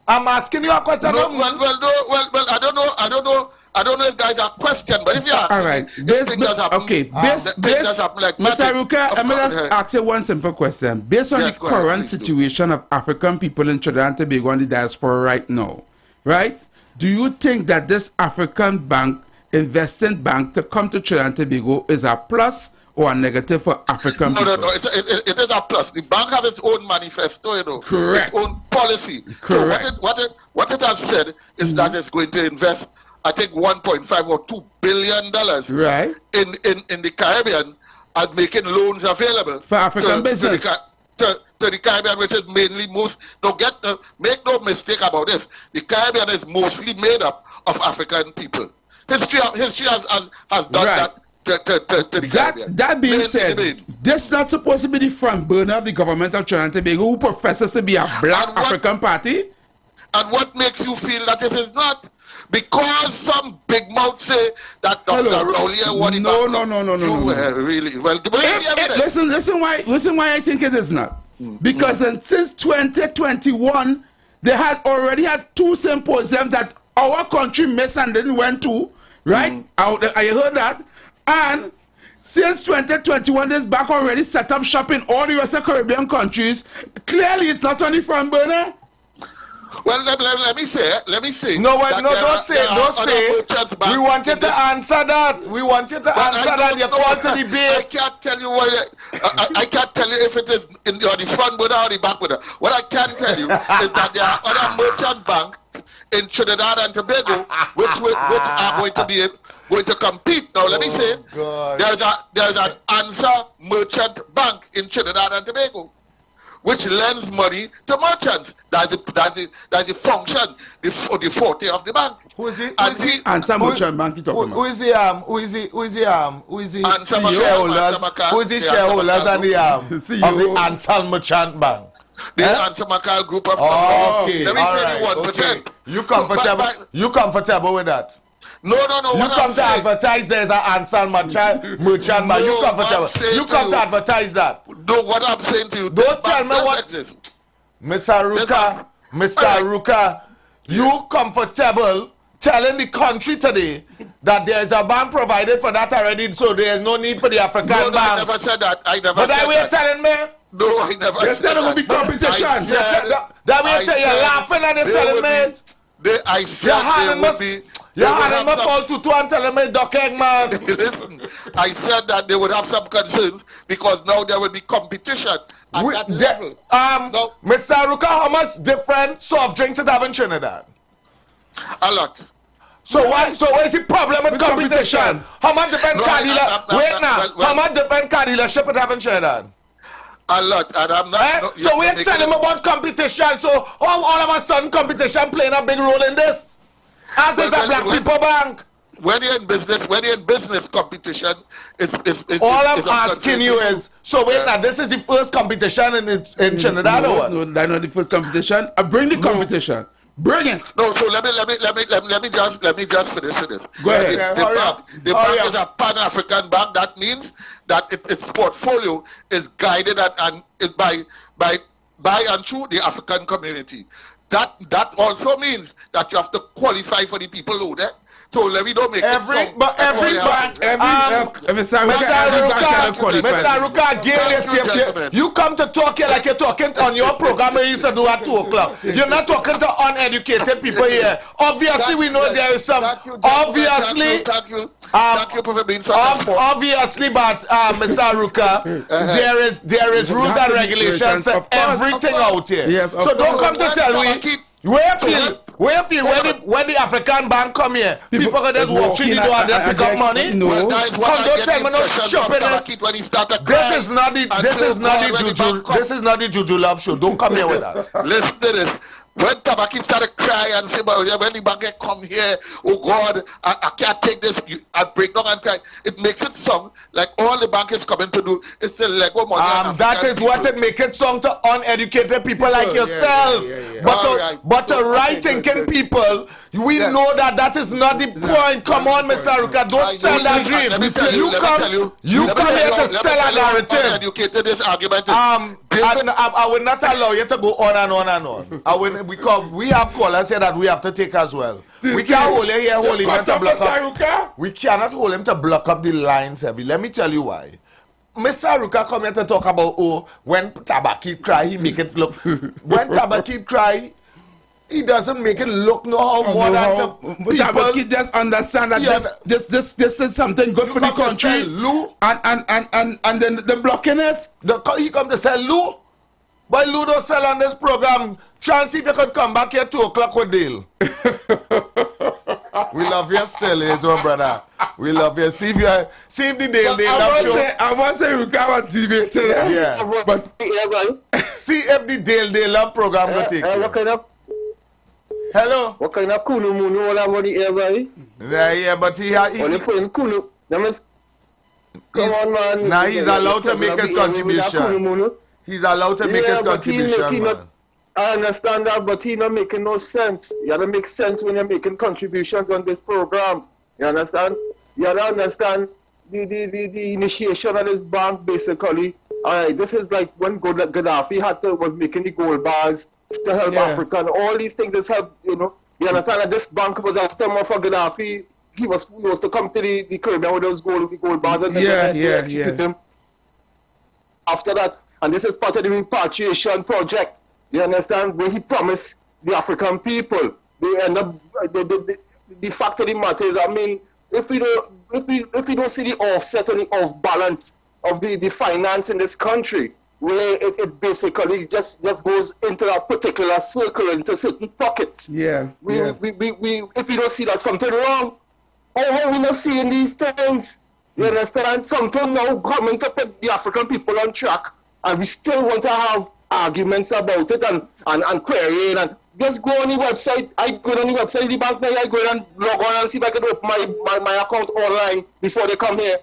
S2: I'm asking you a question.
S8: Well, I don't know if that is a question, but if you ask,
S2: all right.
S8: Mr.
S2: Ruka, I'm going to ask you one simple question. Based on the current situation of African people in Trinidad and Tobago and the diaspora right now, right? Do you think that this African bank, investing bank, to come to Trinidad and Tobago is a plus or a negative for African people?
S8: No. It is a plus. The bank has its own manifesto, you know.
S2: Correct.
S8: Its own policy.
S2: Correct.
S8: So what it has said is that it's going to invest, I think, $1.5 or $2 billion
S2: right
S8: in the Caribbean, and making loans available
S2: for African business
S8: to the Caribbean, which is mainly make no mistake about this. The Caribbean is mostly made up of African people. History has done that. To the Caribbean.
S2: That being said, this is not supposed to be the front burner of the government of Trinidad and Tobago, who professes to be a black African party.
S8: And what makes you feel that it is not? Because some big mouth say that Dr. Rowley what
S2: No.
S8: Really? Well,
S2: listen why I think it is not. Because since 2021, they had already had 2 symposiums that our country missed and didn't went to, right? I heard that. And since 2021, this bank already set up shop in all the rest of Caribbean countries. Clearly, it's not on the front burner.
S8: Well, let me say.
S2: No, don't say. We want you to answer that. We want you to answer that. You're called to debate.
S8: I can't tell you I can't tell you if it is on the front burner or the back burner. What I can tell you is that there are other merchant banks in Trinidad and Tobago which are going to compete. Now, let me say, there's an answer merchant bank in Trinidad and Tobago, which lends money to merchants. That's the function, the forte of the bank.
S2: Who is it? Answer merchant bank you talking about? Who is the shareholders? Who is the shareholders and the of the Answer Merchant Bank?
S8: The Answer Macau group of
S2: okay.
S8: Let me say the
S2: 1%. You comfortable with that?
S8: No.
S2: You come to advertise there's an Answer merchant man. You comfortable? You come to advertise that?
S8: No, what I'm saying to you.
S2: Don't tell me what. Mr. Ruka, you comfortable telling the country today that there's a bank provided for that already, so there's no need for the African bank?
S8: I never said that.
S2: But that way you're telling me?
S8: No, I never said that.
S2: You said there will be competition. That way you're laughing and you're telling me?
S8: I said there would be.
S2: You're having my fault to and telling me, Doc Eggman.
S8: Listen, I said that they would have some concerns because now there will be competition at that level.
S2: Mr. Ruka, how much different soft drinks it have in Trinidad?
S8: A lot.
S2: So what is the problem with competition? How much different car dealer? How much different car dealership it have in Trinidad?
S8: A lot, and I'm not.
S2: So we're telling them about competition. So all of a sudden competition playing a big role in this? As is a black people bank.
S8: When you're in business, competition is
S2: all I'm asking you is, so wait now, this is the first competition in Trinidad or what? No, that's not the first competition. Bring the competition. Bring it.
S8: No, so let me just finish this.
S2: Go ahead.
S8: The bank is a Pan-African bank. That means that its portfolio is guided and is by and through the African community. That also means that you have to qualify for the people who there. So let me don't make
S2: every bank, Mr. Ruka, you come to talk here like you're talking on your program you used to do at 2 o'clock. You're not talking to uneducated people here. Obviously, we know there is some. Obviously,
S8: Thank you for being such a sport.
S4: Obviously, but Mr. Aruka, there is rules and regulations for everything out here.
S2: Yes,
S4: so don't come to tell me. When the African bank come here, people can just walk through the door and then pick up money.
S2: No.
S4: Come don't tell me no stupidness. This is not the Juju Love show. Don't come here with that.
S8: Listen to this. When Tabaki started crying and say, when the bank come here, oh God, I can't take this, I break down and cry. It makes it sound like all the bank is coming to do is the Lego money.
S4: That is what it makes it sound to uneducated people like yourself. But to right-thinking people, we know that is not the point. Come on, Mr. Aruka, don't sell that dream. You come here to sell a narrative. I will not allow you to go on and on and on. Because we have callers here that we have to take as well. We can't hold him here, to block up. We cannot hold him to block up the lines heavy. Let me tell you why. Mr. Aruka come here to talk about when Tabaki cry, he make it look. When Tabaki cry, he doesn't make it look how more than people.
S2: Tabaki just understand that this is something good for the country. And then they're blocking it.
S4: He come to sell Lou. But Lou don't sell on this program. Chance if you could come back here 2 o'clock with deal. We love you still, my brother. We love you. See if the deal show.
S2: I want to say we can't debate today.
S4: Yeah. But see if the deal love program will take you. Hello.
S9: What kind of kunu munu all about the air, boy?
S4: Yeah, but he
S9: only playing kunu. Come on, man.
S4: Now he's allowed to make his contribution. He's allowed to make his contribution.
S9: I understand that, but he's not making no sense. You have to make sense when you're making contributions on this program. You understand? You have to understand the initiation of this bank, basically. This is like when Gaddafi was making the gold bars to help Africa, and all these things that help, you understand that this bank was a stemmer for Gaddafi. He was to come to the Caribbean with those gold bars and execute them. After that, and this is part of the repatriation project. You understand? Where he promised the African people. They end up the fact of the matter is, I mean, if we don't see the offset and the off balance of the finance in this country, where it basically just goes into a particular circle, into certain pockets. If we don't see that something wrong, how we not seeing these things? You understand? Something now coming to put the African people on track, and we still want to have arguments about it and querying, and just go on the website. I go on the website of the bank now, I go and log on and see if I can open my account online before they come here.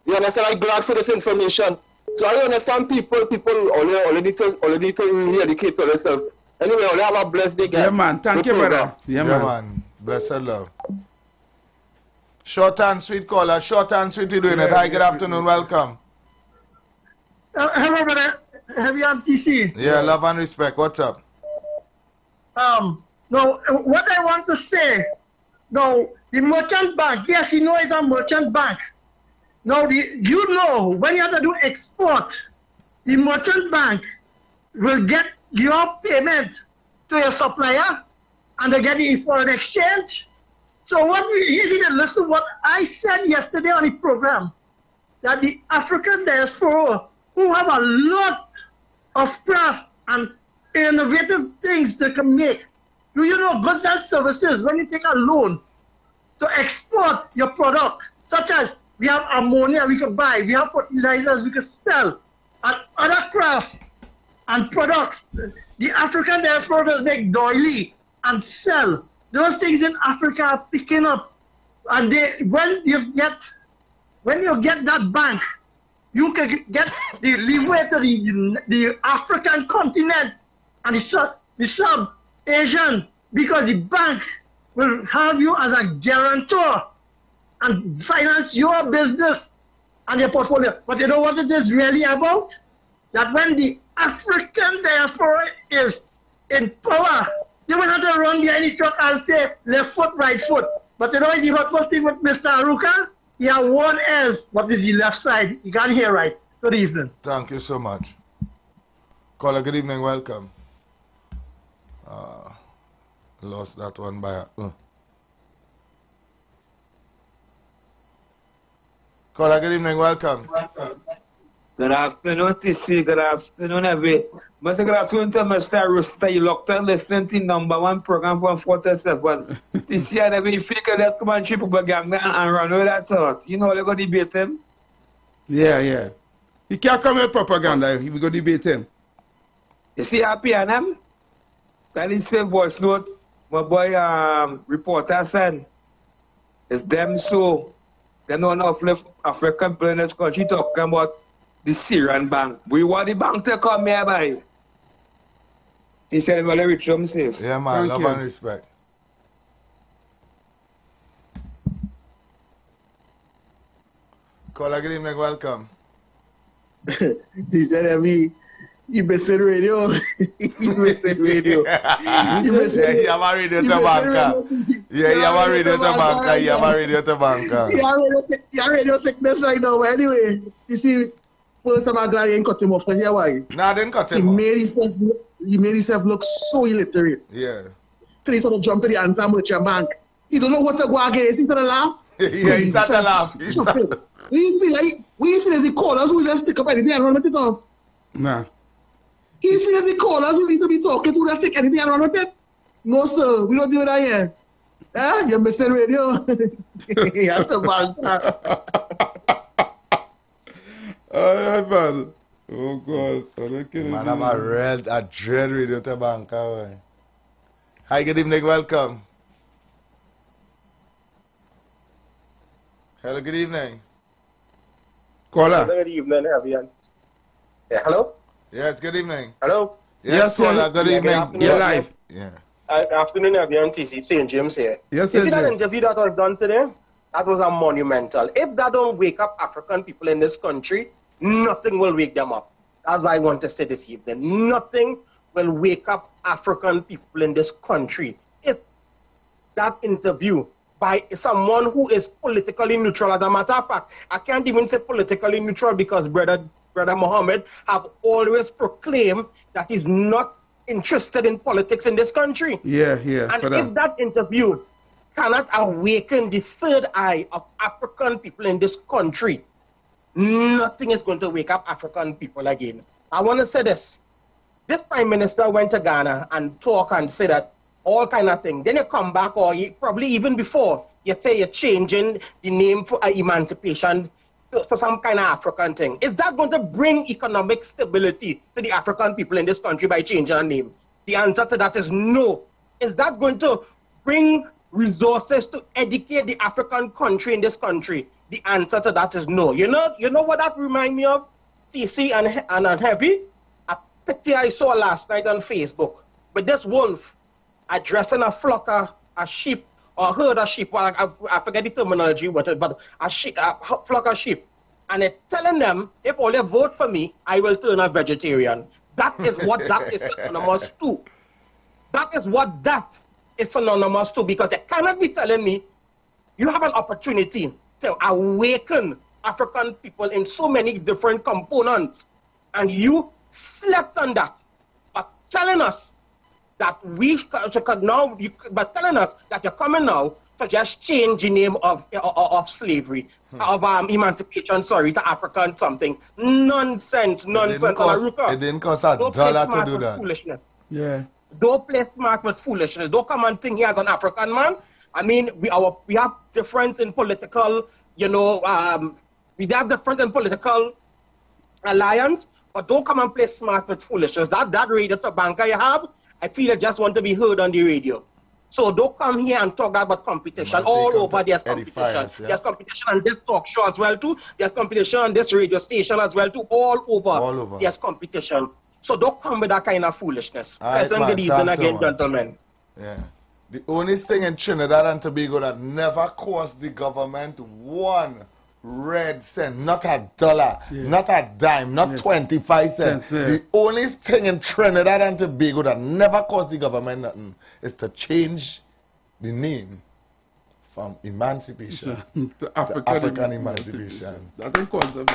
S9: You understand? I'm glad for this information. So I understand people only need to really educate themselves. Anyway, only have a blessed day, guys.
S2: Yeah, man. Thank you, brother. Yeah, man.
S4: Blessed love. Short and sweet caller. Short and sweet, you doing it. Hi, good afternoon. Welcome.
S3: Hello, brother. Heavy on TC.
S4: Yeah, love and respect. What's up?
S3: No, what I want to say, no, the merchant bank, yes, you know it's a merchant bank. Now, you know, when you have to do export, the merchant bank will get your payment to your supplier and they get the foreign exchange. So you need to listen to what I said yesterday on the program, that the African diaspora, who have a lot of craft and innovative things they can make. Do you know goods and services, when you take a loan to export your product, such as we have ammonia we can buy, we have fertilizers we can sell, and other crafts and products. The African diaspora does make doily and sell. Those things in Africa are picking up. And when you get that bank, you can get the leeway to the African continent and the sub-Asian, because the bank will have you as a guarantor and finance your business and your portfolio. But you know what it is really about? That when the African diaspora is in power, you will have to run behind the truck and say left foot, right foot. But you know the hurtful thing with Mr. Aruka? He has one ears, but is the left side. You can't hear right. Good evening.
S4: Thank you so much. Caller, good evening, welcome. Lost that one by Caller, good evening, welcome.
S1: Good afternoon, TC. Good afternoon, every. Mr. Good afternoon to Mr. Rooster. You locked on listening to #1 program from 47. TC and every figure that come and chip up a gang and run with that thought. You know, they're going to debate him.
S2: Yeah. He can't come with propaganda. We go debate him.
S1: You see, happy and him? Can he say voice note? My boy, reporter said, it's them so. They know enough left African people in this country talking about the Syrian bank. We want the bank to come here, by. He said, well, reach home safe.
S4: Yeah, man, love and respect. Caller, good evening, welcome.
S14: He said, you missing radio. You missing radio.
S4: Yeah, you have a radio to banka. Yeah, you have a radio to banka. You have a radio to banka.
S14: You have radio sickness right now, anyway. You see, first time I got in cut him off, because you why?
S4: No, I didn't cut him off.
S14: He made himself look so illiterate.
S4: Yeah.
S14: So he sort of jumped to the answer merchant bank. He don't know what to go against. He started laugh.
S4: Yeah, he started laugh.
S14: We feel as the callers who just stick up anything and run with it off.
S2: Nah.
S14: He feels the callers who used to be talking to just stick anything and run with it. No, sir, we don't do that here. You're missing radio. That's a bank.
S2: Alright, man. Oh, God.
S4: Man, I'm a dread radio to banka. Hi, good evening, welcome. Hello, good evening.
S2: Caller.
S10: Good evening, everyone. Yeah, hello?
S4: Yes, good evening.
S10: Hello?
S4: Yes, caller, good evening.
S10: You're
S2: live.
S10: Yeah. Afternoon, everyone. TC, St. James here.
S2: Yes,
S10: you see that interview that was done today? That was a monumental. If that don't wake up African people in this country, nothing will wake them up. That's why I want to say this evening. Nothing will wake up African people in this country. If that interview by someone who is politically neutral, as a matter of fact, I can't even say politically neutral because Brother Mohammed have always proclaimed that he's not interested in politics in this country.
S2: Yeah.
S10: And if that interview cannot awaken the third eye of African people in this country, nothing is going to wake up African people again. I want to say this. This Prime Minister went to Ghana and talk and say that all kind of thing. Then you come back, or probably even before, you say you're changing the name for emancipation for some kind of African thing. Is that going to bring economic stability to the African people in this country by changing a name? The answer to that is no. Is that going to bring resources to educate the African country in this country? The answer to that is no. You know what that reminds me of? TC and Heavy? A picture I saw last night on Facebook with this wolf addressing a flock of sheep, or herd of sheep, well, I forget the terminology, but a flock of sheep. And it's telling them, if all they vote for me, I will turn a vegetarian. That is what that is synonymous to. That is what that is synonymous to, because they cannot be telling me, you have an opportunity to awaken African people in so many different components, and you slept on that, but telling us that telling us that you're coming now to just change the name of slavery, of emancipation, to African something. Nonsense.
S4: It didn't cost $1 to do that.
S10: Foolishness.
S2: Yeah.
S10: Don't play smart with foolishness. Don't come and think he as an African man. I mean, we have difference in political, we have difference in political alliance, but don't come and play smart with foolishness. That radio to banker you have, I feel I just want to be heard on the radio. So don't come here and talk about competition. All over there's competition. Yes. There's competition on this talk show as well too. There's competition on this radio station as well too. All over. There's competition. So don't come with that kind of foolishness. Pleasant good evening again, gentlemen.
S4: Yeah. The only thing in Trinidad and Tobago that never cost the government 1 red cent, not $1, not a dime, not 25 cents. The only thing in Trinidad and Tobago that never cost the government nothing is to change the name from emancipation to African emancipation.
S2: That didn't cost them.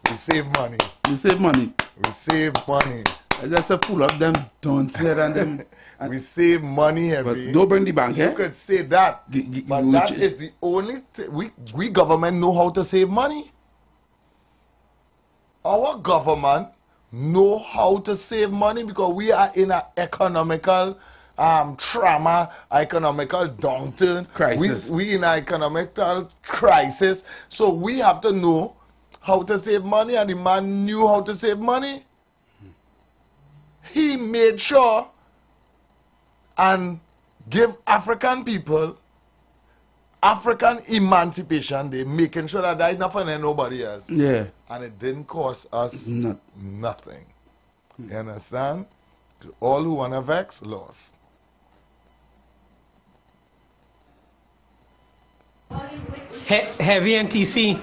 S4: We save money.
S2: We save money.
S4: We save money.
S2: Just a full of them don't say and them.
S4: We save money heavy.
S2: But don't bring the bank here.
S4: You could say that. But that is the only thing. We government know how to save money. Our government know how to save money because we are in an economical trauma, economical downturn.
S2: Crisis.
S4: We in an economical crisis. So we have to know how to save money, and the man knew how to save money. He made sure and give African people African Emancipation Day, making sure that there is nothing and nobody else.
S2: Yeah.
S4: And it didn't cost us nothing. You understand? All who want to vex, lost.
S15: Heavy NTC.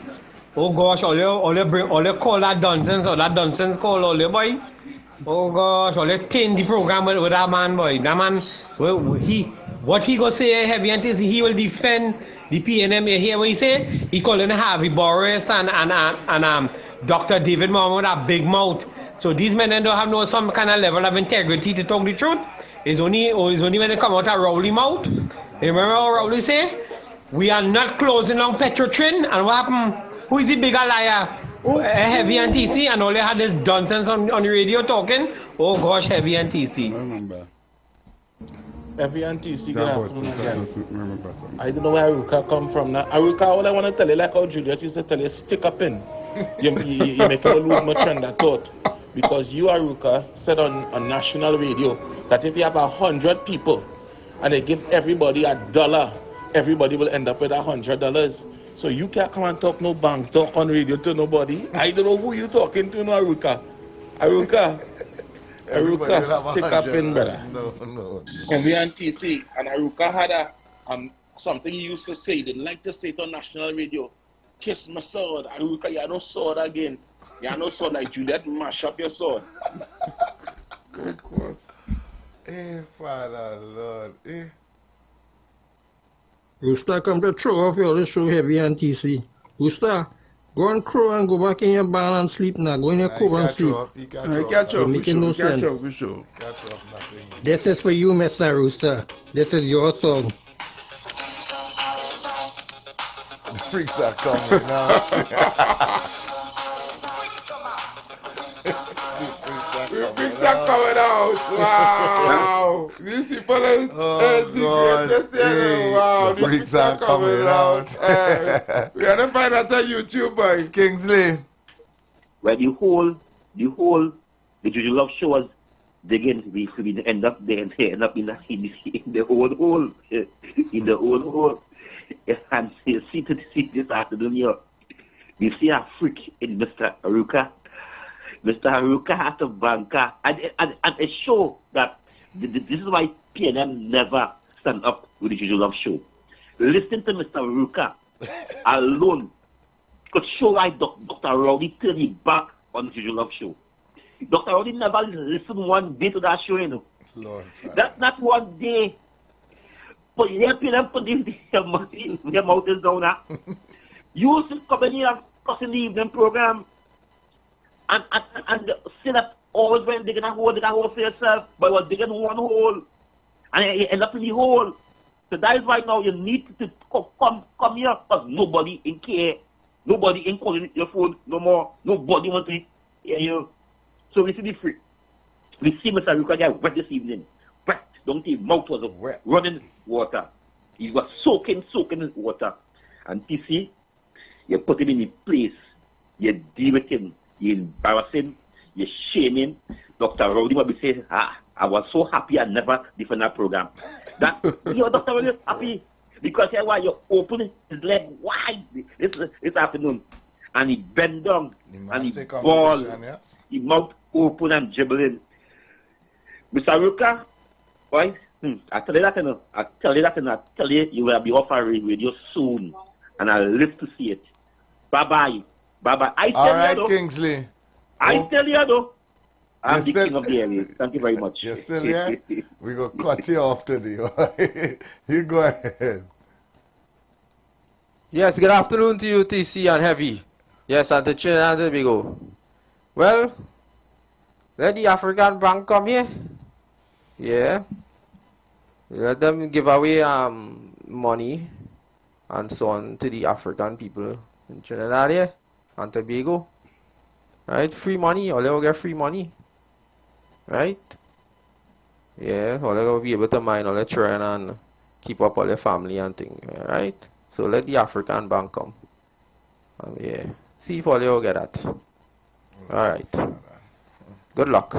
S15: Oh gosh, all you call that nonsense, or that nonsense call all you boy. Oh gosh, all you tin the program with that man boy. That man, what he go say, Heavy NTC, he will defend the PNM. You hear what he say? He calling Harvey Boris and Dr. David Mohammed a big mouth. So these men don't have no some kind of level of integrity to talk the truth. It's only when they come out a Rowley mouth. Remember how Rowley say? We are not closing on Petrotrin, and what happened? Who is the bigger liar? Heavy NTC, and all they had this nonsense on the radio talking. Oh gosh, Heavy NTC.
S2: I remember.
S5: Heavy NTC.
S2: I
S5: don't know where Aruka come from now. Aruka, all I want to tell you, like how Juliet used to tell you, stick up in. You make you lose much on that thought. Because you, Aruka, said on national radio that if you have 100 people and they give everybody $1, everybody will end up with $100. So you can't come and talk no bank talk on radio to nobody. I don't know who you talking to, no, Aruka. Aruka, stick up in, brother.
S4: No.
S5: Heavy NTC, and Aruka had something he used to say. He didn't like to say it on national radio. Kiss my sword. Aruka, you have no sword again. You have no sword like Juliet, mash up your sword.
S4: Good quote. Father, Lord.
S11: Rooster, come to throw off your show Heavy NTC. Rooster, go and crow and go back in your barn and sleep now. Go in your cover and sleep.
S2: Catch up,
S11: making no sense. This is for you, Mr. Rooster. This is your song.
S4: The freaks are coming now.
S2: The freaks are coming out. Wow. These people are wow.
S4: The freaks are coming out.
S2: We are going to find out on YouTube, boy.
S4: Kingsley.
S6: Where the whole Juju Love shows, they end up in the old hole. In the old hole. And see this afternoon here. We see a freak in Mr. Aruka. Mr. Aruka has a banker. And it shows that this is why PNM never stand up with the Juju Love show. Listen to Mr. Aruka alone could show why Dr. Rowley turned his back on the Juju Love show. Dr. Rowley never listened one day to that show, you know.
S4: Lord,
S6: that's not one day. But you help them put their mouth is down now. You should come in here and cuss in the evening program and say that always when they're gonna hold for yourself, but was digging one hole and you end up in the hole. So that is why now you need to come here because nobody in care, nobody in calling your phone no more, nobody wants to hear you. So we see the free. We see Mr. Aruka get wet this evening. Wet. Don't his mouth was wet, running water. He was soaking in water. And TC, you put him in his place. You deal with him. You embarrass him. You shame him. Dr. Rowley will be saying, I was so happy I never defend that program. That Dr. Rowley is happy because here why you open his leg wide this afternoon. And he bend down and he ball. Yes. His mouth open and dribbling. Mr. Aruka, boy, I tell you that, I tell you, you will be off a radio soon. And I'll live to see it. Bye-bye. Bye-bye.
S4: All right, Kingsley.
S6: I tell you, though. I'm the king of the area. Thank you very much.
S4: You're still here? We're going to cut you off today. You go ahead.
S12: Yes, good afternoon to you, TC and Heavy. Yes, and to Trinidad and Tobago. Well, Let the African bank come here. Yeah. Let them give away money and so on to the African people in Trinidad here and Tobago. Right? Free money. All they will get free money. Right? Yeah. All they will be able to mine all their children and keep up all their family and things. Right? So let the African bank come. Yeah. See if all they will get that. Alright. Good luck.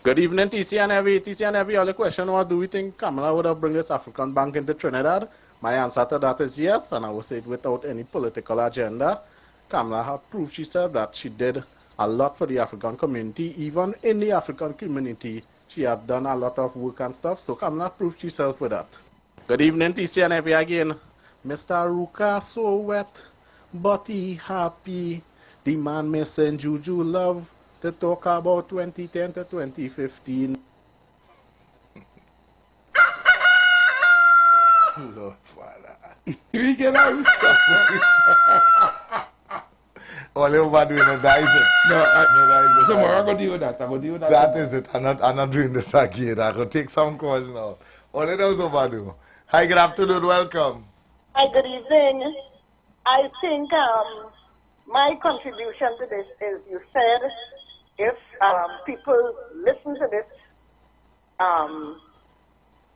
S5: Good evening, TC and Heavy. TC and Heavy, all the question was, do we think Kamala would have bring this African bank into Trinidad? My answer to that is yes, and I will say it without any political agenda. Kamala have proved herself that she did a lot for the African community. Even in the African community, she have done a lot of work and stuff, so Kamala proved herself with that. Good evening, TC and Heavy again. Mr. Ruka so wet, but he happy. The man missing Juju love to talk about 2010 to 2015.
S4: Lord, Father.
S2: We get out
S4: all over doing the dice.
S2: No, tomorrow I'm going to do that.
S4: That is it. I'm not doing this again. I'm going to take some calls now. All it was overdo. Hi, good afternoon. Welcome.
S13: Hi, good evening. I think my contribution to this is, you said, if people listen to this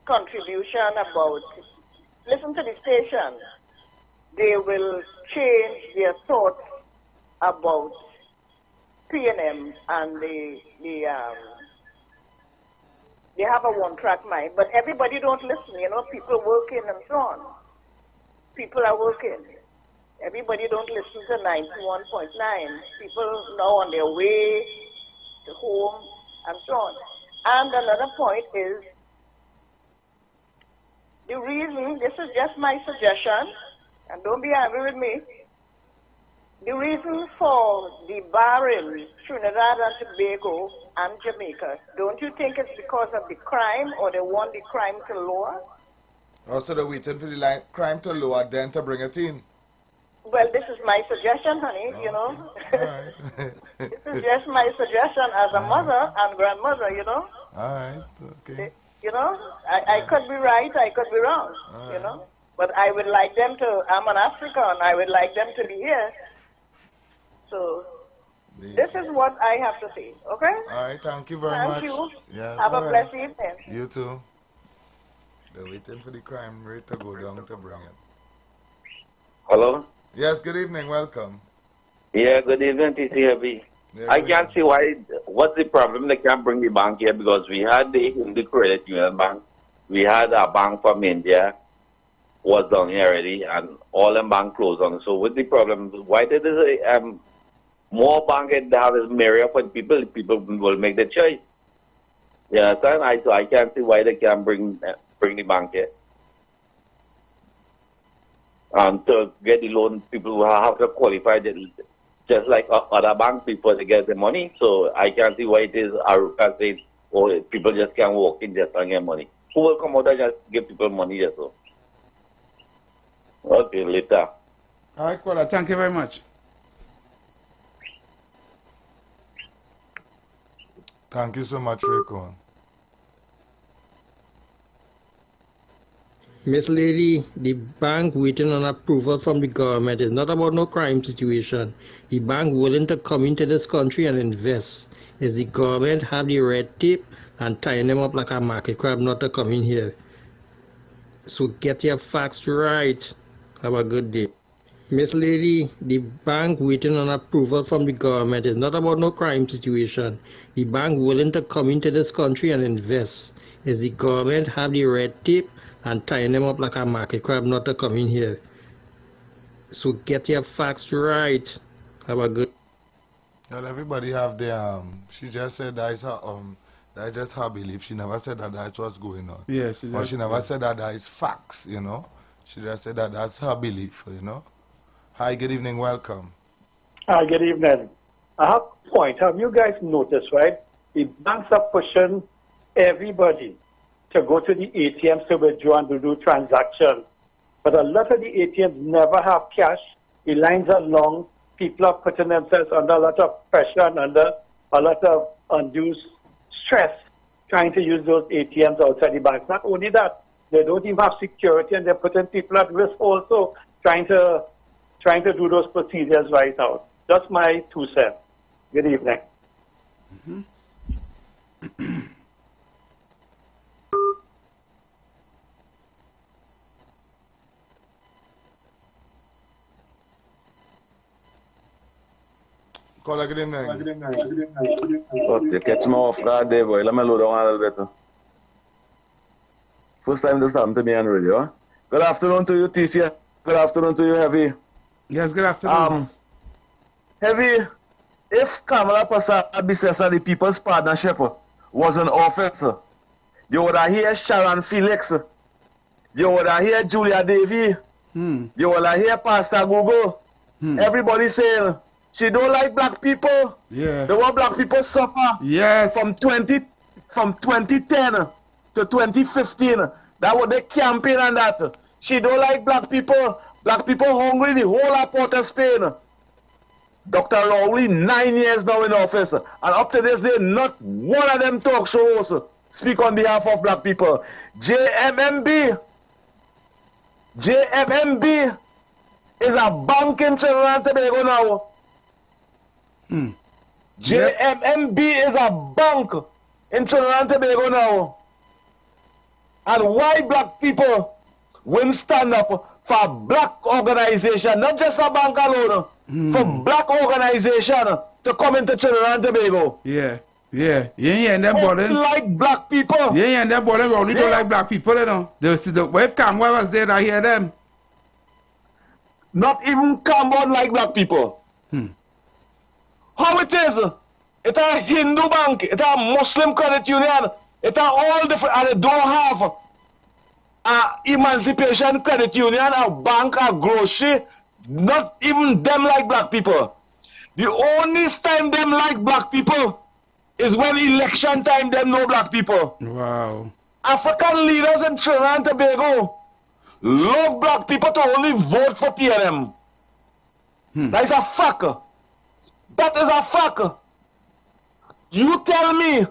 S13: contribution listen to the station, they will change their thoughts about PNM and they have a one-track mind. But everybody don't listen, people working and so on. People are working. Everybody don't listen to 91.9. People now on their way to home and so on. And another point is, the reason, this is just my suggestion, and don't be angry with me, the reason for debarring Trinidad and Tobago and Jamaica, don't you think it's because of the crime, or they want the crime to lower?
S4: Also, they're waiting for the crime to lower, then to bring it in.
S13: Well, this is my suggestion, honey,
S4: Right.
S13: This is just my suggestion as a mother and grandmother,
S4: All right, okay.
S13: I could be right, I could be wrong, But I would like them to, I'm an African, I would like them to be here. So, this is what I have to say, okay?
S4: All right, thank you very much.
S13: Thank you.
S4: Yes.
S13: Have a blessed evening.
S4: You too. They're waiting for the crime rate to go down to bring it.
S6: Hello?
S4: Yes, good evening, welcome.
S6: Yeah, good evening, TCFB. Yeah, I can't see what's the problem they can't bring the bank here, because we had the credit union bank, we had a bank from India, was down here already, and all the bank closed on. So what's the problem? Why did more bank have this area for people will make the choice. You understand? I can't see why they can't bring the bank here. And to get the loan, people will have to qualify just like other banks before they get the money. So I can't see why it is Aruka says, or people just can't walk in just and get money. Who will come out and just give people money just so? Okay, later.
S2: All right, Kola, thank you very much.
S4: Thank you so much for your call.
S11: Miss Lady, the bank waiting on approval from the government. It's not about no crime situation. The bank willing to come into this country and invest. Is the government have the red tape and tying them up like a market crab not to come in here? So get your facts right. Have a good day. Miss Lady, the bank waiting on approval from the government. It's not about no crime situation. The bank willing to come into this country and invest. Is the government have the red tape and tying them up like a market crab not to come in here? So get your facts right. Have a good.
S4: Well, everybody have their she just said that's her that's just her belief. She never said that that's what's going on.
S2: Yeah,
S4: she never said that is facts, She just said that that's her belief, Hi, good evening, welcome.
S18: Hi, good evening. I have a point. Have you guys noticed, right? The banks are pushing everybody to go to the ATMs to withdraw and to do transactions. But a lot of the ATMs never have cash. The lines are long. people are putting themselves under a lot of pressure and under a lot of undue stress trying to use those ATMs outside the banks. Not only that, they don't even have security, and they're putting people at risk also trying to do those procedures right now. Just my 2 cents. Good evening.
S4: Caller, good evening.
S19: Okay, catch me off guard there, boy. Let me load down a little bit. First time this happened to me on radio. Good afternoon to you, TC. Good afternoon to you, Heavy.
S2: Yes, good afternoon.
S19: Heavy, if Kamala Prasad business and the People's Partnership was in office, you would have heard Sharon Felix. You would have heard Julia Davy. You would have heard Pastor Google. Everybody saying she don't like black people.
S2: Yeah.
S19: They want black people suffer.
S2: Yes.
S19: From 2010 to 2015. That was the campaign on that. She don't like black people. Black people hungry the whole of Port of Spain. Dr. Rowley, 9 years now in office. And up to this day, not one of them talk shows speak on behalf of black people. JMMB is a bank in Trinidad and Tobago now. JMMB is a bank in Trinidad and Tobago now. And why black people wouldn't stand up for a black organization, not just a bank alone, for black organization to come into Trinidad and Tobago?
S2: Yeah. You ain't them bothering.
S19: Like black people.
S2: You ain't them bothering. We only don't like black people, you know. The wave Cambodia was there, I hear them.
S19: Not even Cambodia like black people. How it is? It's a Hindu bank, it's a Muslim credit union, it's all different, and they don't have a emancipation credit union, a bank, a grocery. Not even them like black people. The only time them like black people is when election time them know black people.
S2: Wow.
S19: African leaders in Trinidad and Tobago love black people to only vote for PNM. That is a fact. That is a fact. You tell me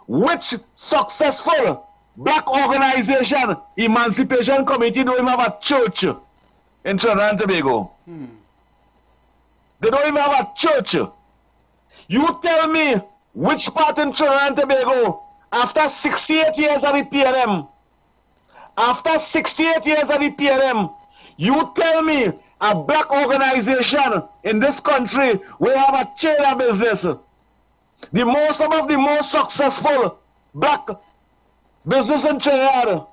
S19: which successful black organization, Emancipation Committee, don't even have a church in Trinidad and Tobago. They don't even have a church. You tell me which part in Trinidad and Tobago, after 68 years of the PNM, you tell me a black organization in this country will have a chain of business. Some of the most successful black business in Trinidad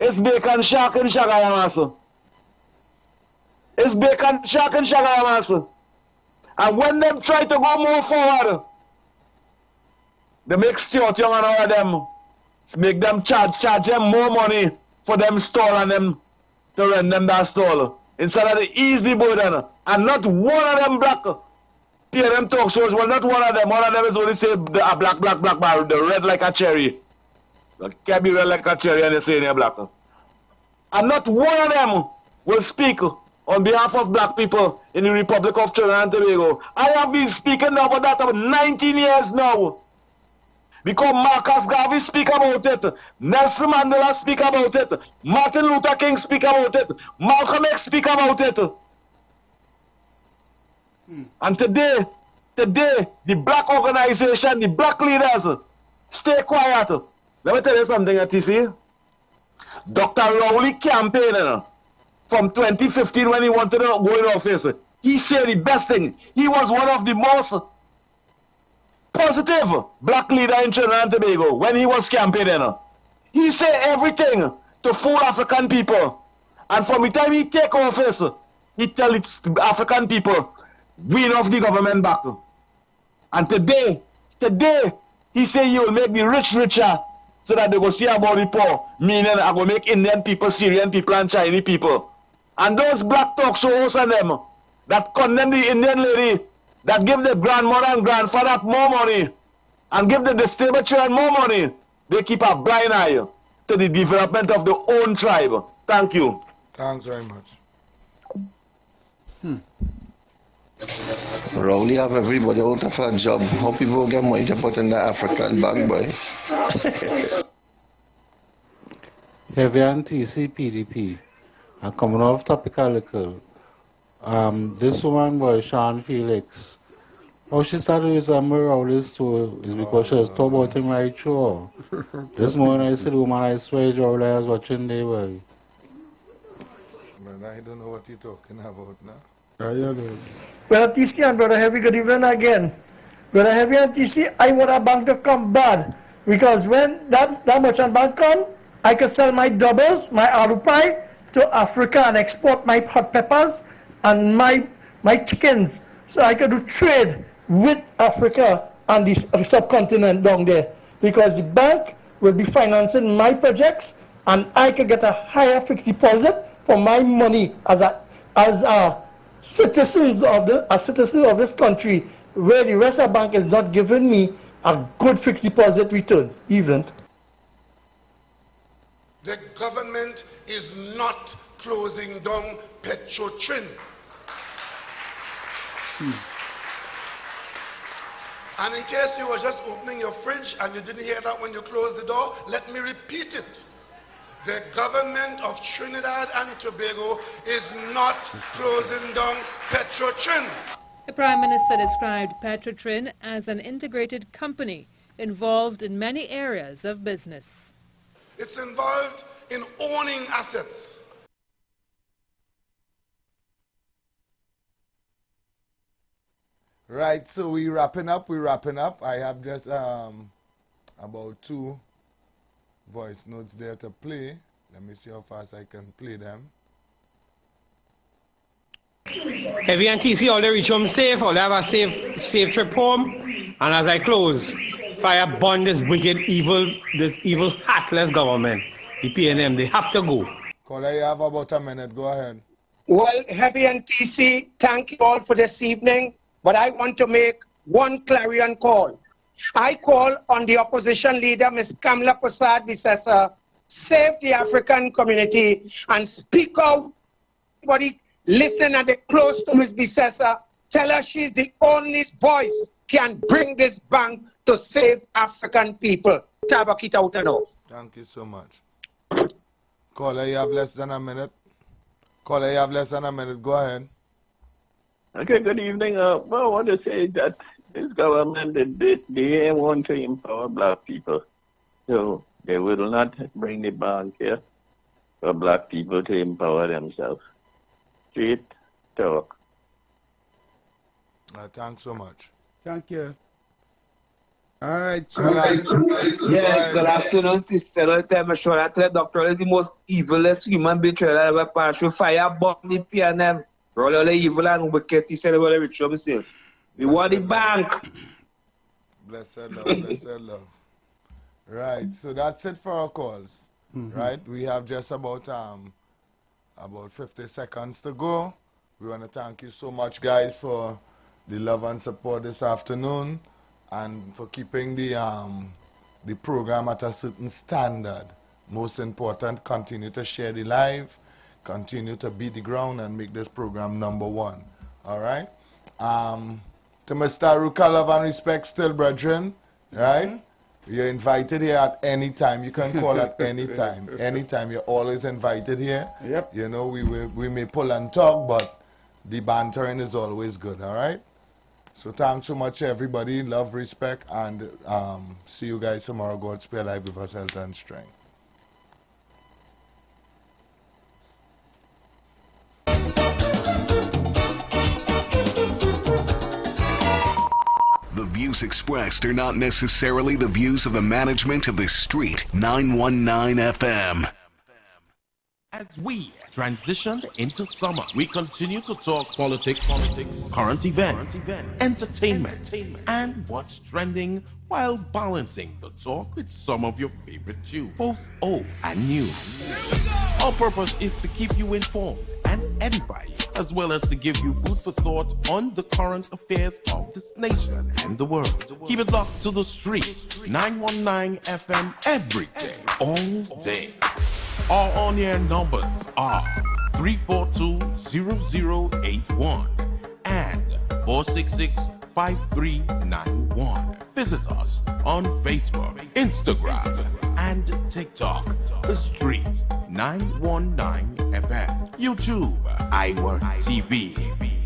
S19: is Bacon Shack in Shagayamas. It's Bacon Shack in Shagayamas. And when them try to go more forward, they make Stuart Young and all of them, make them charge them more money for them stall and them to rent them that stall. Instead of the easy burden. And not one of them black PNM talk shows, well, not one of them is only say a black, the red like a cherry. It can't be red like a cherry and they say they're black. And not one of them will speak on behalf of black people in the Republic of Trinidad and Tobago. I have been speaking about that for 19 years now. Because Marcus Garvey speak about it, Nelson Mandela speak about it, Martin Luther King speak about it, Malcolm X speak about it. And today, the black organization, the black leaders, stay quiet. Let me tell you something, TC. Dr. Rowley campaigning from 2015 when he wanted to go in office. He said the best thing. He was one of the most positive black leader in Trinidad and Tobago when he was campaigning. He said everything to fool African people. And from the time he take office, he tell it to African people, win off the government back. And today, he say he will make the rich richer so that they go see about the poor. Meaning I go make Indian people, Syrian people and Chinese people. And those black talk show hosts and them that condemn the Indian lady, that give the grandmother and grandfather more money, and give the disabled children more money, they keep a blind eye to the development of their own tribe. Thank you.
S4: Thanks very much.
S24: Rowley have everybody out of a job. How people get money to put in the African bank, boy?
S17: Heavy and TC PDP. And coming off topic a little. This woman was Sean Felix. How she started with Rowley's too is because she was talking about him right through. This morning I see the woman, I swear Rowley was watching the way.
S4: Man, I don't know what you're talking about now.
S3: Well, TC and Brother Heavy, good evening again. Brother Heavy and TC, I want a bank to come bad. Because when that merchant bank come, I can sell my doubles, my aloo pie to Africa and export my hot peppers and my chickens. So I can do trade with Africa and the subcontinent down there. Because the bank will be financing my projects and I can get a higher fixed deposit for my money as a citizens of this country, where the rest of the bank is not giving me a good fixed deposit return, even.
S2: The government is not closing down Petrotrin. And in case you were just opening your fridge and you didn't hear that when you closed the door, let me repeat it. The government of Trinidad and Tobago is not closing down Petrotrin.
S20: The Prime Minister described Petrotrin as an integrated company involved in many areas of business.
S2: It's involved in owning assets.
S4: Right, so we're wrapping up. I have just about 2 voice notes there to play. Let me see how fast I can play them.
S15: Heavy and TC, all they reach home safe, all they have a safe trip home. And as I close, fire burn this wicked, this evil, heartless government. The PNM, they have to go.
S4: Caller, you have about a minute. Go ahead.
S10: Well, Heavy and TC, thank you all for this evening. But I want to make one clarion call. I call on the opposition leader, Ms. Kamla Prasad-Bissessa, save the African community and speak out. Everybody listen and they close to Ms. Bissessa. Tell her she's the only voice can bring this bank to save African people. Tabakita out and off.
S4: Thank you so much. Caller, you have less than a minute. Go ahead.
S21: Okay, good evening. Well, I want to say that this government, they want to empower black people. So they will not bring the bank here for black people to empower themselves. Straight talk.
S4: Thanks so much.
S2: Thank you. All right.
S1: Yes, good afternoon, sister. I'm sure that Dr. is the most evilest human being that ever passed through fire bomb the PNM. Roll all the evil and wicked, he said about the rich himself. We want the bank.
S4: Blessed love. Right, so that's it for our calls. Right, we have just about 50 seconds to go. We want to thank you so much, guys, for the love and support this afternoon and for keeping the program at a certain standard. Most important, continue to share the live, continue to beat the ground and make this program #1. All right? To Mr. Ruka, love and respect still, brethren. Right? You're invited here at any time. You can call at any time. Anytime, you're always invited here.
S2: Yep.
S4: You know, we may pull and talk, but the bantering is always good, all right? So thanks so much, everybody. Love, respect, and see you guys tomorrow. God spare life, give us health and strength.
S16: The views expressed are not necessarily the views of the management of the Street 919 FM.
S22: As we transition into summer, we continue to talk politics, current events, entertainment, and what's trending while balancing the talk with some of your favorite tunes, both old and new. Our purpose is to keep you informed and edify you, as well as to give you food for thought on the current affairs of this nation and the world. Keep it locked to the Street 919 FM every day, all day. Our on-air numbers are 342-0081 and 466-5391. Visit us on Facebook, Instagram, and TikTok. The Street 919 FM. YouTube, IWER TV.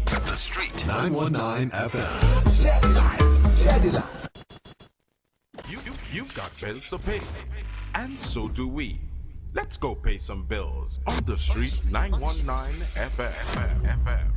S16: The Street 919 FM. Share the life. Share the life.
S22: You've got bills to pay, and so do we. Let's go pay some bills on The Street 919 FM.